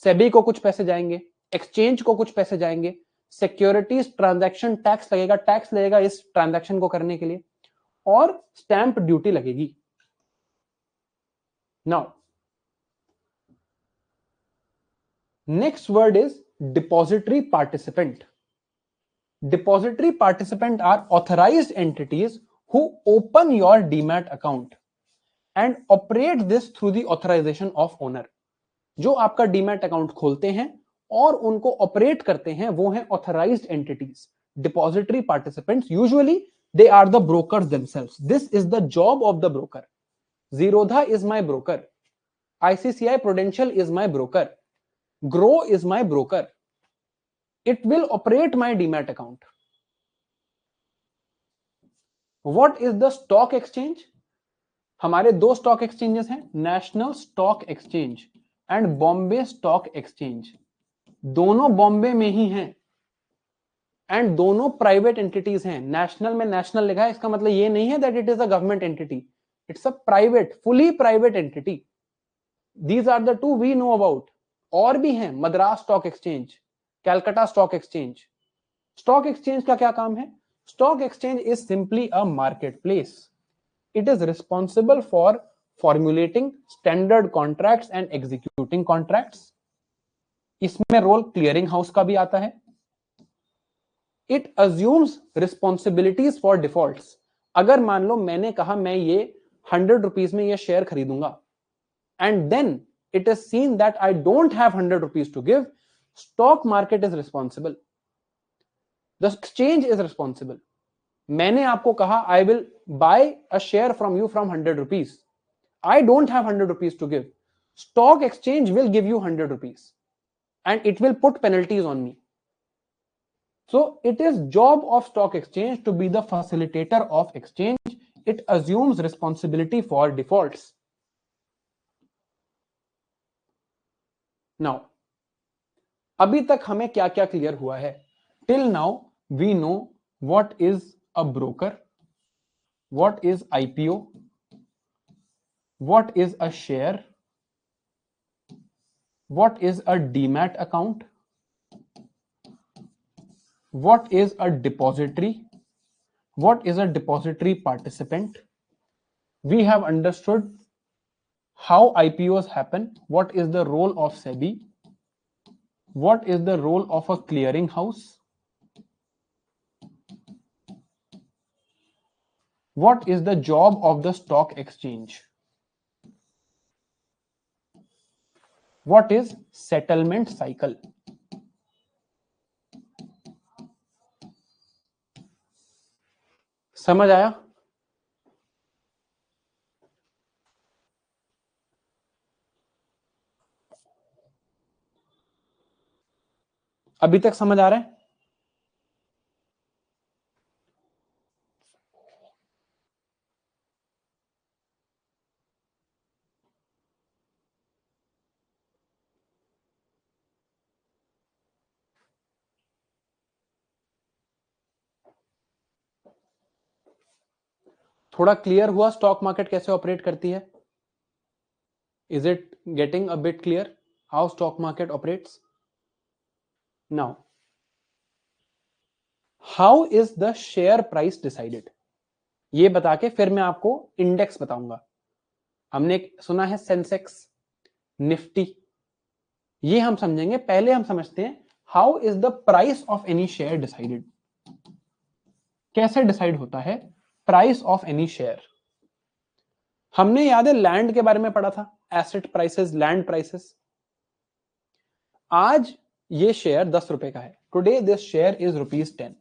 सेबी को कुछ पैसे जाएंगे, एक्सचेंज को कुछ पैसे जाएंगे, सिक्योरिटीज ट्रांजैक्शन टैक्स लगेगा, टैक्स लगेगा इस ट्रांजैक्शन को करने के लिए. और स्टैंप ड्यूटी लगेगी। Now next word is depository participant. Depository participant are authorized entities who open your demat account and operate this through the authorization of owner। जो आपका डीमैट अकाउंट खोलते हैं और उनको ऑपरेट करते हैं वो हैं authorised entities. Depository participants usually they are the brokers themselves. This is the job of the broker. Zerodha is my broker, ICICI Prudential is my broker, Groww is my broker. It will operate my demat account. What is the stock exchange? हमारे दो stock exchanges हैं, national stock exchange and Bombay stock exchange. दोनों बॉम्बे में ही हैं and दोनों private entities हैं। National में नेशनल लिखा है, इसका मतलब ये नहीं है that it is a government entity, it's a private, fully private entity. These are the two we know about. और भी हैं, Madras stock exchange, Calcutta stock exchange. Stock exchange का क्या काम है? Stock exchange is simply a market place. It is responsible for formulating standard contracts and executing contracts. इसमें role clearing house का भी आता है। It assumes responsibilities for defaults. अगर मान लो मैंने कहा मैं ये 100 रुपीज में ये शेयर खरीदूंगा and then it is seen that I don't have 100 rupees to give, stock market is responsible, the exchange is responsible। मैंने आपको कहा I will buy a share from you from 100 rupees, I don't have 100 rupees to give, stock exchange will give you 100 rupees and it will put penalties on me। So it is job of stock exchange to be the facilitator of exchange। It assumes responsibility for defaults। Now अभी तक हमें क्या क्या clear हुआ है? Till now we know what is a broker, what is IPO, what is a share, what is a demat account, what is a depository, what is a depository participant. We have understood how IPOs happen, what is the role of SEBI, what is the role of a clearing house, what is the job of the stock exchange, what is settlement cycle। समझ आया? अभी तक समझ आ रहा है? थोड़ा clear हुआ stock market कैसे ऑपरेट करती है? Is it getting a bit clear how stock market operates? Now how is the share price decided? ये बता के फिर मैं आपको इंडेक्स बताऊंगा। हमने सुना है सेंसेक्स, निफ्टी, ये हम समझेंगे। पहले हम समझते हैं how is the price of any share decided. कैसे डिसाइड होता है प्राइस ऑफ एनी शेयर? हमने याद है लैंड के बारे में पढ़ा था, एसेट प्राइसेस, लैंड प्राइसेस। आज ये शेयर 10 रुपए का है। Today this share is ₹10।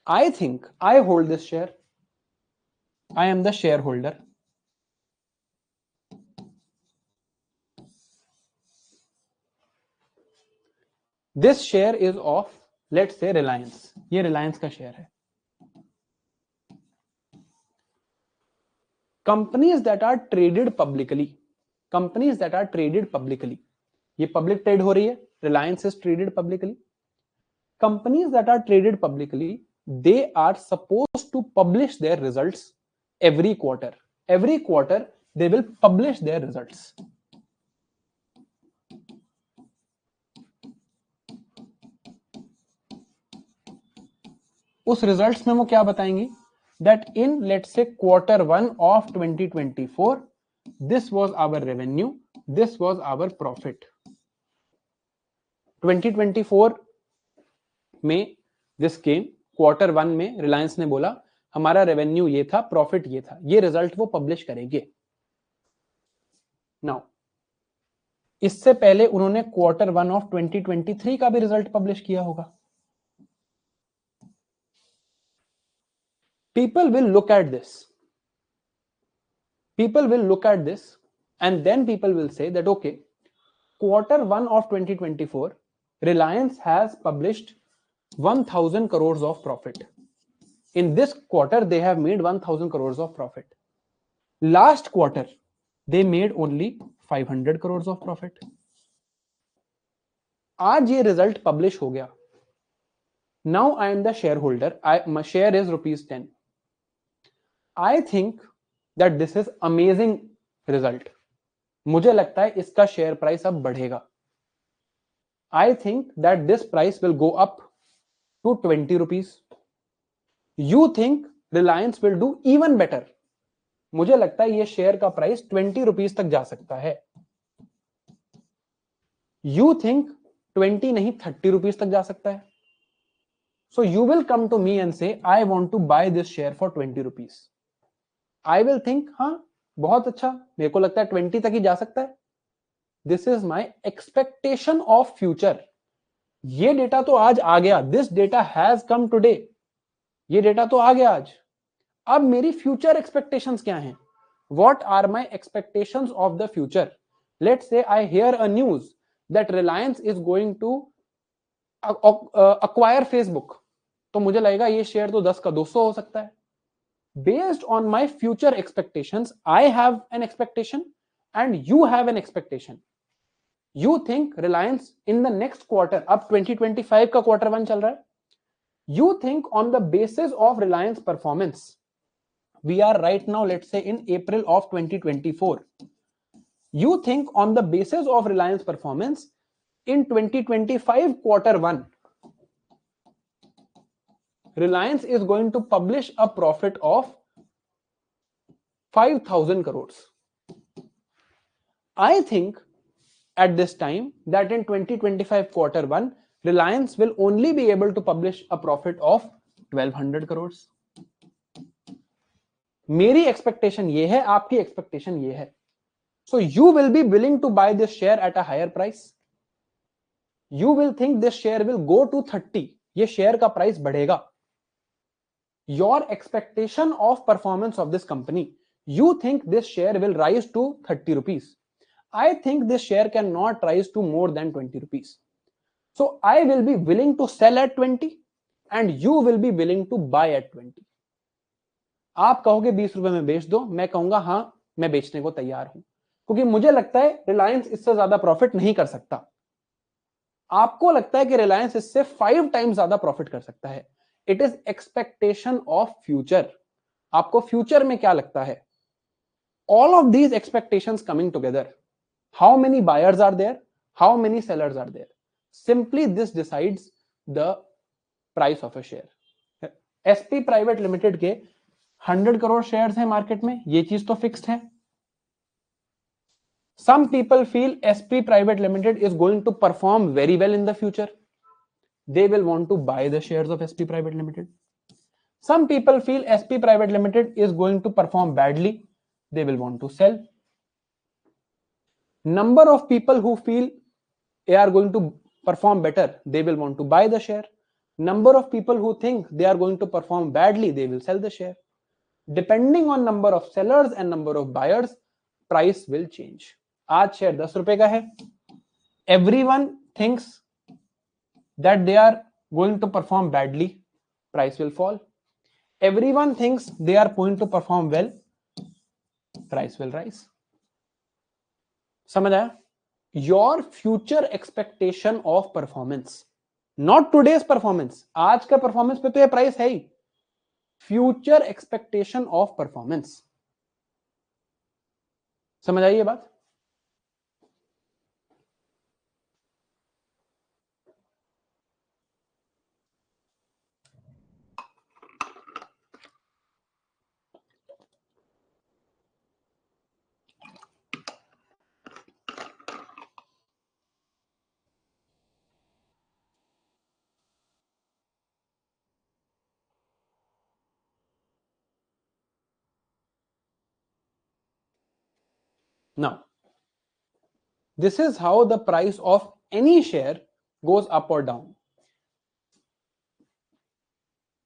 I think I hold this share. I am the shareholder. This share is of, let's say, Reliance. ये Reliance का शेयर है। Companies that are traded publicly, companies that are traded publicly, ये public trade हो रही है, Reliance is traded publicly. Companies that are traded publicly, they are supposed to publish their results every quarter. Every quarter they will publish their results. उस results में वो क्या बताएंगी that in let's say Q1 of 2024 this was our revenue, this was our profit. 2024 में this came Q1 में रिलायंस ने बोला हमारा रेवेन्यू ये था, प्रॉफिट ये था, ये रिजल्ट वो पब्लिश करेंगे। नाउ इससे पहले उन्होंने Q1 ऑफ 2023 का भी रिजल्ट पब्लिश किया होगा। People will look at this. People will look at this and then people will say that okay, Q1 of 2024 Reliance has published 1000 crores of profit. In this quarter they have made 1000 crores of profit. Last quarter they made only 500 crores of profit. आज ये result publish हो गया। Now I am the shareholder. My share is ₹10. I think that this is amazing result. मुझे लगता है इसका share price अब बढ़ेगा। I think that this price will go up to 20 rupees. You think Reliance will do even better. मुझे लगता है ये शेयर का प्राइस 20 रुपीज तक जा सकता है। You think 20 नहीं 30 रुपीज तक जा सकता है। So you will come to me and say I want to buy this share for 20 rupees. I will think हाँ बहुत अच्छा, मेरे को लगता है 20 तक ही जा सकता है। This is my expectation of future. ये डेटा तो आज आ गया, this data has come today, ये डेटा तो आ गया आज। अब मेरी फ्यूचर एक्सपेक्टेशंस क्या हैं? What are my expectations of the future? Let's say I hear a news that Reliance is going to acquire Facebook, तो मुझे लगेगा ये शेयर तो 10 का 200 हो सकता है। Based on my future expectations I have an expectation and you have an expectation. You think Reliance in the next quarter, अब 2025 का Q1 चल रहा है, you think on the basis of Reliance performance, we are right now let's say in April of 2024, you think on the basis of Reliance performance in 2025 Q1 Reliance is going to publish a profit of 5,000 crores. I think at this time that in 2025 Q1 Reliance will only be able to publish a profit of 1200 crores. मेरी expectation ये है, आपकी expectation ये है। So you will be willing to buy this share at a higher price. You will think this share will go to 30. ये share का price बढ़ेगा। Your expectation of performance of this company, you think this share will rise to 30 rupees. I think this share cannot rise to more than 20 rupees. So I will be willing to sell at 20 and you will be willing to buy at 20. आप कहोगे 20 रुपए में बेच दो, मैं कहूंगा हाँ मैं बेचने को तैयार हूं, क्योंकि मुझे लगता है रिलायंस इससे ज्यादा प्रॉफिट नहीं कर सकता। आपको लगता है कि रिलायंस इससे 5 टाइम्स ज्यादा प्रॉफिट कर सकता है। It is expectation of future. आपको फ्यूचर में क्या लगता है? All of these expectations coming together, how many buyers are there, how many sellers are there, simply this decides the price of a share. SP private limited के 100 crore shares हैं market में, ये चीज तो फिक्स्ड है। some people feel SP private limited is going to perform very well in the future, they will want to buy the shares of SP private limited. some people feel SP private limited is going to perform badly, they will want to sell. Number of people who feel they are going to perform better, they will want to buy the share. Number of people who think they are going to perform badly, they will sell the share. Depending on number of sellers and number of buyers, price will change. आज share 10 रुपए का है, everyone thinks that they are going to perform badly, price will fall. Everyone thinks they are going to perform well, price will rise. समझ आया? Your future expectation of performance, not today's performance, आज का performance पे तो ये price है ही, future expectation of performance. समझ आई ये बात? Now, this is how the price of any share goes up or down.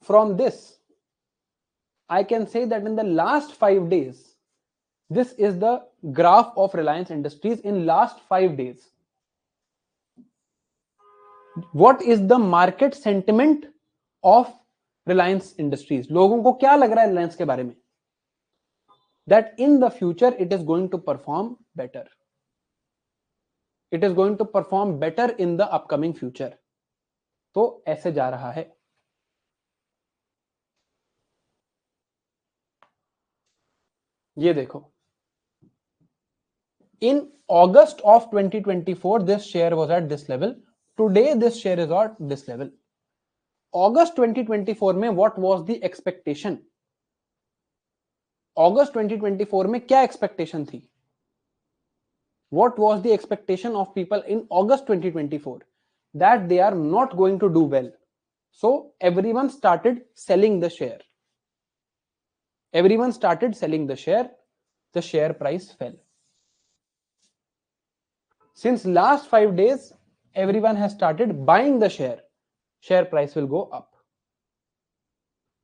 From this, I can say that in the last 5 days, this is the graph of Reliance Industries in last 5 days. What is the market sentiment of Reliance Industries? लोगों को क्या लग रहा है Reliance के बारे में? That in the future it is going to perform better. It is going to perform better in the upcoming future. तो ऐसे जा रहा है. ये देखो. In August of 2024, this share was at this level. Today, this share is at this level. August 2024 में what was the expectation? August 2024 में क्या expectation थी? What was the expectation of people in August 2024? That they are not going to do well. So everyone started selling the share. Everyone started selling the share price fell. Since last 5 days, everyone has started buying the share price will go up.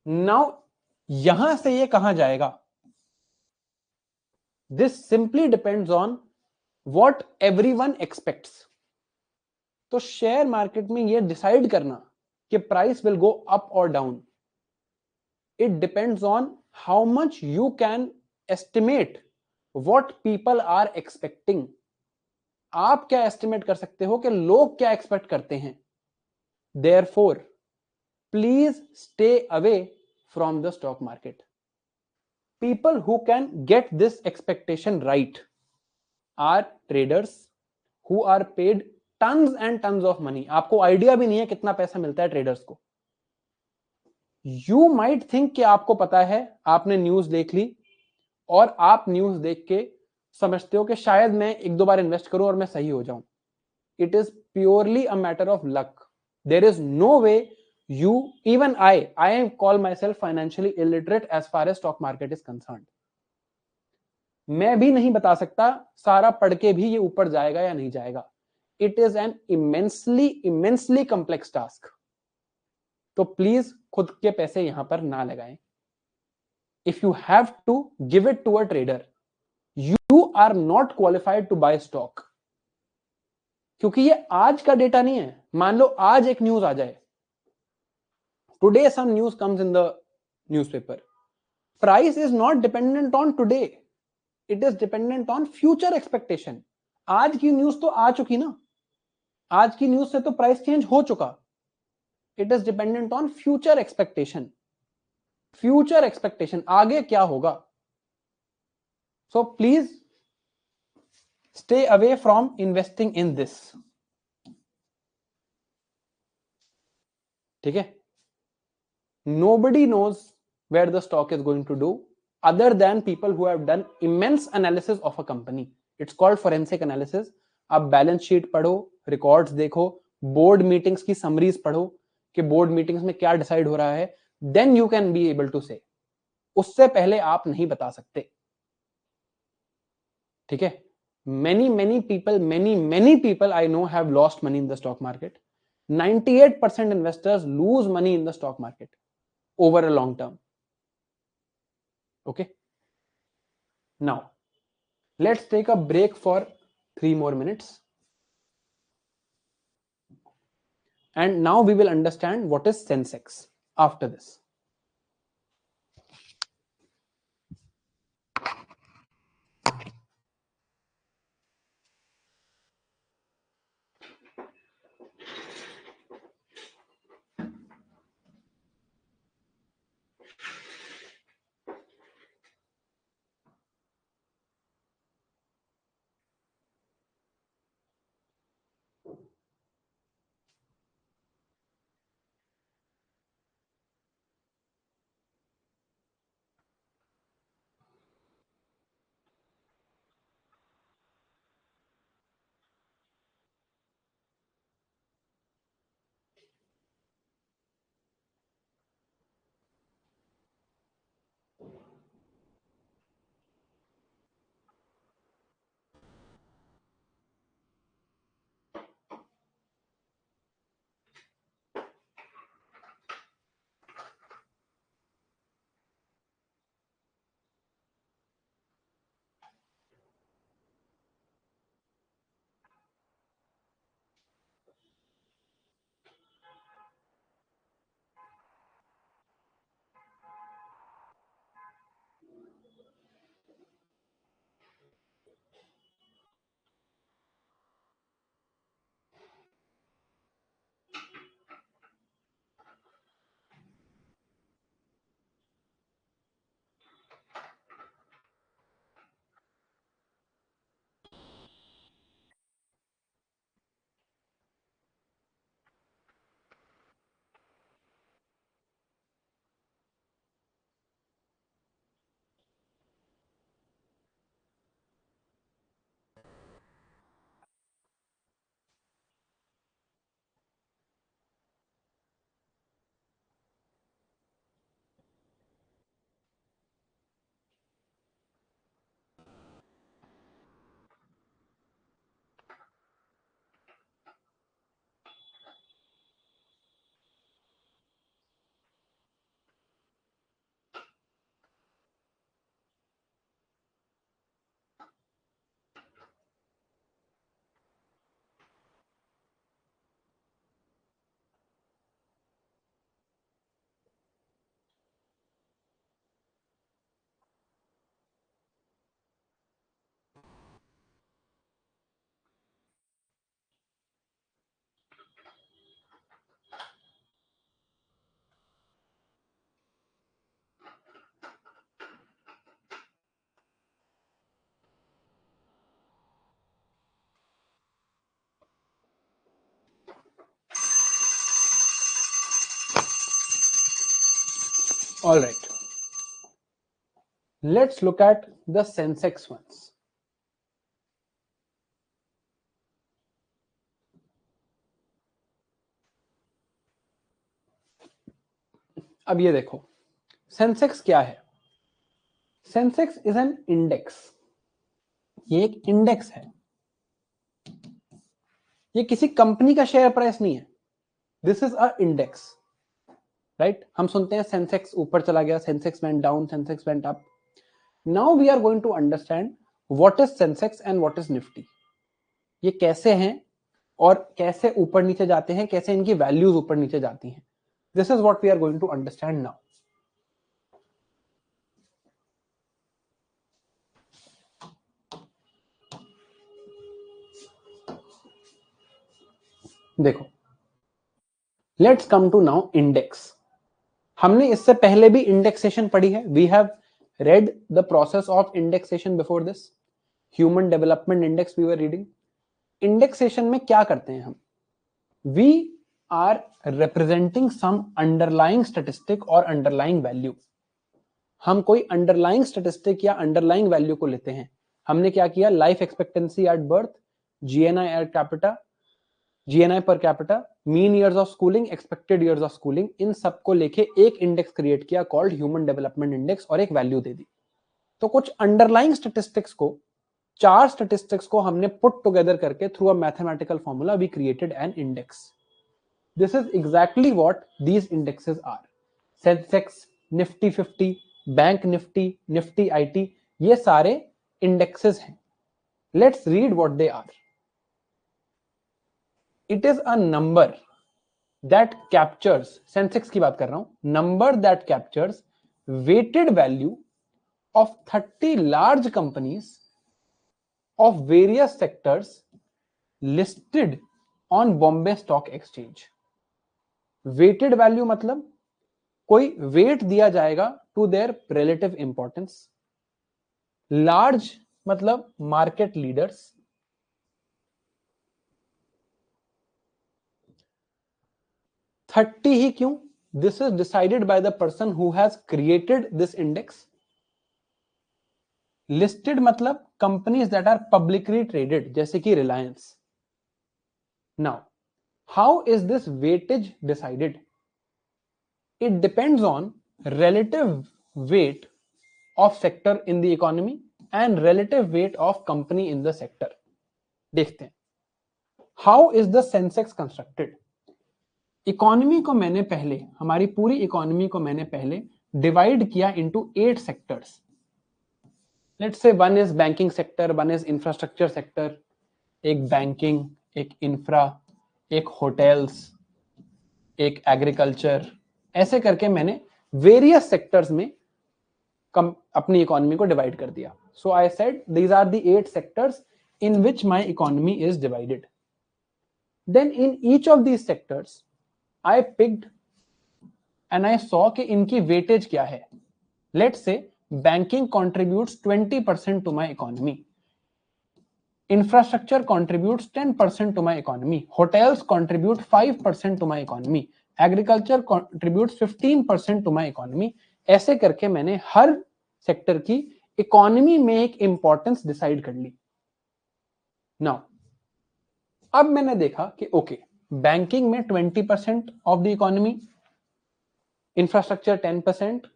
Now, यहां से ये कहां जाएगा? This simply depends on what everyone expects. तो share market में ये decide करना कि प्राइस विल गो अप और down, it depends on how much you can estimate what people are expecting. आप क्या एस्टिमेट कर सकते हो कि लोग क्या एक्सपेक्ट करते हैं. Therefore please stay away from the stock market. People who can get this expectation right are traders who are paid tons and tons of money. आपको आइडिया भी नहीं है कितना पैसा मिलता है ट्रेडर्स को. You might think कि आपको पता है, आपने न्यूज देख ली और आप न्यूज देख के समझते हो कि शायद मैं एक दो बार इन्वेस्ट करूं और मैं सही हो जाऊं. It is purely a matter of luck. There is no way you, even I call myself financially illiterate as far as stock market is concerned. मैं भी नहीं बता सकता सारा पढ़ के भी ये ऊपर जाएगा या नहीं जाएगा. It is an immensely complex task. तो प्लीज खुद के पैसे यहां पर ना लगाएं. If you have to give it to a trader, you are not qualified to buy stock. क्योंकि ये आज का डेटा नहीं है. मान लो आज एक न्यूज आ जाए, today some news comes in the newspaper. Price is not dependent on today. It is dependent on future expectation. आज की न्यूज तो आ चुकी ना, आज की न्यूज से तो प्राइस चेंज हो चुका. It is dependent on future expectation. Future expectation, आगे क्या होगा. So please stay away from investing in this. ठीक है. Nobody knows where the stock is going to do other than people who have done immense analysis of a company. It's called forensic analysis. आप balance sheet पढ़ो, records देखो, board meetings की summaries पढ़ो कि board meetings में क्या decide हो रहा है, then you can be able to say. उससे पहले आप नहीं बता सकते. ठीक है. many people I know have lost money in the stock market. 98% investors lose money in the stock market over a long term. Okay. Now, let's take a break for 3 more minutes. And now we will understand what is Sensex after this. All right. Let's look at the Sensex ones. अब ये देखो, Sensex क्या है? Sensex is an index. ये एक index है, ये किसी कंपनी का शेयर प्राइस नहीं है। This is a index, right? हम सुनते हैं सेंसेक्स ऊपर चला गया, Sensex went down, Sensex went up. Now we are going to understand what is Sensex and what is Nifty. ये कैसे हैं और कैसे ऊपर नीचे जाते हैं, कैसे इनकी वैल्यूज ऊपर नीचे जाती हैं। This is what we are going to understand now. देखो, let's come to now index. हमने इससे पहले भी इंडेक्सेशन पढ़ी है। We have read the process of indexation before this. Human development index we were reading. Indexation में क्या करते हैं हम? We are representing some underlying statistic or underlying value. हम कोई underlying statistic या underlying value को लेते हैं। हमने क्या किया? Life expectancy at birth, GNI per capita, GNI per capita, mean years of schooling, expected years of schooling, इन सबको लेके एक इंडेक्स क्रिएट किया कॉल्ड ह्यूमन डेवलपमेंट इंडेक्स और एक वैल्यू दे दी। तो कुछ अंडरलाइंग स्टैटिस्टिक्स को, चार स्टैटिस्टिक्स को हमने पुट टुगेदर करके through a mathematical formula we created an index. This is exactly what these indexes are. Sensex, Nifty 50, bank Nifty, Nifty IT, ये सारे इंडेक्सेस हैं। Let's read what they are. It is a number that captures, Sensex की बात कर रहा हूं, number that captures weighted value of 30 large companies of various sectors listed on Bombay Stock Exchange. Weighted value मतलब कोई weight दिया जाएगा to their relative importance. Large मतलब market leaders. थर्टी ही क्यों? This is decided by the person who has created this index. Listed मतलब companies that are publicly traded, जैसे कि Reliance. Now, how is this weightage decided? It depends on relative weight of sector in the economy and relative weight of company in the sector. देखते हैं how is the Sensex constructed. Economy को मैंने पहले, हमारी पूरी economy को मैंने पहले डिवाइड किया into 8 sectors. Let's say one is banking sector, one is infrastructure sector, एक बैंकिंग, एक इंफ्रा, एक होटल्स, एक एग्रीकल्चर, ऐसे करके मैंने वेरियस सेक्टर्स में अपनी इकोनॉमी को डिवाइड कर दिया. So I said these are the 8 sectors in which my economy is divided. Then in each of these sectors I picked and I saw कि इनकी weightage क्या है. Let's say banking contributes 20% to my economy, infrastructure contributes 10% to my economy, hotels contribute 5% to my economy, agriculture contributes 15% to my economy. ऐसे करके मैंने हर sector की economy में एक इंपॉर्टेंस डिसाइड कर ली. नाउ अब मैंने देखा कि ओके, बैंकिंग में 20% of the economy, infrastructure 10%,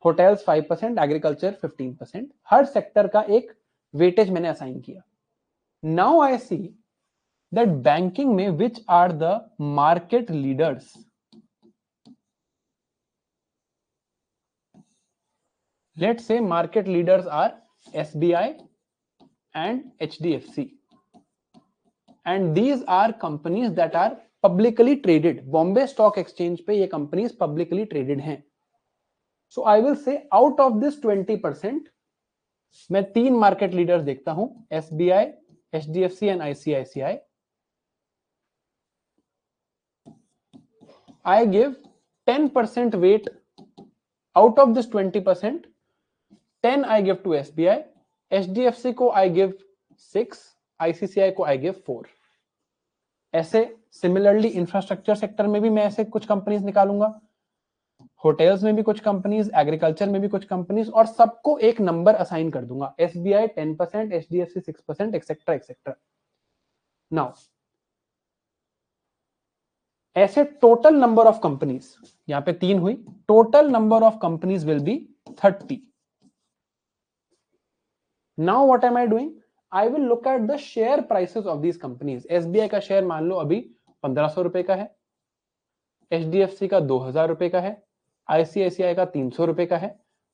hotels 5%, agriculture 15%, हर सेक्टर का एक वेटेज मैंने असाइन किया. Now I see that banking में which are the market leaders. Let's say market leaders are SBI and HDFC, and these are companies that are publicly traded. Bombay Stock Exchange पे ये companies publicly traded हैं. So I will say out of this 20%, मैं 3 market leaders देखता हूं, SBI, HDFC and ICICI. I give 10% weight out of this 20%. 10 I give to SBI, HDFC को I give 6, ICICI को I give 4. ऐसे similarly infrastructure sector में भी मैं ऐसे कुछ कंपनीज निकालूंगा. होटल्स में भी कुछ कंपनीज, एग्रीकल्चर में भी कुछ कंपनीज, और सबको एक नंबर असाइन कर दूंगा, SBI 10%, HDFC 6%, etcetera etcetera. Now ऐसे टोटल नंबर ऑफ कंपनीज, यहां पे 3 हुई, total number of companies will be 30। Now what am I doing, I will look at the share prices of these companies. SBI का share मान लो अभी 1500 रुपए का है, एचडीएफसी का 2000 रुपए का है, आईसीआईसीआई का 300 रुपए का है।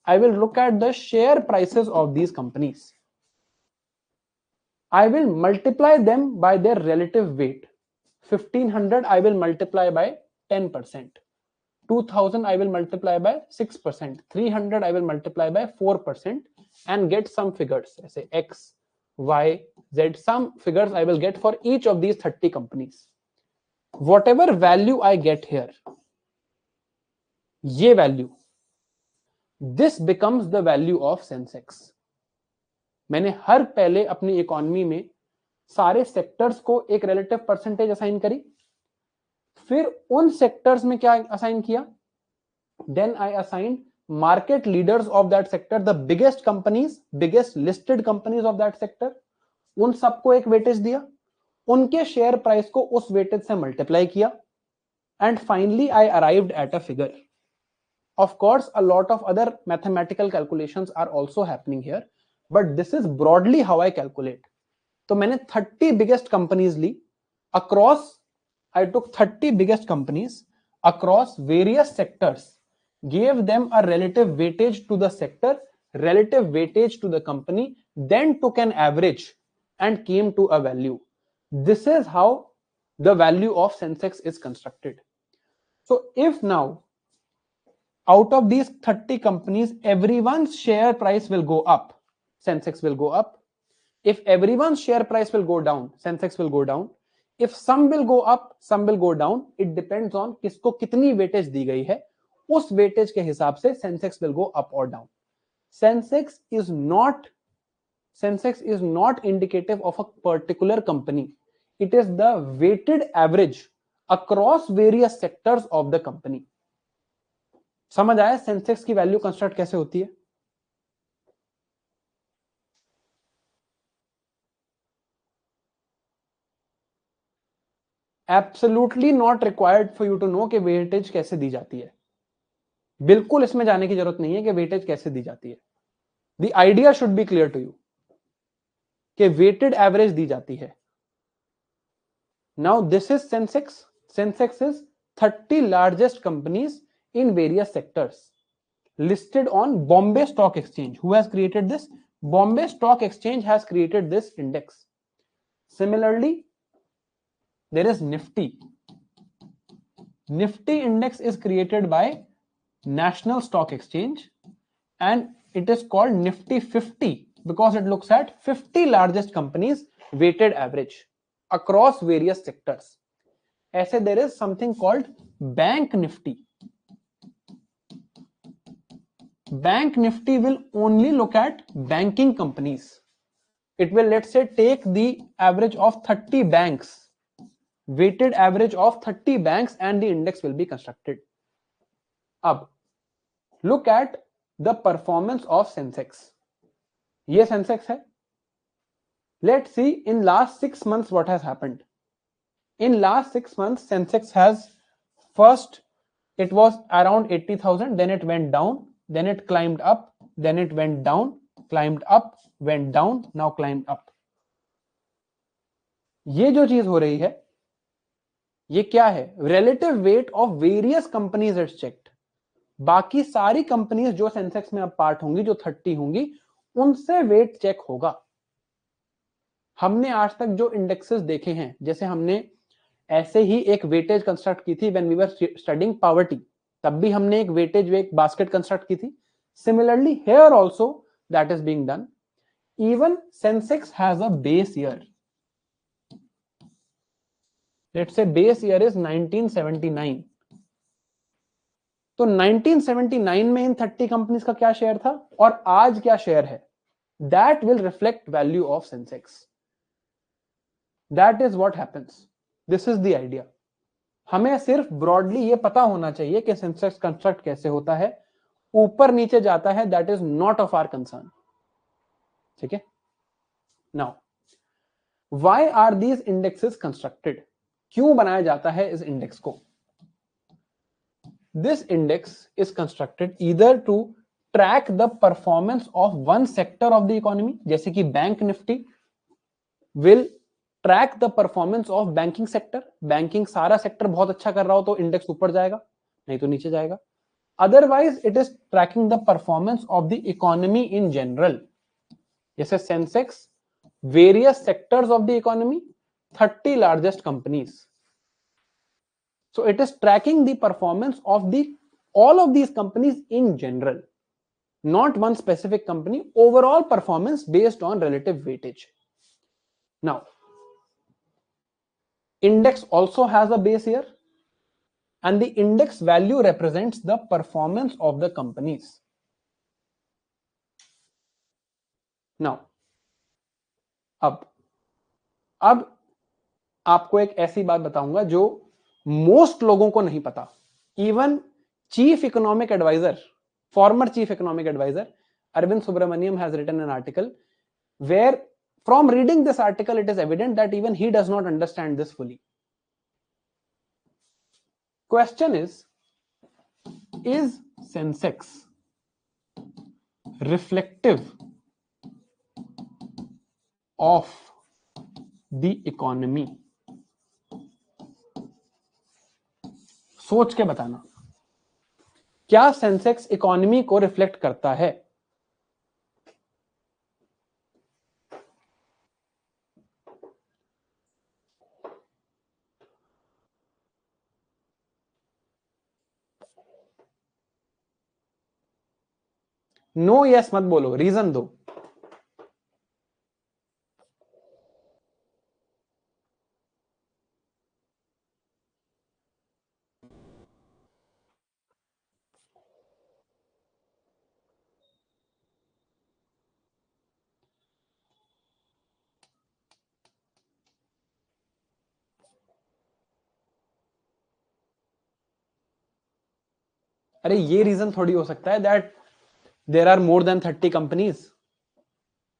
I will look at the share prices of these companies. I will multiply them by their relative weight. 1500 I will multiply by 10%. 2000 I will multiply by 6%. 300 I will multiply by 4% and get some figures. Say X, Y, Z. Some figures I will get for each of these 30 companies. Whatever value I get here, ये value, this becomes the value of Sensex. मैंने हर पहले अपनी economy में सारे sectors को एक relative percentage assign करी, फिर उन सेक्टर्स में क्या असाइन किया, then I assign market leaders of that sector, the biggest companies, biggest listed companies of that sector, उन सबको एक वेटेज दिया, उनके शेयर प्राइस को उस वेटेज से मल्टीप्लाई किया, and finally I arrived at a figure. Of course, a lot of other mathematical calculations are also happening here, but this is broadly how I calculate. तो मैंने 30 biggest companies Lee across, I took 30 biggest companies across various sectors, gave them a relative weightage to the sector, relative weightage to the company, then took an average and came to a value. This is how the value of Sensex is constructed. So if now out of these 30 companies, everyone's share price will go up, Sensex will go up. If everyone's share price will go down, Sensex will go down. If some will go up, some will go down. It depends on किसको कितनी weightage दी गई है, उस weightage के हिसाब से Sensex will go up or down. Sensex is not indicative of a particular company. It is the weighted average across various sectors of the company. समझ आया सेंसेक्स की वैल्यू कंस्ट्रक्ट कैसे होती है? Absolutely not required for you to know कि weightage कैसे दी जाती है. बिल्कुल इसमें जाने की जरूरत नहीं है कि वेटेज कैसे दी जाती है. The idea should be clear to you कि वेटेड एवरेज दी जाती है. Now this is Sensex. Sensex is 30 largest companies in various sectors listed on Bombay Stock Exchange. Who has created this? Bombay Stock Exchange has created this index. Similarly, there is Nifty. Nifty index is created by National Stock Exchange and it is called Nifty 50 because it looks at 50 largest companies weighted average across various sectors. ऐसे there is something called Bank Nifty. Bank Nifty will only look at banking companies. It will, let's say, take the average of 30 banks, weighted average of 30 banks, and the index will be constructed. अब look at the performance of Sensex. ये Sensex है. Let's see in last 6 months what has happened. In last 6 months, Sensex has first, it was around 80,000, then it went down. Then it climbed up, then it went down, climbed up, went down, now climbed up. ये जो चीज हो रही है, ये क्या है? Relative weight of various companies is checked. बाकी सारी कंपनीज जो सेंसेक्स में अब पार्ट होंगी, जो 30 होंगी, उनसे वेट चेक होगा. हमने आज तक जो इंडेक्सेस देखे हैं, जैसे हमने ऐसे ही एक वेटेज कंस्ट्रक्ट की थी when we were studying poverty. तब भी हमने एक वेटेज, एक बास्केट कंस्ट्रक्ट की थी. Similarly here also that is being done. Even Sensex has a base year. Let's say base year is 1979. तो 1979 में इन 30 कंपनीज का क्या शेयर था और आज क्या शेयर है, that will reflect value of Sensex. That is what happens. This is the idea. हमें सिर्फ ब्रॉडली ये पता होना चाहिए कि सेंसेक्स कंस्ट्रक्ट कैसे होता है, ऊपर नीचे जाता है, that is not of our concern. ठीक है. Now why are these indexes constructed? क्यों बनाया जाता है इस इंडेक्स को? This index is constructed either to track the performance of one sector of the economy, जैसे कि bank Nifty will track the performance of banking sector. Banking सारा sector बहुत अच्छा कर रहा हो तो इंडेक्स ऊपर जाएगा, नहीं तो नीचे जाएगा. Otherwise it is tracking the performance of the economy in general. जैसे Sensex various sectors of the economy, 30 largest companies. So it is tracking the performance of all of these companies in general, not one specific company, overall performance based on relative weightage. Now, index also has a base year, and the index value represents the performance of the companies. Now, अब आपको एक ऐसी बात बताऊंगा जो most लोगों को नहीं पता. Even chief economic adviser, former chief economic advisor Arvind Subramanian has written an article where from reading this article it is evident that even he does not understand this fully. Question is Sensex reflective of the economy? सोच के बताना, क्या Sensex economy को reflect करता है? No yes मत बोलो, reason दो. अरे ये रीजन थोड़ी हो सकता है that there are more than 30 companies.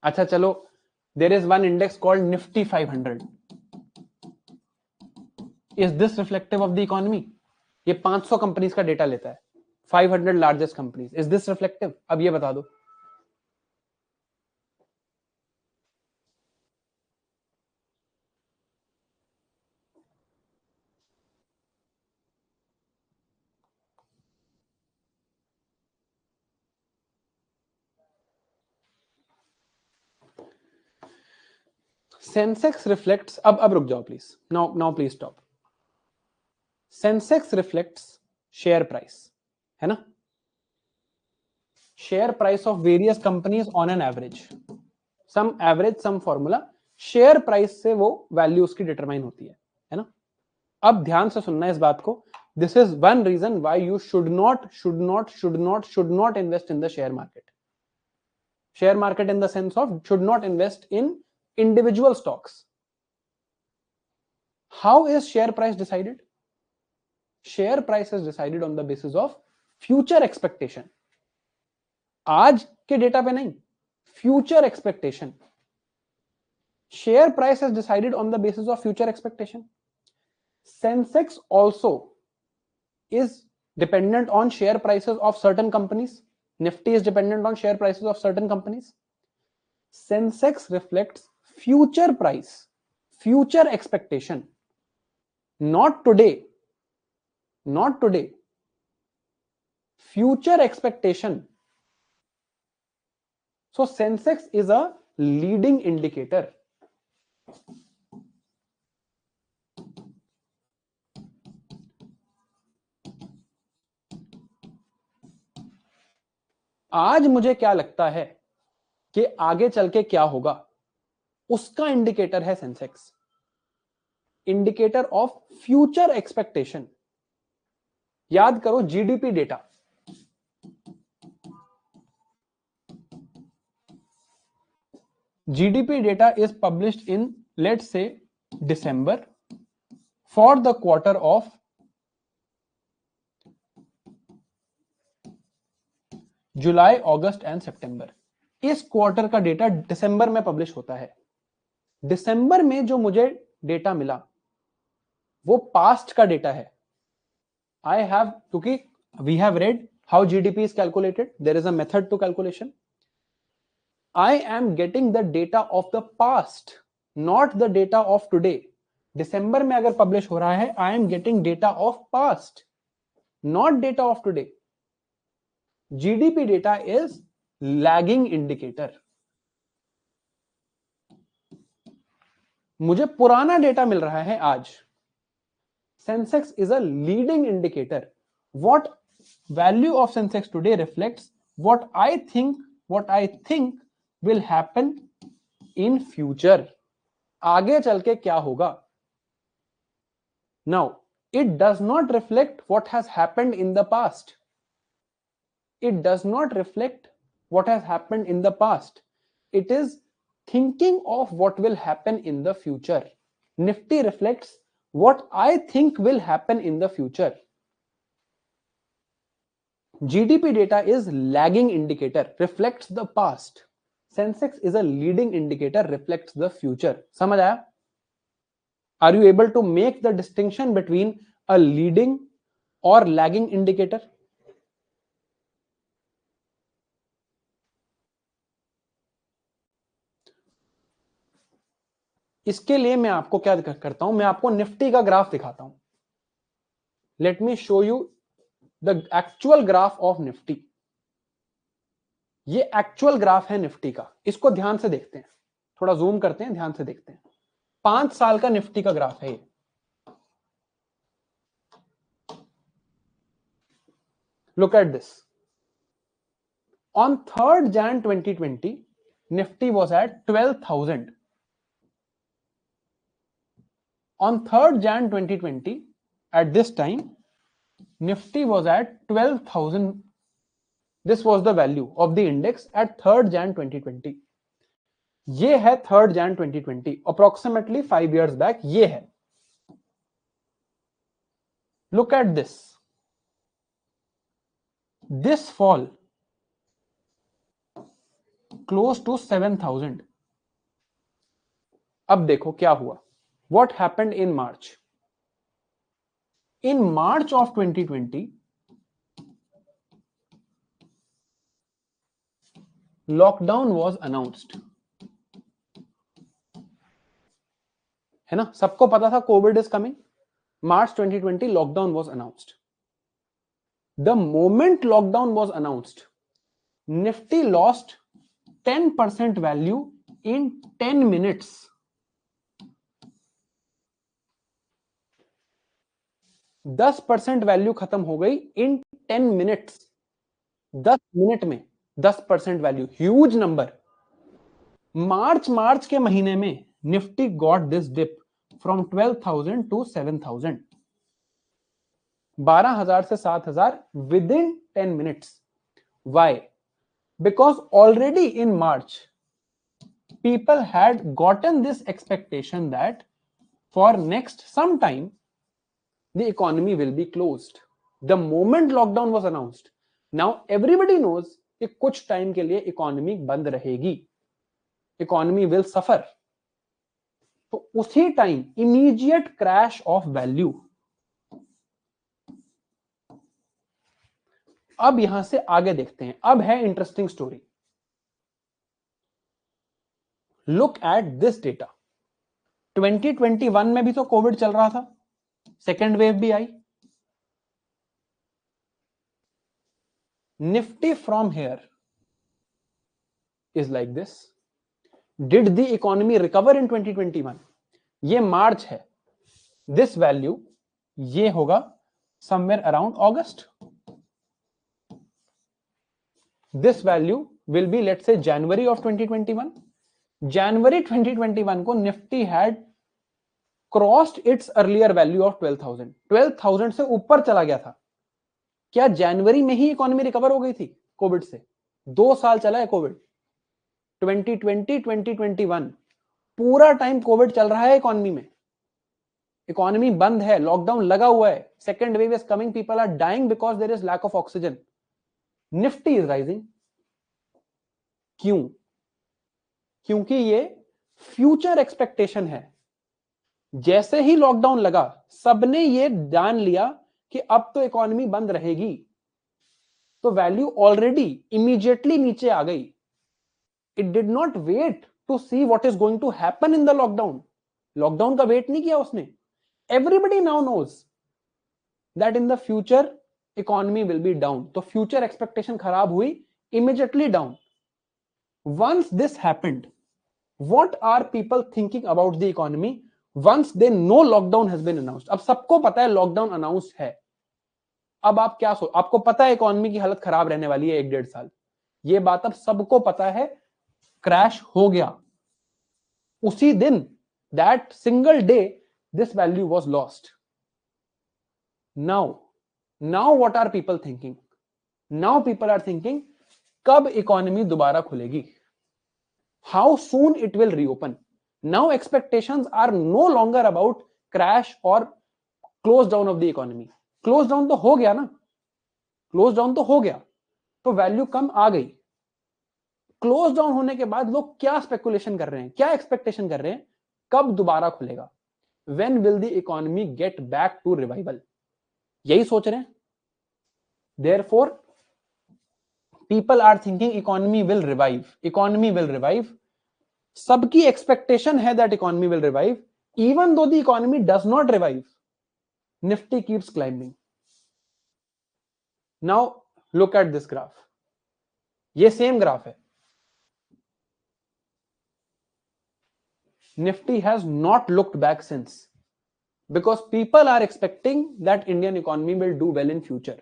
अच्छा चलो, there is one index called Nifty 500. Is this reflective of the economy? ये 500 कंपनीज का डेटा लेता है, 500 largest companies. Is this reflective? अब ये बता दो. सेंसेक्स रिफ्लेक्ट्स, अब रुक जाओ please, now please stop. Sensex reflects share price, है ना? Share price of various companies on an average, some formula. Share price से वो वैल्यू उसकी डिटरमाइन होती है ना? अब ध्यान से सुनना इस बात को. This is one reason why you should not invest in the share market. Share market in the sense of should not invest in individual stocks. How is share price decided? Share price is decided on the basis of future expectation. आज के data पे नहीं, future expectation. Share price is decided on the basis of future expectation. Sensex also is dependent on share prices of certain companies. Nifty is dependent on share prices of certain companies. Sensex reflects future price, future expectation, not today, future expectation. So Sensex is a leading indicator. आज मुझे क्या लगता है कि आगे चल के क्या होगा, उसका इंडिकेटर है Sensex. Indicator of future expectation. याद करो GDP data. GDP data is published in, let's say, December for the quarter of July, August and September. इस क्वार्टर का डेटा दिसंबर में पब्लिश होता है। दिसंबर में जो मुझे डेटा मिला वो पास्ट का डेटा है। आई हैव, क्योंकि we have read how GDP is calculated, there is a method to calculation. I am getting the data of the past, not the data of today. दिसंबर में अगर publish हो रहा है, I am getting data of past, not data of today. GDP data is lagging indicator. मुझे पुराना data मिल रहा है आज. Sensex is a leading indicator. What value of Sensex today reflects what I think will happen in future. आगे चल के क्या होगा. Now, it does not reflect what has happened in the past. It does not reflect what has happened in the past. It is thinking of what will happen in the future. Nifty reflects what I think will happen in the future. GDP data is lagging indicator, reflects the past. Sensex is a leading indicator, reflects the future. समझ आया? Are you able to make the distinction between a leading or lagging indicator? इसके लिए मैं आपको क्या करता हूं, मैं आपको निफ्टी का ग्राफ दिखाता हूं. Let me show you the actual graph of Nifty. ये एक्चुअल ग्राफ है निफ्टी का. इसको ध्यान से देखते हैं, थोड़ा जूम करते हैं, ध्यान से देखते हैं. 5 साल का निफ्टी का ग्राफ है ये. Look at this. On 3rd Jan 2020, Nifty was at 12,000. On 3rd Jan 2020, at this time, Nifty was at 12,000. This was the value of the index at 3rd Jan 2020. ये है 3rd Jan 2020, approximately 5 years back. ये है. Look at this. This fall close to 7,000. अब देखो क्या हुआ. What happened in March? In March of 2020, lockdown was announced. है ना, सबको पता था Covid is coming. March 2020 lockdown was announced. The moment lockdown was announced, Nifty lost 10% value in 10 minutes. 10% value खत्म हो गई इन 10 मिनट्स. 10 मिनट में 10% वैल्यू, ह्यूज नंबर. मार्च के महीने में Nifty got this dip from 12,000 to 7,000. 12,000 से 7,000 within 10 minutes. Why? Because already in March, people had gotten this expectation that for next some time, the economy will be closed. The moment lockdown was announced, now everybody knows कि कुछ time के लिए economy बंद रहेगी, economy will suffer. तो उसी time immediate crash of value. अब यहां से आगे देखते हैं. अब है interesting story. Look at this data. 2021 में भी तो कोविड चल रहा था, सेकेंड वेव भी आई. Nifty from here is like this. Did the economy recover in 2021? ये मार्च है. दिस वैल्यू ये होगा somewhere around August. This value will be let's say January of 2021. जनवरी 2021 को Nifty had crossed its earlier value of 12,000. 12,000 से ऊपर चला गया था. क्या जनवरी में ही इकोनॉमी रिकवर हो गई थी कोविड से? 2 साल चला है कोविड. 2020 2021 पूरा टाइम कोविड चल रहा है इकोनॉमी में. इकोनॉमी बंद है, लॉकडाउन लगा हुआ है, second wave is coming, people are dying because there is lack of oxygen. Nifty is rising. क्यों? क्योंकि ये फ्यूचर एक्सपेक्टेशन है। जैसे ही लॉकडाउन लगा, सबने ये जान लिया कि अब तो इकोनॉमी बंद रहेगी, तो वैल्यू ऑलरेडी इमीडिएटली नीचे आ गई। It did not wait to see what is going to happen in the lockdown. Lockdown का वेट नहीं किया उसने। Everybody now knows that in the future economy will be down. तो फ्यूचर एक्सपेक्टेशन खराब हुई, immediately down. Once this happened, what are people thinking about the economy once they know lockdown has been announced? अब सबको पता है lockdown announce है। अब आप क्या आपको पता है इकोनॉमी की हालत खराब रहने वाली है 1-1.5 साल। ये बात अब सबको पता है। क्रैश हो गया उसी दिन, that single day this value was lost. Now what are people thinking? Now people are thinking कब इकोनॉमी दोबारा खुलेगी, how soon it will reopen. Now expectations are no longer about crash or close down of the economy. Close down तो हो गया ना, close down तो हो गया, तो वैल्यू कम आ गई। क्लोज डाउन होने के बाद लोग क्या स्पेकुलेशन कर रहे हैं, क्या एक्सपेक्टेशन कर रहे हैं? कब दोबारा खुलेगा? When will the economy get back to revival? यही सोच रहे हैं। Therefore people are thinking economy will revive, economy will revive. सबकी एक्सपेक्टेशन है that economy will revive. Even though the economy does not revive, Nifty keeps climbing. Now look at this graph. ये same graph है। Nifty has not looked back since, because people are expecting that Indian economy will do well in future.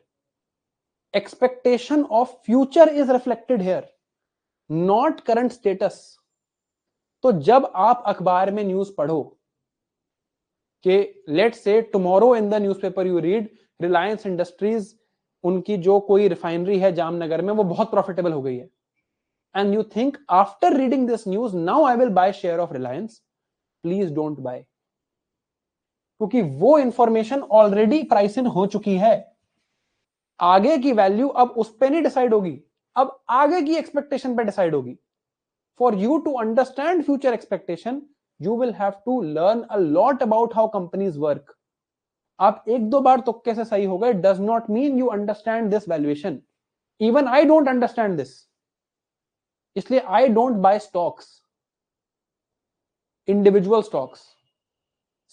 Expectation of future is reflected here, not current status. तो जब आप अखबार में news पढ़ो कि let's say tomorrow in the newspaper you read Reliance industries, उनकी जो कोई रिफाइनरी है जामनगर में वो बहुत प्रॉफिटेबल हो गई है, and you think after reading this news now I will buy share of Reliance, please don't buy. क्योंकि वो इंफॉर्मेशन ऑलरेडी प्राइस इन हो चुकी है। आगे की वैल्यू अब उस पर नहीं डिसाइड होगी, अब आगे की एक्सपेक्टेशन पे डिसाइड होगी। For you to understand future expectation, you will have to learn a lot about how companies work. आप एक दो बार तुक्के से सही हो गए does not mean you understand this valuation. Even I don't understand this. इसलिए I don't buy stocks, individual stocks.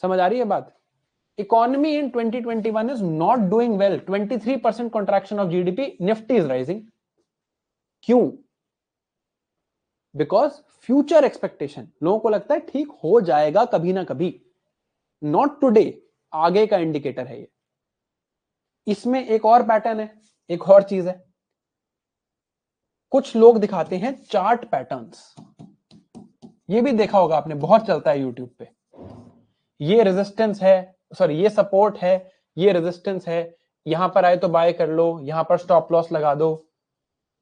समझ आ रही है बात? Economy in 2021 is not doing well. 23% contraction of GDP. Nifty is rising. क्यों? बिकॉज फ्यूचर एक्सपेक्टेशन, लोगों को लगता है ठीक हो जाएगा कभी ना कभी, नॉट टुडे, आगे का इंडिकेटर है ये। इसमें एक और पैटर्न है, एक और चीज है। कुछ लोग दिखाते हैं चार्ट पैटर्न्स। ये भी देखा होगा आपने, बहुत चलता है यूट्यूब पे। ये रेजिस्टेंस है, सॉरी ये सपोर्ट है, ये रेजिस्टेंस है, यहां पर आए तो बाय कर लो, यहां पर स्टॉप लॉस लगा दो।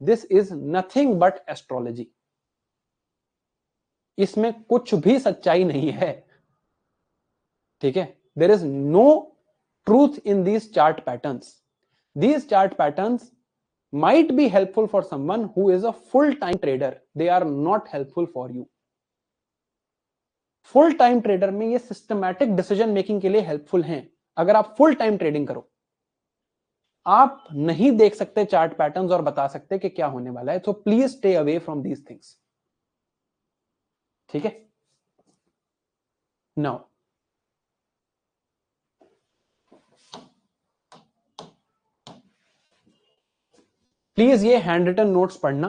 This is nothing but astrology. इसमें कुछ भी सच्चाई नहीं है, ठीक है? There is no truth in these chart patterns. These chart patterns might be helpful for someone who is a full-time trader. They are not helpful for you. Full time trader में ये सिस्टमैटिक डिसीजन मेकिंग के लिए helpful हैं। अगर आप full time trading करो, आप नहीं देख सकते चार्ट पैटर्न्स और बता सकते कि क्या होने वाला है, तो please stay away from these things, ठीक है? नाउ प्लीज ये हैंड रिटन नोट्स पढ़ना।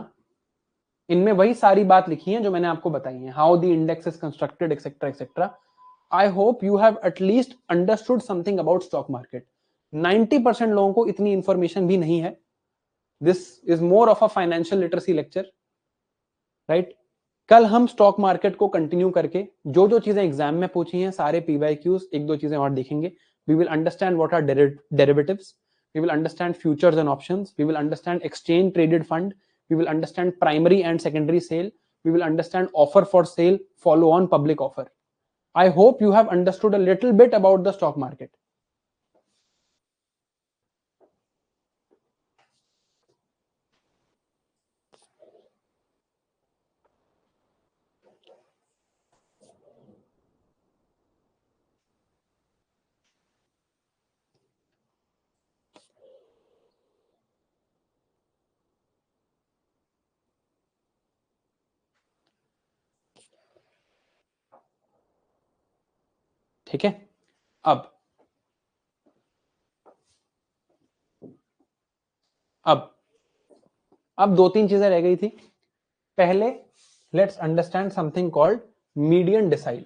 इनमें वही सारी बात लिखी है जो मैंने आपको बताई है, how the index is constructed etcetera etcetera. I hope you have at least understood something about stock market. 90% लोगों को इतनी इंफॉर्मेशन भी नहीं है। This is more of a financial literacy lecture, right? कल हम स्टॉक मार्केट को कंटिन्यू करके जो जो चीजें एग्जाम में पूछी हैं, सारे पीवाईक्यूज, एक दो चीजें और देखेंगे। We will understand what are derivatives, we will understand futures and options, we will understand exchange traded fund, we will understand primary and secondary sale, we will understand offer for sale, follow on public offer. I hope you have understood a little bit about the stock market. ठीक है। अब अब अब दो तीन चीजें रह गई थी। पहले let's understand something called median decile.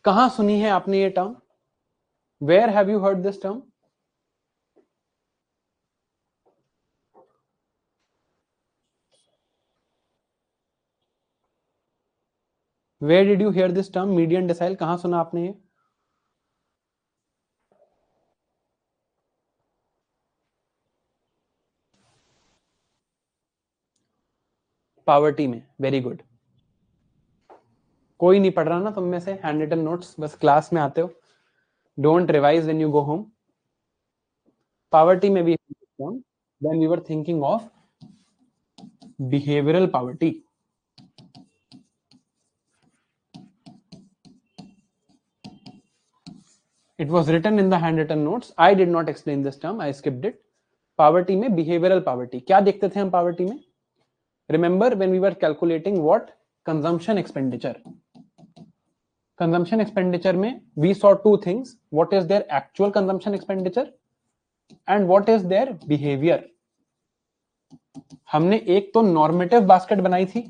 कहां सुनी है आपने ये term? Where have you heard this term? Where did you hear this term median decile? कहां सुना आपने ये? पावर्टी में। Very good. कोई नहीं पढ़ रहा ना तुम में से हैंड रिटन नोट्स, बस क्लास में आते हो, don't revise when you go home. Poverty में भी when we were thinking of behavioural poverty. It was written in the handwritten notes. I did not explain this term. I skipped it. Poverty में behavioral poverty क्या देखते थे हम poverty में? Remember when we were calculating what? Consumption expenditure. Consumption expenditure में we saw two things. What is their actual consumption expenditure and what is their behavior. हमने एक तो normative basket बनाई थी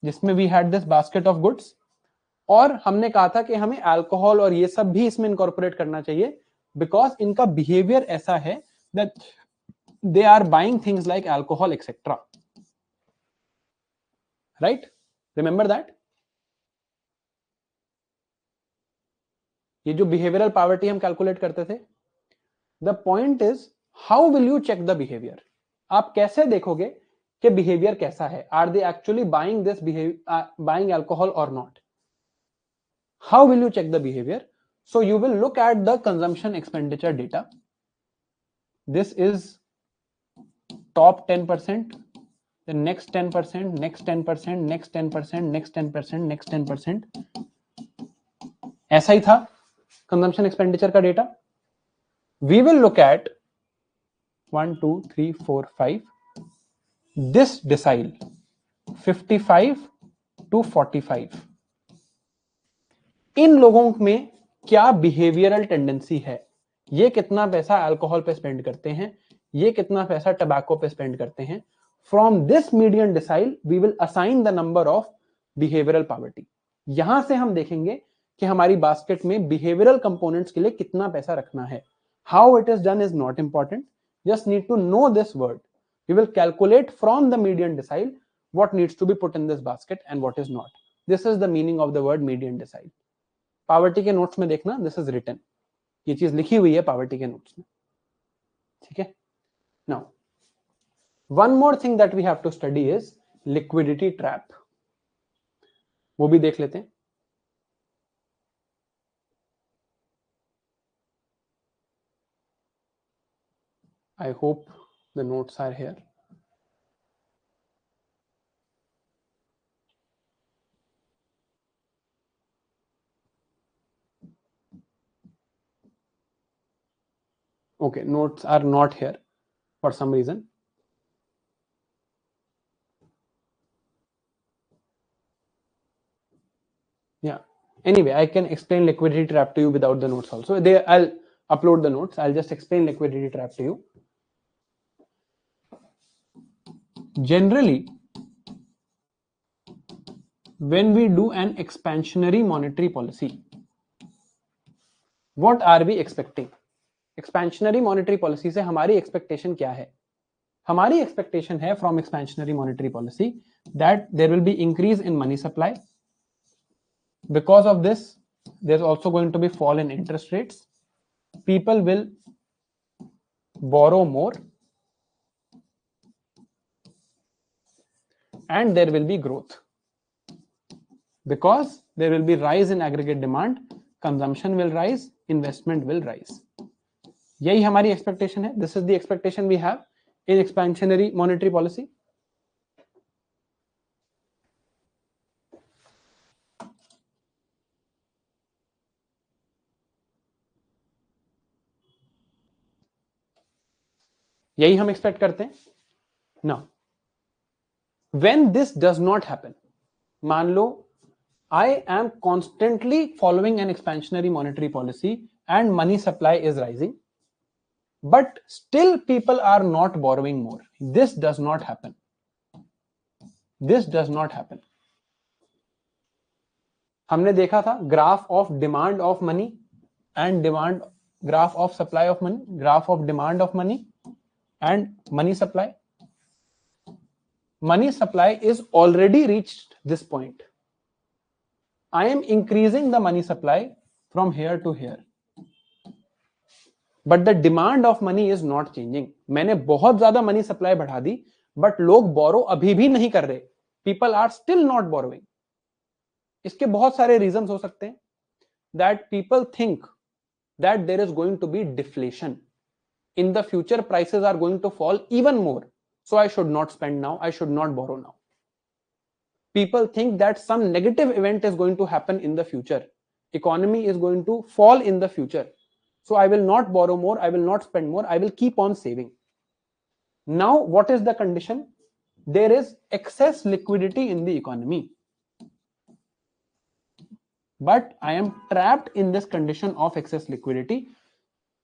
जिसमें we had this basket of goods, और हमने कहा था कि हमें अल्कोहल और ये सब भी इसमें इनकॉर्पोरेट करना चाहिए बिकॉज इनका बिहेवियर ऐसा है that they are buying things like alcohol etcetera. Right? Remember that? ये जो बिहेवियरल पावर्टी हम कैलकुलेट करते थे, the point is how will you check the behaviour? आप कैसे देखोगे कि बिहेवियर कैसा है? Are they actually buying this buying alcohol और not? How will you check the behavior? So you will look at the consumption expenditure data. This is top 10%, the next 10%, next 10%, next 10%, next 10%, next 10%. ऐसा ही था consumption expenditure का data. We will look at 1, 2, 3, 4, 5. This decile 55 to 45. इन लोगों में क्या behavioural tendency है? ये कितना पैसा अल्कोहल पे स्पेंड करते हैं, ये कितना पैसा टबैको पे स्पेंड करते हैं। From this median decile we will assign the number of behavioural poverty. यहां से हम देखेंगे कि हमारी बास्केट में बिहेवियरल कंपोनेंट्स के लिए कितना पैसा रखना है। How it is done is not important, just need to know this word. We will calculate from the median decile what needs to be put in this basket and what is not. This is the meaning of the word median decile. Poverty के notes में देखना, this is written, ये चीज लिखी हुई है poverty के notes में। ठीक है। Now one more thing that we have to study is liquidity trap. वो भी देख लेते हैं। I hope the notes are here. Okay, notes are not here for some reason. Yeah. Anyway, I can explain liquidity trap to you without the notes also. I'll upload the notes. I'll just explain liquidity trap to you. Generally, when we do an expansionary monetary policy, what are we expecting? Expansionary monetary policy से हमारी expectation क्या है? हमारी expectation है from expansionary monetary policy that there will be increase in money supply, because of this there is also going to be fall in interest rates, people will borrow more and there will be growth because there will be rise in aggregate demand, consumption will rise, investment will rise. यही हमारी expectation है. This is the expectation we have in expansionary monetary policy. यही हम expect करते हैं ना. When this does not happen, मान लो I am constantly following an expansionary monetary policy and money supply is rising, but still people are not borrowing more. This does not happen. This does not happen. हमने देखा था graph of demand of money and demand, graph of supply of money, graph of demand of money and money supply. Money supply is already reached this point. I am increasing the money supply from here to here, but the demand of money is not changing. मैंने बहुत ज्यादा money supply बढ़ा दी, but लोग बोरो अभी भी नहीं कर रहे. People are still not borrowing. इसके बहुत सारे रीजंस हो सकते हैं. That people think that there is going to be deflation. In the future, prices are going to fall even more. So I should not spend now. I should not borrow now. People think that some negative event is going to happen in the future. Economy is going to fall in the future. So I will not borrow more. I will not spend more. I will keep on saving. Now, what is the condition? There is excess liquidity in the economy. But I am trapped in this condition of excess liquidity.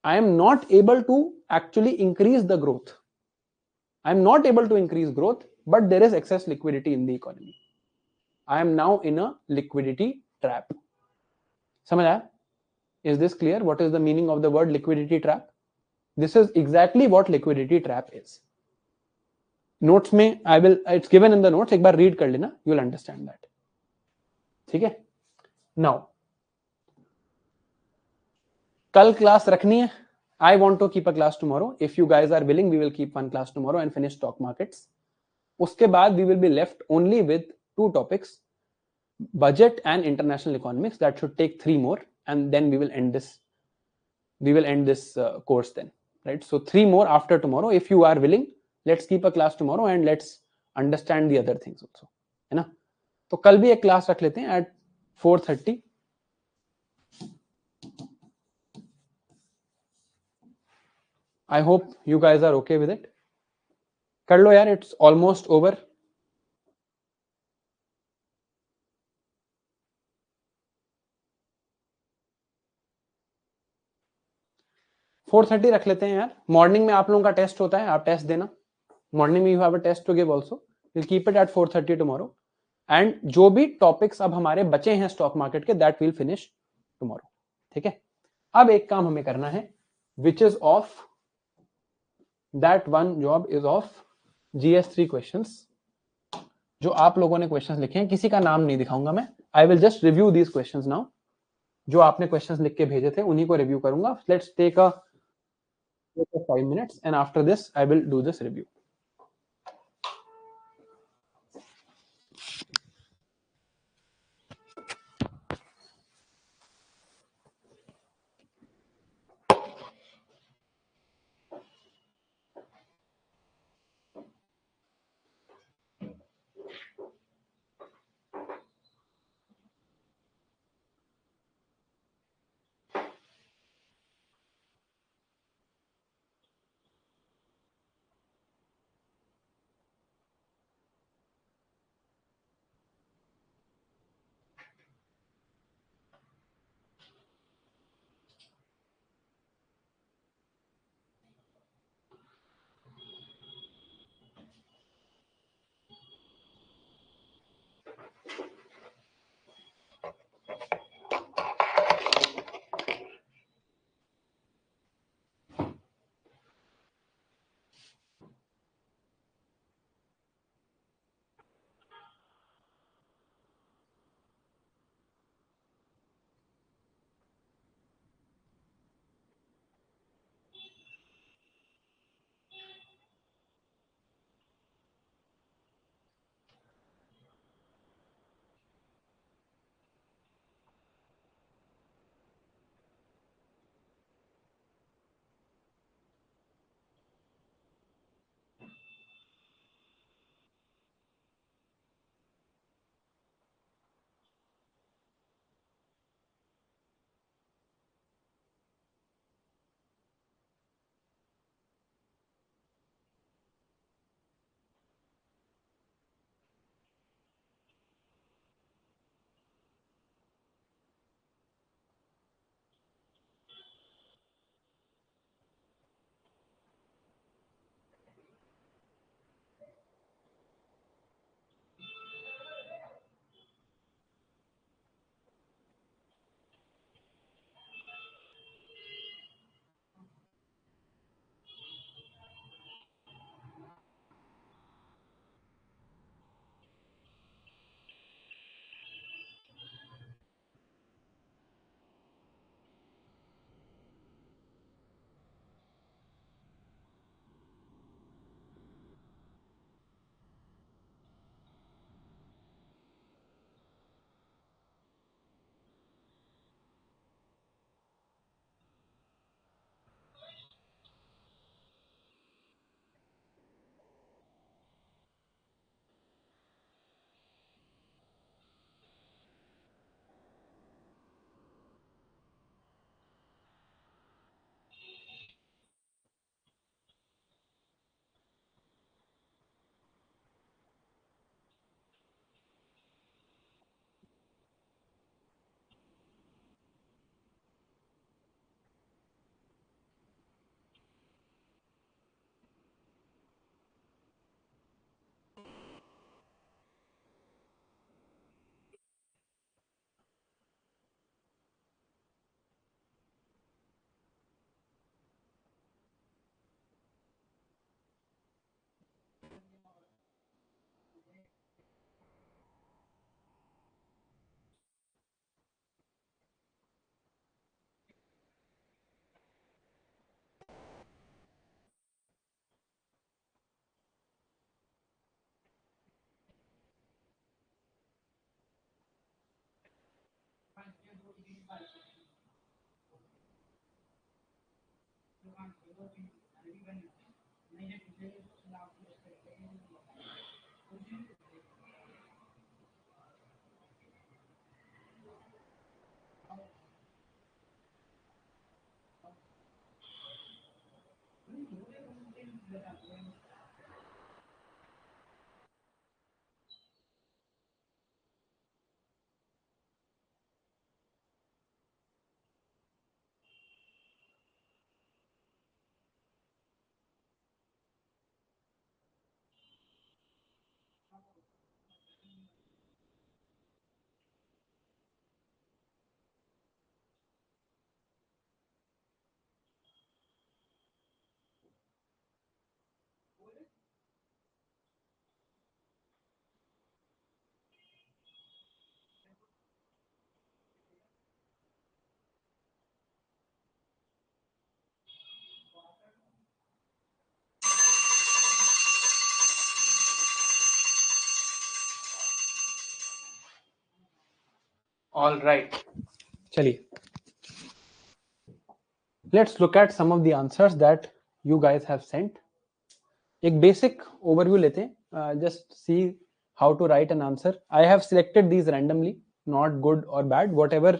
I am not able to actually increase the growth. I am not able to increase growth, but there is excess liquidity in the economy. I am now in a liquidity trap. समझ आया? Is this clear? What is the meaning of the word liquidity trap? This is exactly what liquidity trap is. Notes में it's given in the notes. एक बार read कर लेना. You'll understand that. ठीक है? Now, कल class रखनी है. I want to keep a class tomorrow. If you guys are willing, we will keep one class tomorrow and finish stock markets. उसके बाद we will be left only with two topics, budget and international economics. That should take 3 more, and then we will end this course then, right? So 3 more after tomorrow. If you are willing, let's keep a class tomorrow and let's understand the other things also, है ना? तो कल भी एक class रख लेते हैं at 4:30. I hope you guys are okay with it. कर लो यार, it's almost over. $4:30 रख लेते हैं यार. मॉर्निंग में आप लोगों का टेस्ट होता है, आप टेस्ट देना. मॉर्निंग में you have a test to give also. Will keep it at 4:30 tomorrow. And जो भी टॉपिक्स अब हमारे बचे हैं स्टॉक मार्केट के, दैट विल फिनिश टुमारो. ठीक है? अब एक काम हमें करना है, which is of that one job is of GS3 questions. जो आप लोगों ने क्वेश्चंस लिखे हैं, किसी का नाम नहीं दिखाऊंगा मैं. I will just review these questions now. जो आपने क्वेश्चंस लिख के भेजे थे उन्हीं को रिव्यू करूंगा. Let's take a 5 minutes and after this I will do this review. All right. चलिए, let's look at some of the answers that you guys have sent. एक basic overview लेते हैं. Just see how to write an answer. I have selected these randomly, not good or bad. Whatever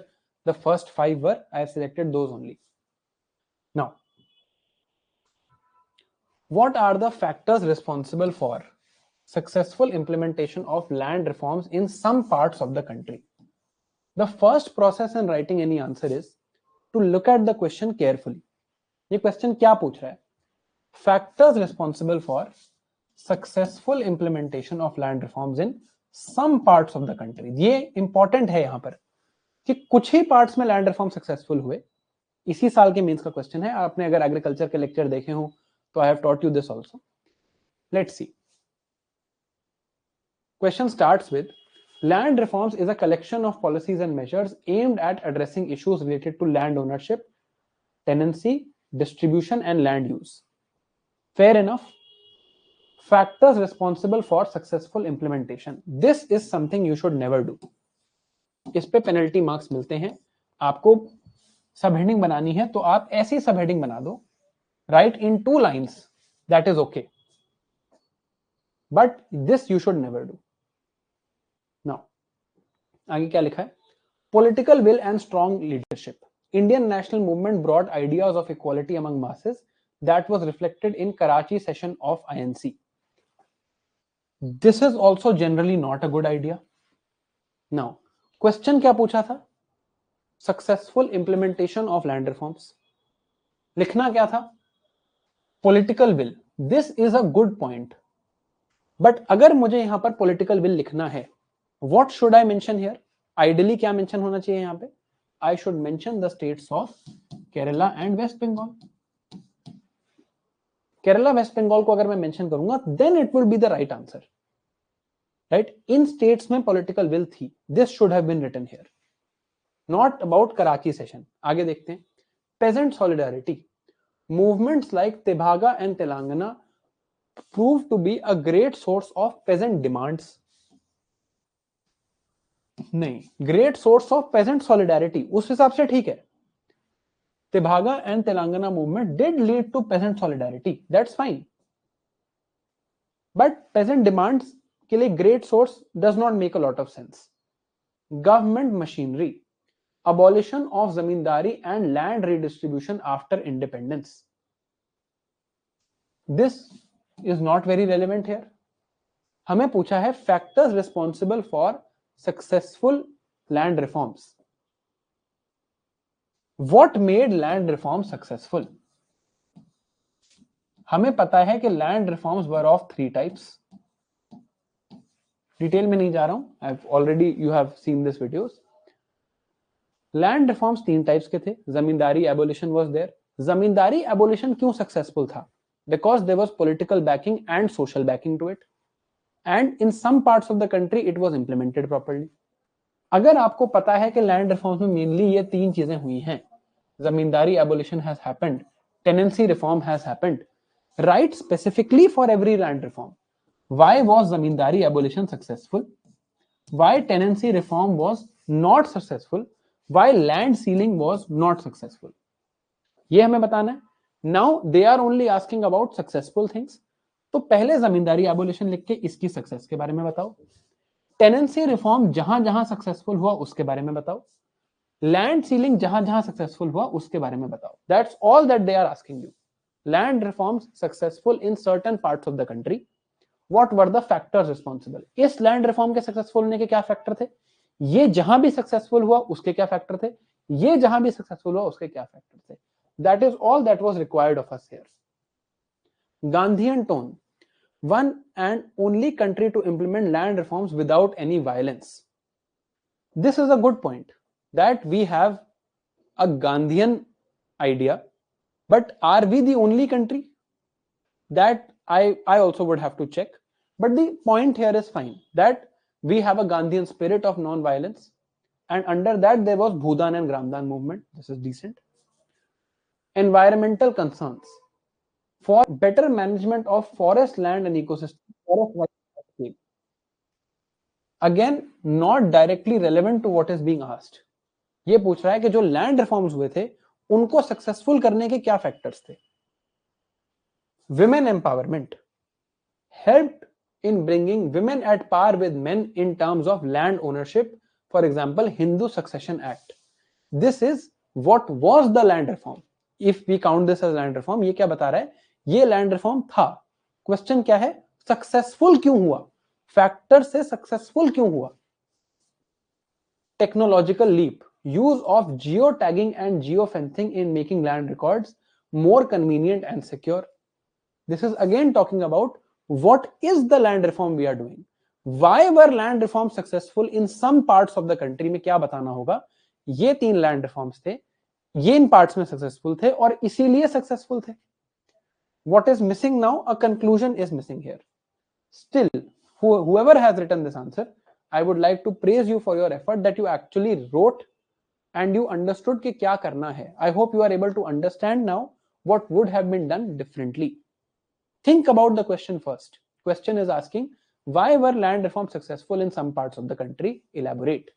the first 5 were, I have selected those only. Now, what are the factors responsible for successful implementation of land reforms in some parts of the country? The first process in writing any answer is to look at the question carefully. ये question क्या पूछ रहा है? Factors responsible for successful implementation of land reforms in some parts of the country. ये important है यहां पर कि कुछ ही पार्ट्स में लैंड रिफॉर्म सक्सेसफुल हुए. इसी साल के मेंस का क्वेश्चन है. आपने अगर एग्रीकल्चर के लेक्चर देखे हो तो I have taught you this also. Let's see. Question starts with land reforms is a collection of policies and measures aimed at addressing issues related to land ownership, tenancy, distribution and land use. Fair enough. Factors responsible for successful implementation. This is something you should never do. इस पे penalty marks मिलते हैं. आपको सब heading बनानी है तो आप ऐसी सब हेडिंग बना दो. Write in 2 lines. That is okay. But this you should never do. Now, आगे क्या लिखा है? Political will and strong leadership. Indian national movement brought ideas of equality among masses that was reflected in Karachi session of INC. This is also generally not a good idea. Now, question क्या पूछा था? Successful implementation of land reforms. लिखना क्या था? Political will. This is a good point. But अगर मुझे यहां पर political will लिखना है, what should I mention here? Ideally क्या mention होना चाहिए यहां पे? I should mention the states of Kerala and West Bengal. Kerala, West Bengal को अगर मैं mention करूंगा, then it will be the right answer. Right? In states में political will थी. This should have been written here. Not about Karachi session. आगे देखते हैं. Peasant solidarity. Movements like Tebhaga and Telangana proved to be a great source of peasant demands. नहीं, great source of peasant solidarity. उस हिसाब से ठीक है. Tebhaga and Telangana movement did lead to peasant solidarity. That's fine. But peasant demands के लिए great source does not make a lot of sense. Government machinery. Abolition of zamindari and land redistribution after independence. This is not very relevant here. हमें पूछा है factors responsible for successful land reforms. What made land reforms successful? हमें पता है कि land reforms were of 3 types. Detail में नहीं जा रहा हूं. I've already you have seen this videos. Land reforms 3 types के थे. Zamindari abolition was there. Zamindari abolition क्यों सक्सेसफुल था? Because there was political backing and social backing to it, and in some parts of the country it was implemented properly. अगर आपको पता है कि land reforms में मेनली ये 3 चीजें हुई हैं, zamindari abolition has happened, tenancy reform has happened, right specifically for every land reform. Why was zamindari abolition successful? Why tenancy reform was not successful? Why land sealing was not successful, ये हमें बताना है. Now they are only asking about successful things. तो पहले जमींदारी abolition लिख के इसकी success के बारे में बताओ. टेनेंसी रिफॉर्म जहां जहां सक्सेसफुल हुआ उसके बारे में बताओ. लैंड सीलिंग जहां जहां सक्सेसफुल हुआ उसके बारे में बताओ. That's all that they are asking you. Land reforms successful in certain parts of the country. What were the factors responsible. इस लैंड रिफॉर्म के सक्सेसफुल होने के क्या फैक्टर थे, ये जहां भी सक्सेसफुल हुआ उसके क्या फैक्टर थे, ये जहां भी सक्सेसफुल हुआ उसके क्या फैक्टर थे. That is all that was required of us here. Gandhian tone. One and only country to implement land reforms without any violence. This is a good point, that we have a Gandhian idea, but are we the only country? That I also would have to check. But the point here is fine, that we have a Gandhian spirit of non-violence, and under that there was Bhudan and Gramdan movement. This is decent. Environmental concerns. For better management of forest land and ecosystem, forest wildlife. Again, not directly relevant to what is being asked. ये पूछ रहा है कि जो land reforms हुए थे उनको successful करने के क्या फैक्टर्स थे. Women empowerment helped in bringing women at par with men in terms of land ownership. For example, Hindu Succession Act. This is what was the land reform. If we count this as land reform, ये क्या बता रहा है, ये land reform था. Question क्या है, successful क्यों हुआ, फैक्टर से सक्सेसफुल क्यों हुआ. Technological leap. Use of geo tagging and geo fencing in making land records more convenient and secure. This is again talking about what is the land reform we are doing. Why were land reforms successful in some parts of the country में क्या बताना होगा. ये 3 land reforms थे, ये इन parts में successful थे और इसीलिए सक्सेसफुल थे. What is missing now? A conclusion is missing here. Still, whoever has written this answer, I would like to praise you for your effort that you actually wrote and you understood कि क्या करना है. I hope you are able to understand now what would have been done differently. Think about the question first. Question is asking, why were land reforms successful in some parts of the country? Elaborate.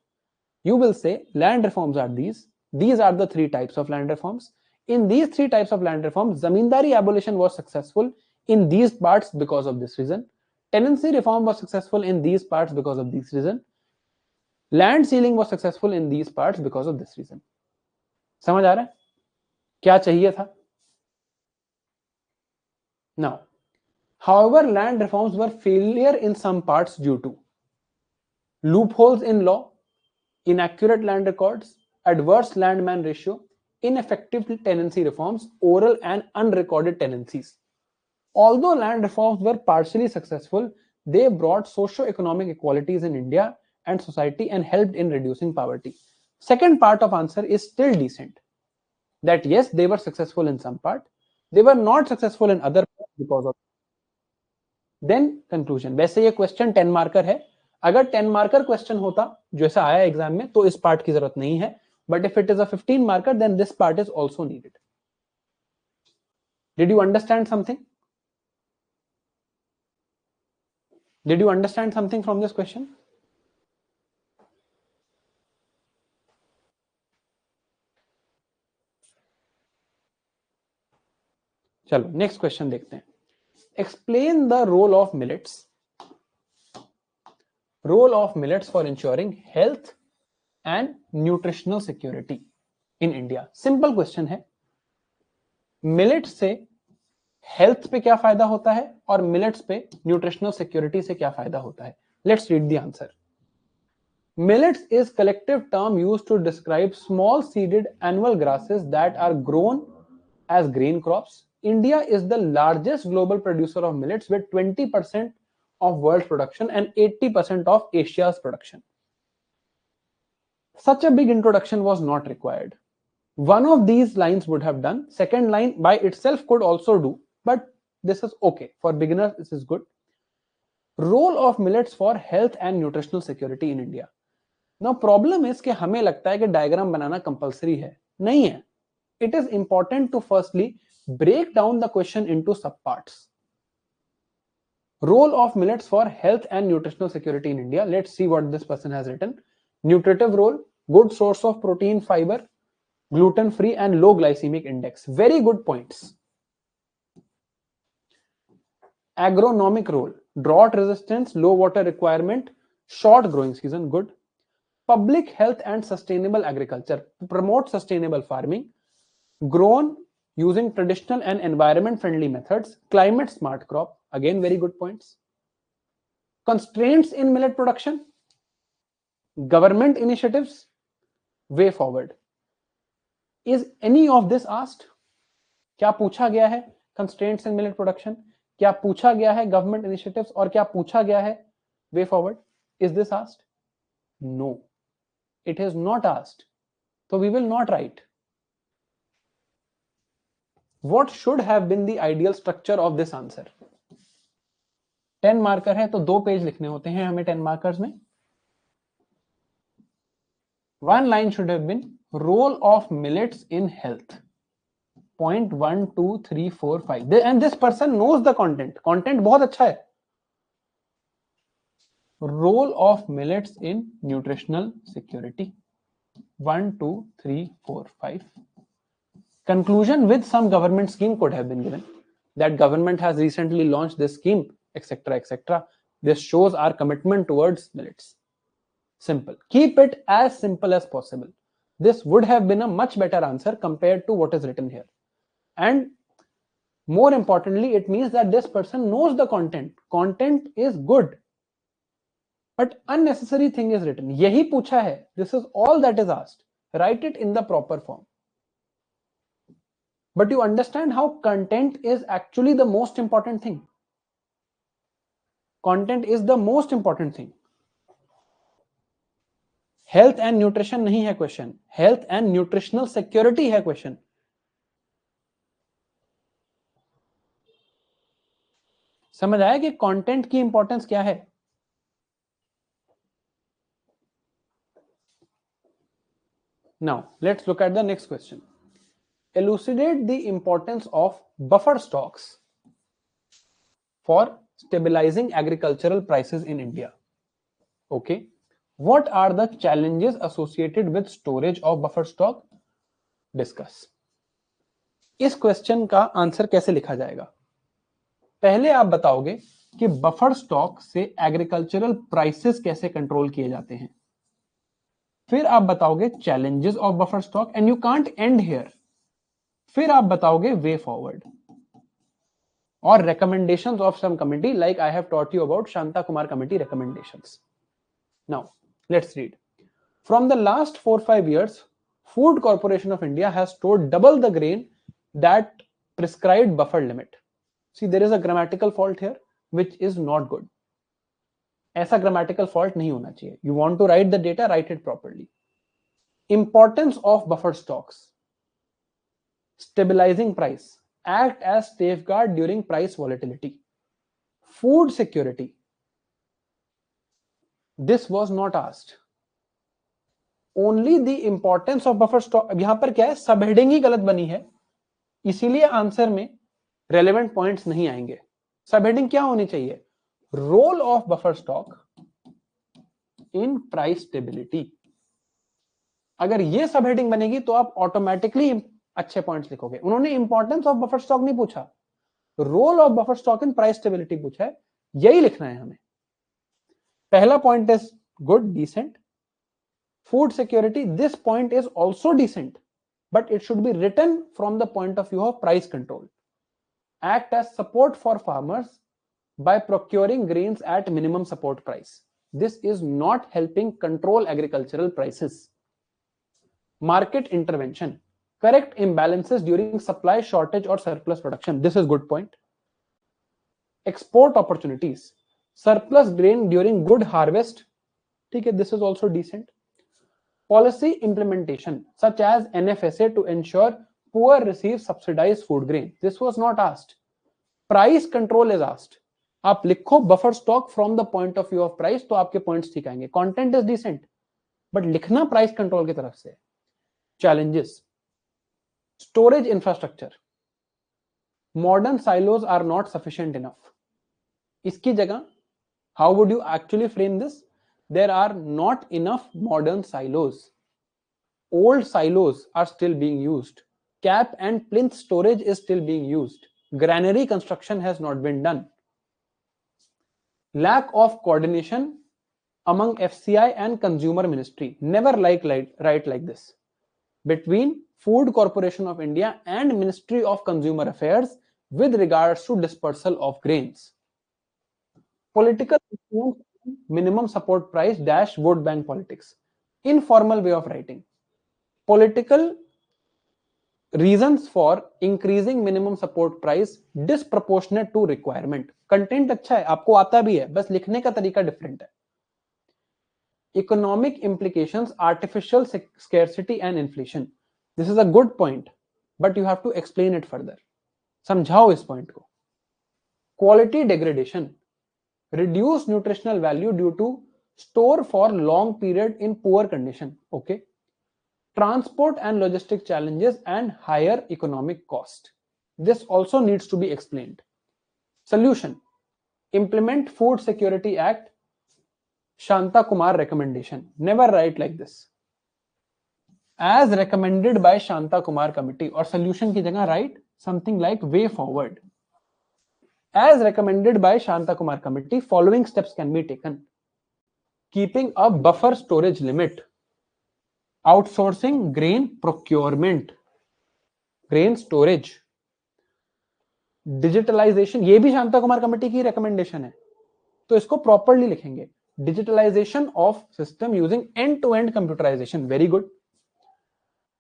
You will say land reforms are these. These are the 3 types of land reforms. In these 3 types of land reforms, zamindari abolition was successful in these parts because of this reason. Tenancy reform was successful in these parts because of this reason. Land sealing was successful in these parts because of this reason. समझ आ रहा है क्या चाहिए था. Now, however, land reforms were failure in some parts due to loopholes in law, inaccurate land records, adverse land-man ratio, ineffective tenancy reforms, oral and unrecorded tenancies. Although land reforms were partially successful, they brought socio-economic equalities in India and society and helped in reducing poverty. Second part of answer is still decent. That yes, they were successful in some part, they were not successful in other parts because of. Then conclusion. वैसे ये question 10 marker है. अगर 10 marker question होता जैसा आया exam में तो इस पार्ट की जरूरत नहीं है. But if it is a 15 marker, then this part is also needed. Did you understand something? Did you understand something from this question? चलो नेक्स्ट क्वेश्चन देखते हैं. Explain the role of millets. Role of millets for ensuring health and nutritional security in India. Simple question है. Millet से health पे क्या फायदा होता है और मिलेट्स पे न्यूट्रिशनल सिक्योरिटी से क्या फायदा होता है. Let's read the answer. Millets is collective term used to describe small seeded annual grasses that are grown as grain crops. India is the largest global producer of millets with 20% of world production and 80% of Asia's production. Such a big introduction was not required. One of these lines would have done. Second line by itself could also do, but this is okay. For beginners, this is good. Role of millets for health and nutritional security in India. Now problem is कि हमें लगता है कि diagram बनाना compulsory है. नहीं है. It is important to firstly break down the question into subparts. Role of millets for health and nutritional security in India. Let's see what this person has written. Nutritive role, good source of protein, fiber, gluten free and low glycemic index. Very good points. Agronomic role, drought resistance, low water requirement, short growing season, good. Public health and sustainable agriculture, promote sustainable farming, grown using traditional and environment friendly methods, climate smart crop, again very good points. Constraints in millet production, government initiatives, way forward. Is any of this asked? क्या पूछा गया है constraints in millet production? क्या पूछा गया है government initiatives? और क्या पूछा गया है way forward? Is this asked? No, it is not asked. So we will not write. What should have been the ideal structure of this answer? 10 marker है तो 2 पेज लिखने होते हैं हमें 10 मार्कर्स में. One line should have been role of millets in health. Point 1, 2, 3, 4, 5. And this person knows the content. Content बहुत अच्छा है. Role of millets in nutritional security. 1, 2, 3, 4, 5. Conclusion with some government scheme could have been given. That government has recently launched this scheme, etc., etc. This shows our commitment towards millets. Simple. Keep it as simple as possible. This would have been a much better answer compared to what is written here. And more importantly, it means that this person knows the content. Content is good. But unnecessary thing is written. Yahi pucha hai. This is all that is asked. Write it in the proper form. But you understand how content is actually the most important thing. Content is the most important thing. Health and nutrition नहीं है question. Health and nutritional security है question. समझ आया कि content की importance क्या है? Now let's look at the next question. Elucidate the importance of buffer stocks for stabilizing agricultural prices in India. Okay. What are the challenges associated with storage of buffer stock? Discuss. इस question का answer कैसे लिखा जाएगा? पहले आप बताओगे कि buffer stock से एग्रीकल्चरल प्राइसेस कैसे कंट्रोल किए जाते हैं. फिर आप बताओगे challenges of buffer stock and you can't and here. फिर आप बताओगे वे फॉरवर्ड और recommendations of some committee like I have taught you about Shanta Kumar committee recommendations. Now let's read. From the last 4-5 years, Food Corporation of India has stored double the grain that prescribed buffer limit. See, there is a grammatical fault here which is not good. ऐसा grammatical fault नहीं होना चाहिए. You want to write the data, write it properly. Importance of buffer stocks. Stabilizing price. Act as safeguard during price volatility. Food security. This was not asked. Only the importance of buffer stock. अब यहां पर क्या है, सब heading ही गलत बनी है, इसीलिए आंसर में रेलेवेंट पॉइंट्स नहीं आएंगे. सब हेडिंग क्या होनी चाहिए? Role of buffer stock in price stability. अगर ये सब हेडिंग बनेगी तो आप ऑटोमेटिकली अच्छे पॉइंट्स लिखोगे. उन्होंने इंपॉर्टेंस ऑफ बफर स्टॉक नहीं पूछा, role of buffer stock in price stability पूछा है. यही लिखना है हमें. पहला point is good, decent. Food security, this point is also decent, but it should be written from the point of view of price control. Act as support for farmers by procuring grains at minimum support price. This is not helping control agricultural prices. Market intervention. Correct imbalances during supply shortage or surplus production. This is good point. Export opportunities. Surplus grain during good harvest. Okay, this is also decent. Policy implementation such as NFSA to ensure poor receive subsidized food grain. This was not asked. Price control is asked. आप लिखो buffer stock from the point of view of price तो आपके points ठीक आएंगे. Content is decent, but लिखना price control की तरफ से. Challenges. Storage infrastructure. Modern silos are not sufficient enough. इसकी जगह how would you actually frame this? There are not enough modern silos. old silos are still being used. Cap and plinth storage is still being used. Granary construction has not been done. Lack of coordination among FCI and Consumer Ministry. Never write like this. Between Food Corporation of India and Ministry of Consumer Affairs with regards to dispersal of grains. Political minimum support price dash vote bank politics. Informal way of writing. Political reasons for increasing minimum support price disproportionate to requirement. Content अच्छा है, आपको आता भी है, बस लिखने का तरीका डिफरेंट है. Economic implications, artificial scarcity and inflation. This is a good point, but you have to explain it further. समझाओ इस पॉइंट को. Quality degradation, reduced nutritional value due to store for long period in poor condition. Okay. Transport and logistic challenges and higher economic cost. This also needs to be explained. Solution: implement Food Security Act, Shanta Kumar recommendation. Never write like this. As recommended by Shanta Kumar committee, or solution की जगह write something like way forward. As recommended by Shanta Kumar committee, following steps can be taken. Keeping a buffer storage limit. Outsourcing grain procurement, grain storage, digitalization. ये भी Shanta Kumar committee की recommendation है, तो इसको properly लिखेंगे. Digitalization of system using end-to-end computerization. Very good.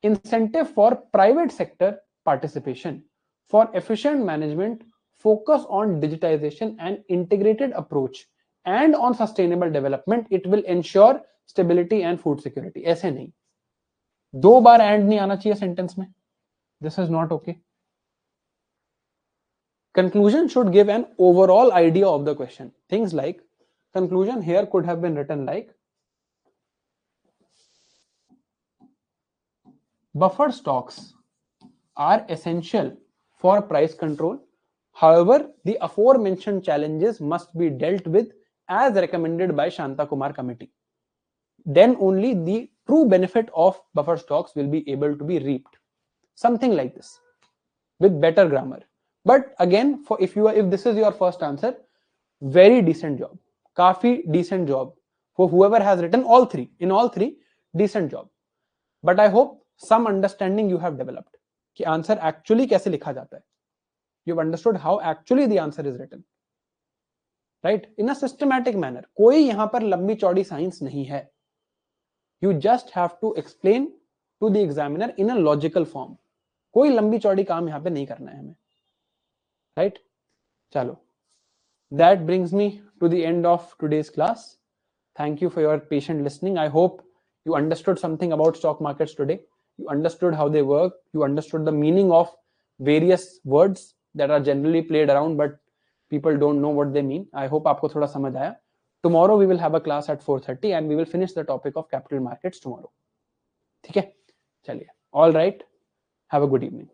Incentive for private sector participation for efficient management. Focus on digitization and integrated approach and on sustainable development. It will ensure stability and food security. ऐसे नहीं, दो बार and नहीं आना चाहिए sentence में. This is not okay. Conclusion should give an overall idea of the question. Things like conclusion here could have been written like buffer stocks are essential for price control. However, the aforementioned challenges must be dealt with as recommended by Shanta Kumar committee. Then only the true benefit of buffer stocks will be able to be reaped. Something like this with better grammar. But again, if this is your first answer, very decent job. Kafi decent job for whoever has written all three. In all three, decent job. But I hope some understanding you have developed कि answer actually कैसे लिखा जाता है. You've understood how actually the answer is written, right? In a systematic manner. कोई यहाँ पर लंबी चौड़ी साइंस नहीं है. You just have to explain to the examiner in a logical form. कोई लंबी चौड़ी काम यहाँ पे नहीं करना है हमें, right? चलो, that brings me to the end of today's class. Thank you for your patient listening. I hope you understood something about stock markets today. You understood how they work. You understood the meaning of various words that are generally played around, but people don't know what they mean. I hope आपको थोड़ा समझ आया. Tomorrow we will have a class at 4:30 and we will finish the topic of capital markets tomorrow. ठीक है, चलिए. All right. Have a good evening.